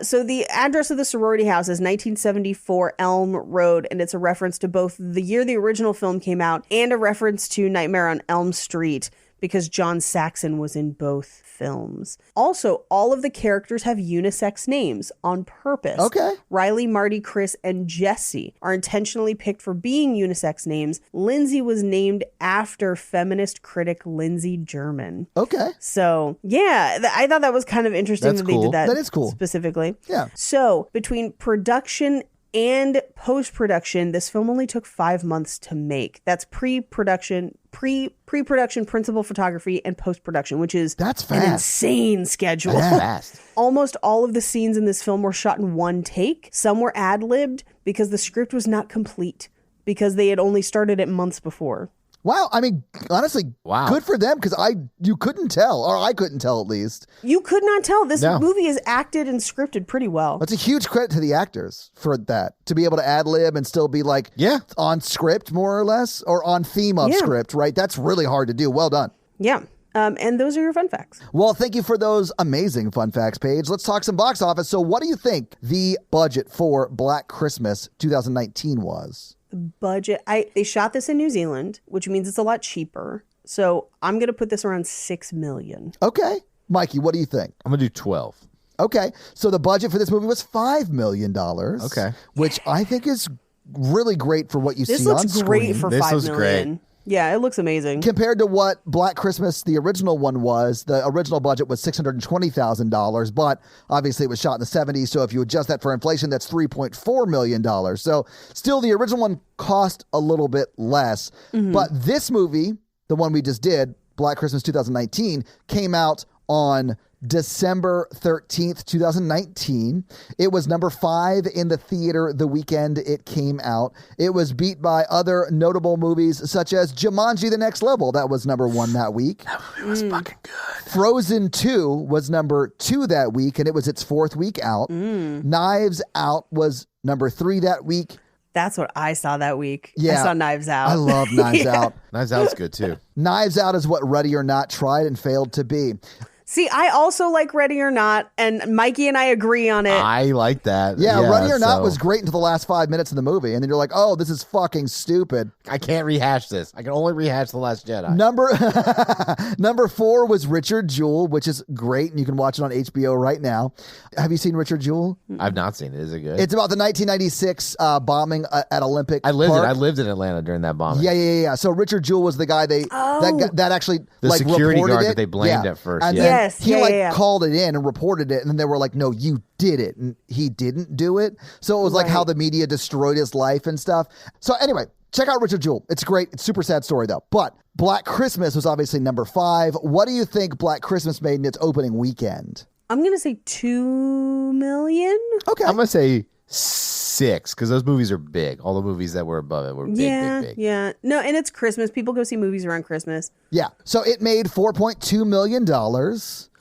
So the address of the sorority house is 1974 Elm Road, and it's a reference to both the year the original film came out and a reference to Nightmare on Elm Street because John Saxon was in both films. Also, all of the characters have unisex names on purpose. Okay. Riley, Marty, Chris, and Jesse are intentionally picked for being unisex names. Lindsay was named after feminist critic Lindsay German. Okay. So, yeah, I thought that was kind of interesting That's that cool. they did that. That is cool. Specifically. Yeah. So, between production and post-production, this film only took 5 months to make. That's pre-production, principal photography, and post-production, which is That's an fast. insane schedule. That's fast. Almost all of the scenes in this film were shot in one take. Some were ad-libbed because the script was not complete because they had only started it months before. Wow. I mean, honestly, Wow. good for them because you couldn't tell, or I couldn't tell at least. You could not tell. This No. movie is acted and scripted pretty well. That's a huge credit to the actors for that, to be able to ad lib and still be like on script more or less, or on theme of script, right? That's really hard to do. Well done. Yeah. And those are your fun facts. Well, thank you for those amazing fun facts, Paige. Let's talk some box office. So what do you think the budget for Black Christmas 2019 was? The budget, they shot this in New Zealand, which means it's a lot cheaper. So I'm going to put this around $6 million. Okay. Mikey, what do you think? I'm going to do 12. Okay. So the budget for this movie was $5 million. Okay. Which I think is really great for what you This see on looks screen. great for This $5 was million. great. Yeah, it looks amazing. Compared to what Black Christmas, the original one was, the original budget was $620,000, but obviously it was shot in the 70s, so if you adjust that for inflation, that's $3.4 million. So still, the original one cost a little bit less, but this movie, the one we just did, Black Christmas 2019, came out on December 13th, 2019. It was number 5 in the theater the weekend it came out. It was beat by other notable movies such as Jumanji: The Next Level. That was number 1 that week. That movie was fucking good. Frozen 2 was number 2 that week, and it was its 4th week out. Knives Out was number 3 that week. That's what I saw that week. Yeah. I saw Knives Out. I love Knives Out. Knives Out's good too. Knives Out is what Ready or Not tried and failed to be. See, I also like Ready or Not, and Mikey and I agree on it. I like that. Yeah, Ready or Not was great until the last 5 minutes of the movie, and then you're like, oh, this is fucking stupid. I can't rehash this. I can only rehash The Last Jedi. Number 4 was Richard Jewell, which is great, and you can watch it on HBO right now. Have you seen Richard Jewell? I've not seen it. Is it good? It's about the 1996 bombing at Olympic I lived Park. I lived in Atlanta during that bombing. Yeah. So Richard Jewell was the guy that actually The security reported guard it. that they blamed at first. And Yeah. then Yes, he yeah. called it in and reported it, and then they were like, "No, you did it," and he didn't do it. So it was like Right. how the media destroyed his life and stuff. So anyway, check out Richard Jewell. It's great. It's a super sad story though. But Black Christmas was obviously number 5. What do you think Black Christmas made in its opening weekend? I'm going to say 2 million. Okay. I'm gonna say 6 because those movies are big. All the movies that were above it were big, big. Yeah. No, and it's Christmas. People go see movies around Christmas. Yeah. So it made $4.2 million.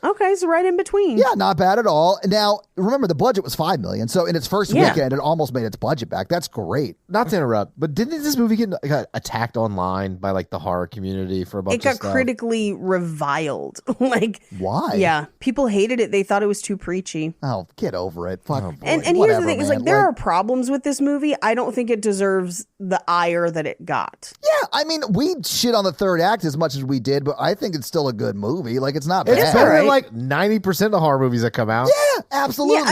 Okay, so right in between. Yeah, not bad at all. Now, remember, the budget was $5 million. So in its first Yeah. weekend, it almost made its budget back. That's great. Not to interrupt, but didn't this movie got attacked online by like the horror community for a bunch It got of stuff? critically reviled. Like, Why? yeah, people hated it. They thought it was too preachy. Oh, get over it. Fuck. And here's Whatever, the thing: is man. like there are problems with this movie. I don't think it deserves the ire that it got. Yeah, I mean, we shit on the third act as much as we did, but I think it's still a good movie. Like, it's not bad. It's better alright. than like 90% of the horror movies that come out. Yeah, absolutely.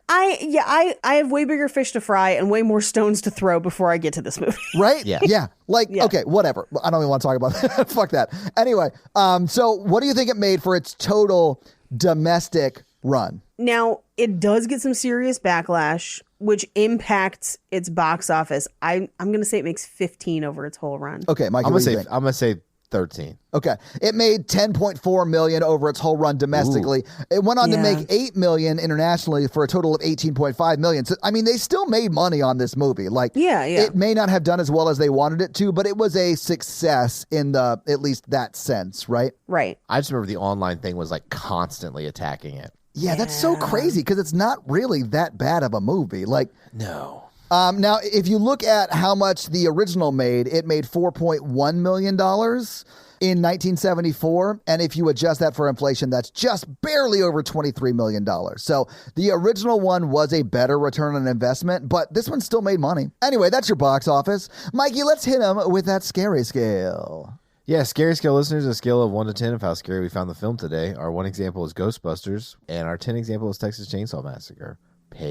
I have way bigger fish to fry and way more stones to throw before I get to this movie. Right? Yeah. Yeah. Like, Yeah. okay, whatever. I don't even want to talk about that. Fuck that. Anyway, so what do you think it made for its total domestic run? Now, it does get some serious backlash, which impacts its box office. I'm going to say it makes 15 over its whole run. Okay, Mike, I'm what do you gonna think? say 13. Okay. It made $10.4 million over its whole run domestically. It went on to Yeah. make $8 million internationally for a total of $18.5 million. So, I mean, they still made money on this movie. Like, Yeah. it may not have done as well as they wanted it to, but it was a success in at least that sense, right? Right. I just remember the online thing was like constantly attacking it. Yeah, that's so crazy because it's not really that bad of a movie. Like, No. now, if you look at how much the original made, it made $4.1 million in 1974. And if you adjust that for inflation, that's just barely over $23 million. So the original one was a better return on investment, but this one still made money. Anyway, that's your box office. Mikey, let's hit him with that scary scale. Yeah, Scary Scale listeners, a scale of 1 to 10 of how scary we found the film today. Our 1 example is Ghostbusters, and our 10 example is Texas Chainsaw Massacre.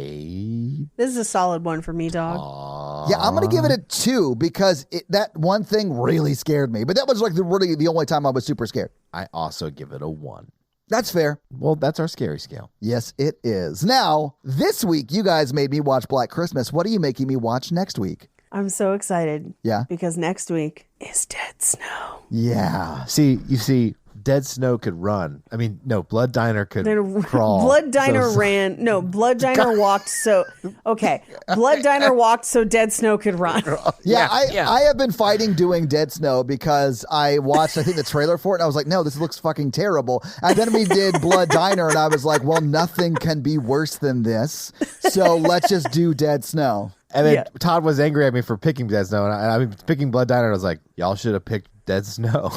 Paid. This is a solid one for me, dog. Yeah, I'm going to give it a 2 because that one thing really scared me. But that was like really the only time I was super scared. I also give it a 1. That's fair. Well, that's our Scary Scale. Yes, it is. Now, this week, you guys made me watch Black Christmas. What are you making me watch next week? I'm so excited. Yeah. Because next week is Dead Snow. Yeah. You see, Dead Snow could run. I mean, no, Blood Diner could crawl. Blood Diner So- ran. No, Blood Diner walked so... Okay. Blood Diner walked so Dead Snow could run. Yeah, I have been fighting doing Dead Snow because I watched, I think, the trailer for it, and I was like, no, this looks fucking terrible. And then we did Blood Diner, and I was like, well, nothing can be worse than this. So let's just do Dead Snow. And then Yeah. Todd was angry at me for picking Dead Snow, and I mean, picking Blood Diner, and I was like, y'all should have picked Dead Snow.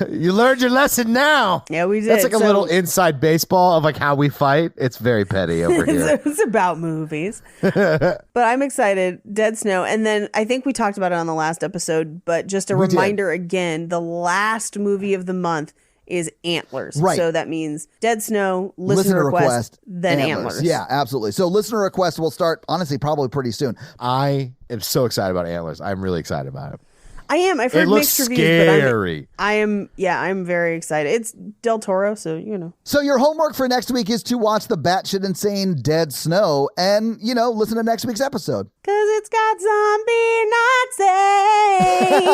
You learned your lesson now. Yeah, we did. That's like a So- little inside baseball of like how we fight. It's very petty over here. It's about movies. But I'm excited. Dead Snow. And then I think we talked about it on the last episode, but just a We did. reminder again, the last movie of the month is Antlers. Right. So that means Dead Snow, listener request, then Antlers. Yeah, absolutely. So listener request will start, honestly, probably pretty soon. I am so excited about Antlers. I'm really excited about it. I am. I've heard It looks mixed reviews, scary. but I'm very excited. It's Del Toro, so you know. So your homework for next week is to watch the batshit insane Dead Snow and, listen to next week's episode. Cause it's got zombie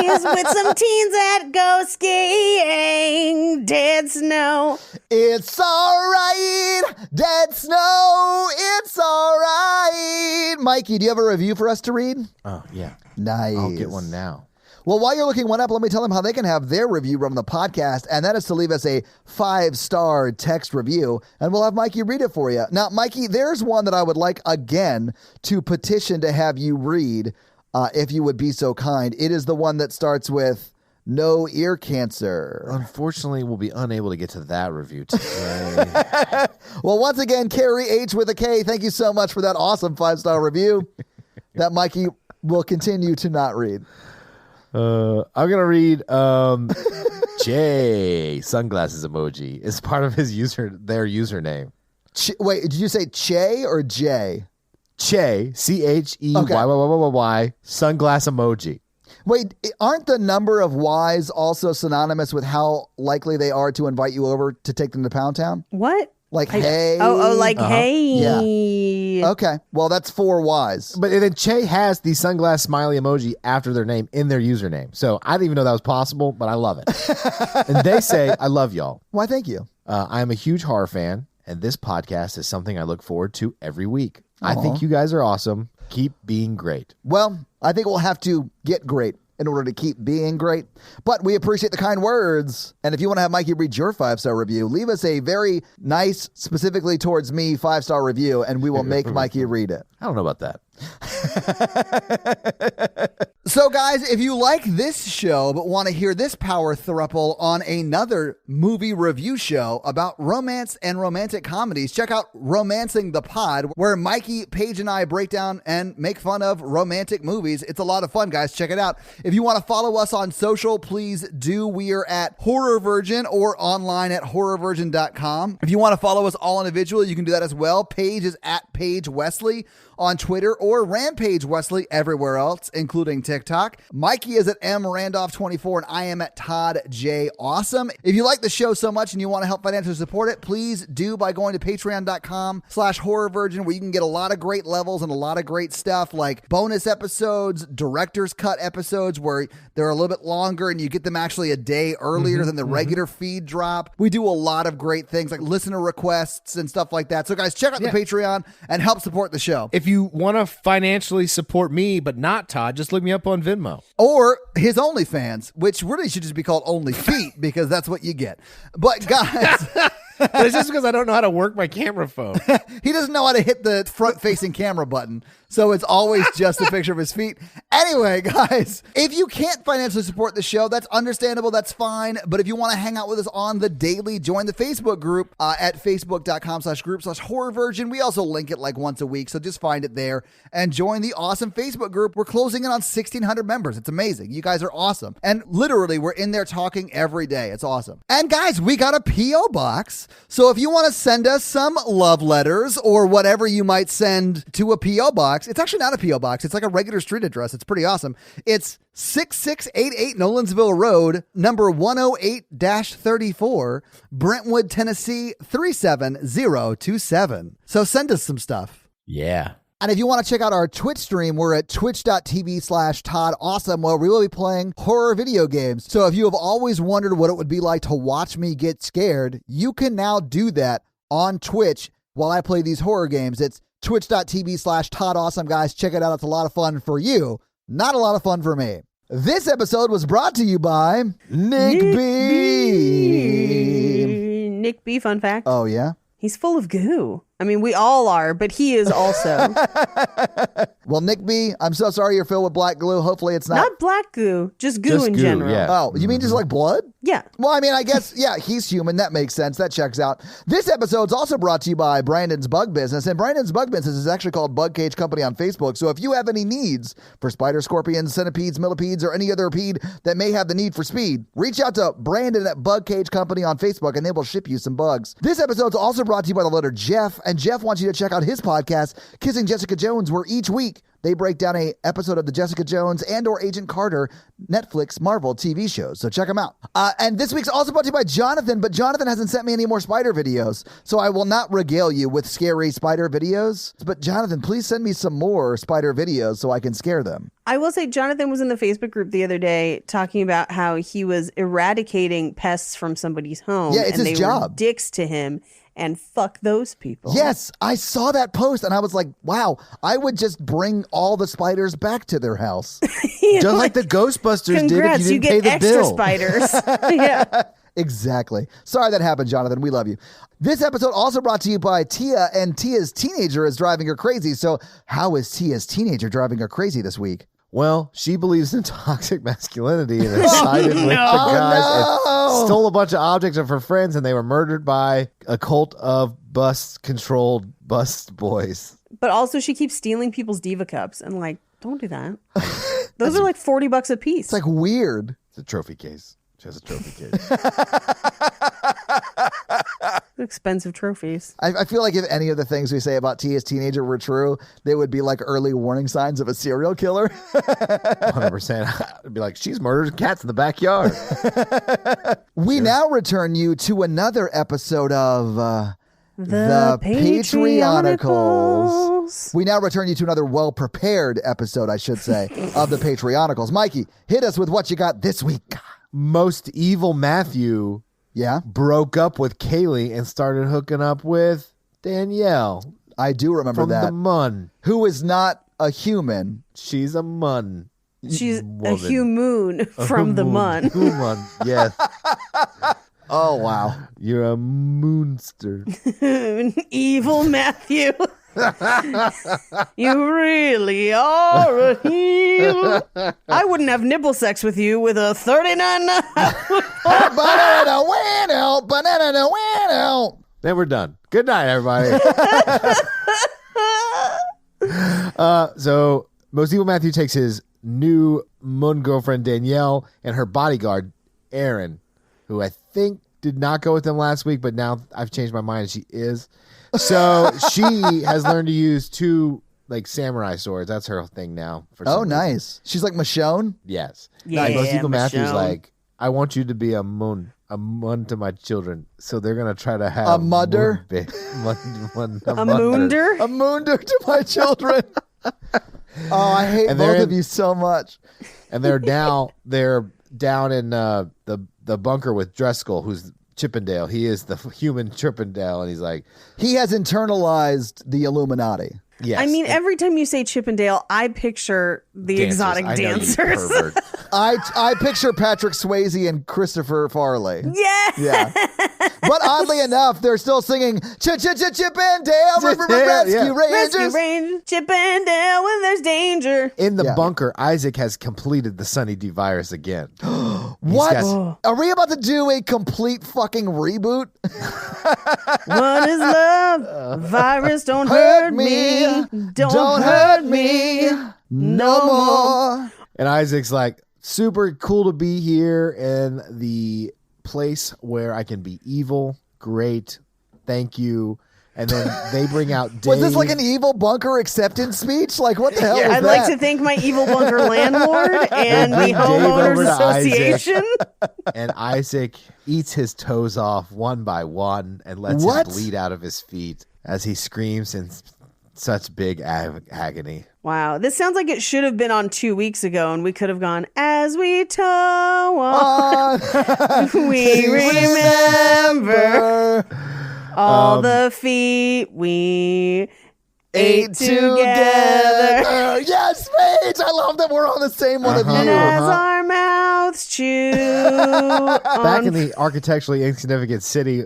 Nazis with some teens that go skiing. Dead Snow. It's all right, Dead Snow, it's all right. Mikey, do you have a review for us to read? Oh, yeah. Nice. I'll get one now. Well, while you're looking one up, let me tell them how they can have their review run on the podcast, and that is to leave us a 5-star text review, and we'll have Mikey read it for you. Now, Mikey, there's one that I would like, again, to petition to have you read, if you would be so kind. It is the one that starts with, no ear cancer. Unfortunately, we'll be unable to get to that review today. Well, once again, Carrie H with a K, thank you so much for that awesome 5-star review that Mikey will continue to not read. I'm going to read Jay sunglasses emoji. It's part of their username. Wait, did you say Che or J? Che, CHEYYYY, sunglass emoji. Wait, aren't the number of Ys also synonymous with how likely they are to invite you over to take them to Pound Town? What? Like, hey. Hey. Yeah. Okay. Well, that's 4 Ys. But then Che has the sunglass smiley emoji after their name in their username. So I didn't even know that was possible, but I love it. And they say, I love y'all. Why, thank you. I am a huge horror fan, and this podcast is something I look forward to every week. I think you guys are awesome. Keep being great. Well, I think we'll have to get great in order to keep being great. But we appreciate the kind words. And if you want to have Mikey read your 5-star review, leave us a very nice, specifically towards me, 5-star review, and we will make Mikey read it. I don't know about that. So, guys, if you like this show but want to hear this power throuple on another movie review show about romance and romantic comedies, check out Romancing the Pod, where Mikey, Paige, and I break down and make fun of romantic movies. It's a lot of fun, guys. Check it out. If you want to follow us on social, please do. We are at Horror Virgin or online at horrorvirgin.com. If you want to follow us all individually, you can do that as well. Paige is at Paige Wesley on Twitter, or Rampage Wesley everywhere else, including TikTok. Mikey is at mrandolph24, and I am at Todd J. Awesome. If you like the show so much and you want to help financially support it, please do by going to patreon.com/horrorvirgin, where you can get a lot of great levels and a lot of great stuff like bonus episodes, director's cut episodes where they're a little bit longer and you get them actually a day earlier than the regular feed drop. We do a lot of great things like listener requests and stuff like that. So guys, check out the Patreon and help support the show. If you want to financially support me, but not Todd, just look me up on Venmo. Or his OnlyFans, which really should just be called Only Feet because that's what you get. But guys... But it's just because I don't know how to work my camera phone. He doesn't know how to hit the front-facing camera button, so it's always just a picture of his feet. Anyway, guys, if you can't financially support the show, that's understandable. That's fine. But if you want to hang out with us on the daily, join the Facebook group at facebook.com/group/horrorvirgin. We also link it like once a week, so just find it there and join the awesome Facebook group. We're closing in on 1,600 members. It's amazing. You guys are awesome. And literally, we're in there talking every day. It's awesome. And guys, we got a P.O. box. So if you want to send us some love letters or whatever you might send to a P.O. box, it's actually not a P.O. box. It's like a regular street address. It's pretty awesome. It's 6688 Nolensville Road, number 108-34, Brentwood, Tennessee, 37027. So send us some stuff. Yeah. And if you want to check out our Twitch stream, we're at twitch.tv/Todd Awesome, where we will be playing horror video games. So if you have always wondered what it would be like to watch me get scared, you can now do that on Twitch while I play these horror games. It's twitch.tv/Todd Awesome, guys. Check it out. It's a lot of fun for you. Not a lot of fun for me. This episode was brought to you by Nick B. Nick B, fun fact. Oh, yeah? He's full of goo. I mean, we all are, but he is also. Well, Nick B, I'm so sorry you're filled with black glue. Hopefully it's not black goo, just goo in general. Yeah. Oh, you mean just like blood? Yeah. Well, I mean, I guess, yeah, he's human. That makes sense. That checks out. This episode's also brought to you by Brandon's Bug Business. And Brandon's Bug Business is actually called Bug Cage Company on Facebook. So if you have any needs for spiders, scorpions, centipedes, millipedes, or any other pede that may have the need for speed, reach out to Brandon at Bug Cage Company on Facebook and they will ship you some bugs. This episode's also brought to you by the letter Jeff. And Jeff wants you to check out his podcast, Kissing Jessica Jones, where each week they break down a episode of the Jessica Jones and or Agent Carter Netflix Marvel TV shows. So check them out. And this week's also brought to you by Jonathan, but Jonathan hasn't sent me any more spider videos. So I will not regale you with scary spider videos. But Jonathan, please send me some more spider videos so I can scare them. I will say Jonathan was in the Facebook group the other day talking about how he was eradicating pests from somebody's home. Yeah, it's and his they job. Were dicks to him. And fuck those people. Yes, I saw that post and I was like, wow, I would just bring all the spiders back to their house. Just like the Ghostbusters congrats, did if you didn't pay the extra bill. Spiders. Yeah. Exactly. Sorry that happened, Jonathan. We love you. This episode also brought to you by Tia, and Tia's teenager is driving her crazy. So how is Tia's teenager driving her crazy this week? Well, she believes in toxic masculinity and has sided with the guys and stole a bunch of objects of her friends, and they were murdered by a cult of bust-controlled bust boys. But also she keeps stealing people's Diva cups and like, don't do that. Those are like $40 a piece. It's like weird. It's a trophy case. She has a trophy case. Expensive trophies. I feel like if any of the things we say about T as teenager were true, they would be like early warning signs of a serial killer. 100%. I'd be like, she's murdered cats in the backyard. We now return you to another episode of The Patreonicals. We now return you to another well-prepared episode, I should say, of the Patreonicals. Mikey, hit us with what you got this week. Most evil Matthew broke up with Kaylee and started hooking up with Danielle. I do remember from that. the Mun. Who is not a human. She's a Mun. She's woman. a Humoon from the Mun. Human, yes. Oh, wow. You're a moonster. Evil Matthew. You really are a heel. I wouldn't have nipple sex with you with a 39. Then we're done. Good night, everybody. So Most Evil Matthew takes his new Mun girlfriend Danielle and her bodyguard Aaron, who I think did not go with them last week, but now I've changed my mind and she is. So she has learned to use two like samurai swords. That's her thing now. Oh, nice. She's like Michonne? Yes. Yeah, Most Evil Matthew's Michonne. like, I want you to be a Mun to my children. So they're going to try to have A mudder? a Moonder? A moonder to my children. Oh, I hate both of you so much. And they're down in the bunker with Driscoll, who's Chippendale. He is the human Chippendale, and he's like, he has internalized the Illuminati. yes. I mean, every time you say Chippendale, I picture the dancers. exotic I know you dancers. pervert. I picture Patrick Swayze and Christopher Farley. Yeah. Yeah. But oddly enough, they're still singing Chippendale Rescue yeah. Rangers. Rescue Range, Chippendale when there's danger. In the Yeah. bunker, Isaac has completed the Sunny D virus again. What? got- Are we about to do a complete fucking reboot? What is love? Virus, don't hurt me. Don't hurt me. No more. And Isaac's like, super cool to be here in the place where I can be evil. Great. Thank you. And then they bring out Dave. Was this like an evil bunker acceptance speech? Like, what the hell is I'd that? like to thank my evil bunker landlord and the Bring Dave homeowners over to association. And Isaac eats his toes off one by one and lets What? him bleed out of his feet as he screams in such big agony. Wow, this sounds like it should have been on 2 weeks ago, and we could have gone as we tow on. We remember all the feet we ate together. Yes, Paige. I love that we're on the same one of Uh-huh. you. And as our mouths chew Back in on the architecturally insignificant city,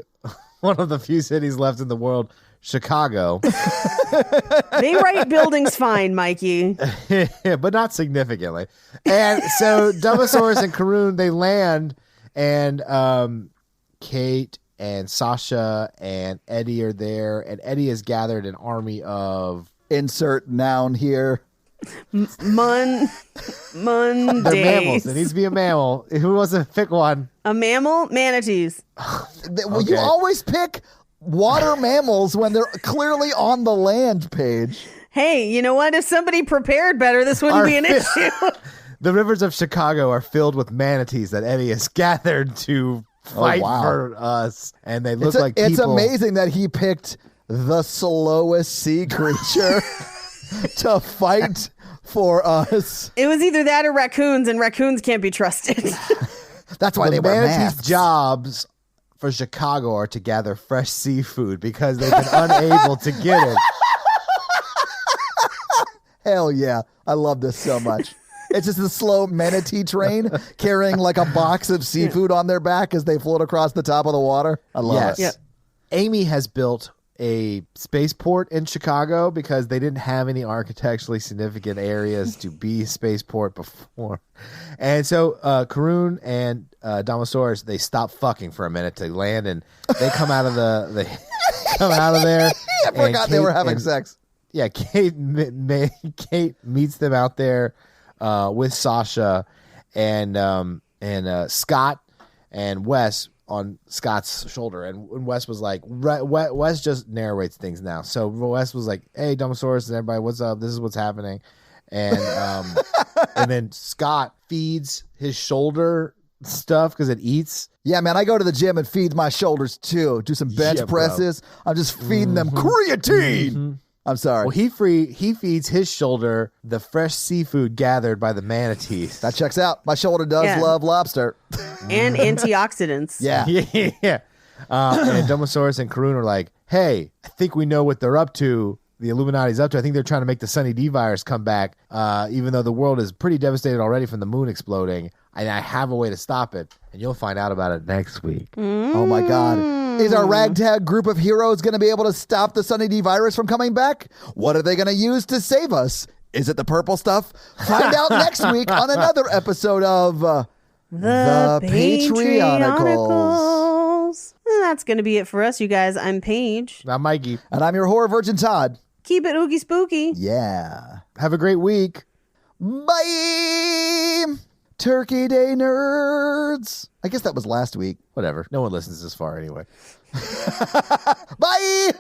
one of the few cities left in the world, Chicago, they write buildings fine, Mikey. but not significantly. And so Dumblesaurus and Karun, they land, and Kate and Sasha and Eddie are there, and Eddie has gathered an army of... Insert noun here. Mun They're mammals. days. It needs to be a mammal. Who wants to pick one? A mammal? Manatees. Well, you always pick water mammals when they're clearly on the land, Paige. Hey, you know what? If somebody prepared better, this wouldn't be an issue. The rivers of Chicago are filled with manatees that Eddie has gathered to fight for us, and they look like people. It's amazing that he picked the slowest sea creature to fight for us. It was either that or raccoons, and raccoons can't be trusted. That's why The they wear manatees' masks. jobs for Chicago are to gather fresh seafood because they've been unable to get it. Hell yeah. I love this so much. It's just a slow manatee train carrying like a box of seafood on their back as they float across the top of the water. I love Yes. it. Yep. Amy has built a spaceport in Chicago because they didn't have any architecturally significant areas to be a spaceport before. And so Karun and Damasaurus, they stop fucking for a minute to land, and they come out of they come out of there. I forgot they were having sex. Yeah, Kate meets them out there with Sasha and Scott and Wes on Scott's shoulder, and Wes was like, Wes just narrates things now. So Wes was like, "Hey, Dumbsaurus and everybody, what's up? This is what's happening," and and then Scott feeds his shoulder stuff because it eats. Yeah, man, I go to the gym and feed my shoulders too. Do some bench presses. I'm just feeding them creatine. Mm-hmm. I'm sorry. Well, he feeds his shoulder the fresh seafood gathered by the manatees. That checks out. My shoulder does love lobster. And antioxidants. Yeah. Yeah. And Domosaurus and Karun are like, hey, I think we know what they're up to. The Illuminati's up to. I think they're trying to make the Sunny D virus come back, even though the world is pretty devastated already from the moon exploding. And I have a way to stop it. And you'll find out about it next week. Oh, my God. Is our ragtag group of heroes going to be able to stop the Sunny D virus from coming back? What are they going to use to save us? Is it the purple stuff? Find out next week on another episode of The Patreonicals. And that's going to be it for us, you guys. I'm Paige. I'm Mikey. And I'm your horror virgin, Todd. Keep it oogie spooky. Yeah. Have a great week. Bye. Turkey Day nerds. I guess that was last week. Whatever. No one listens this far anyway. Bye.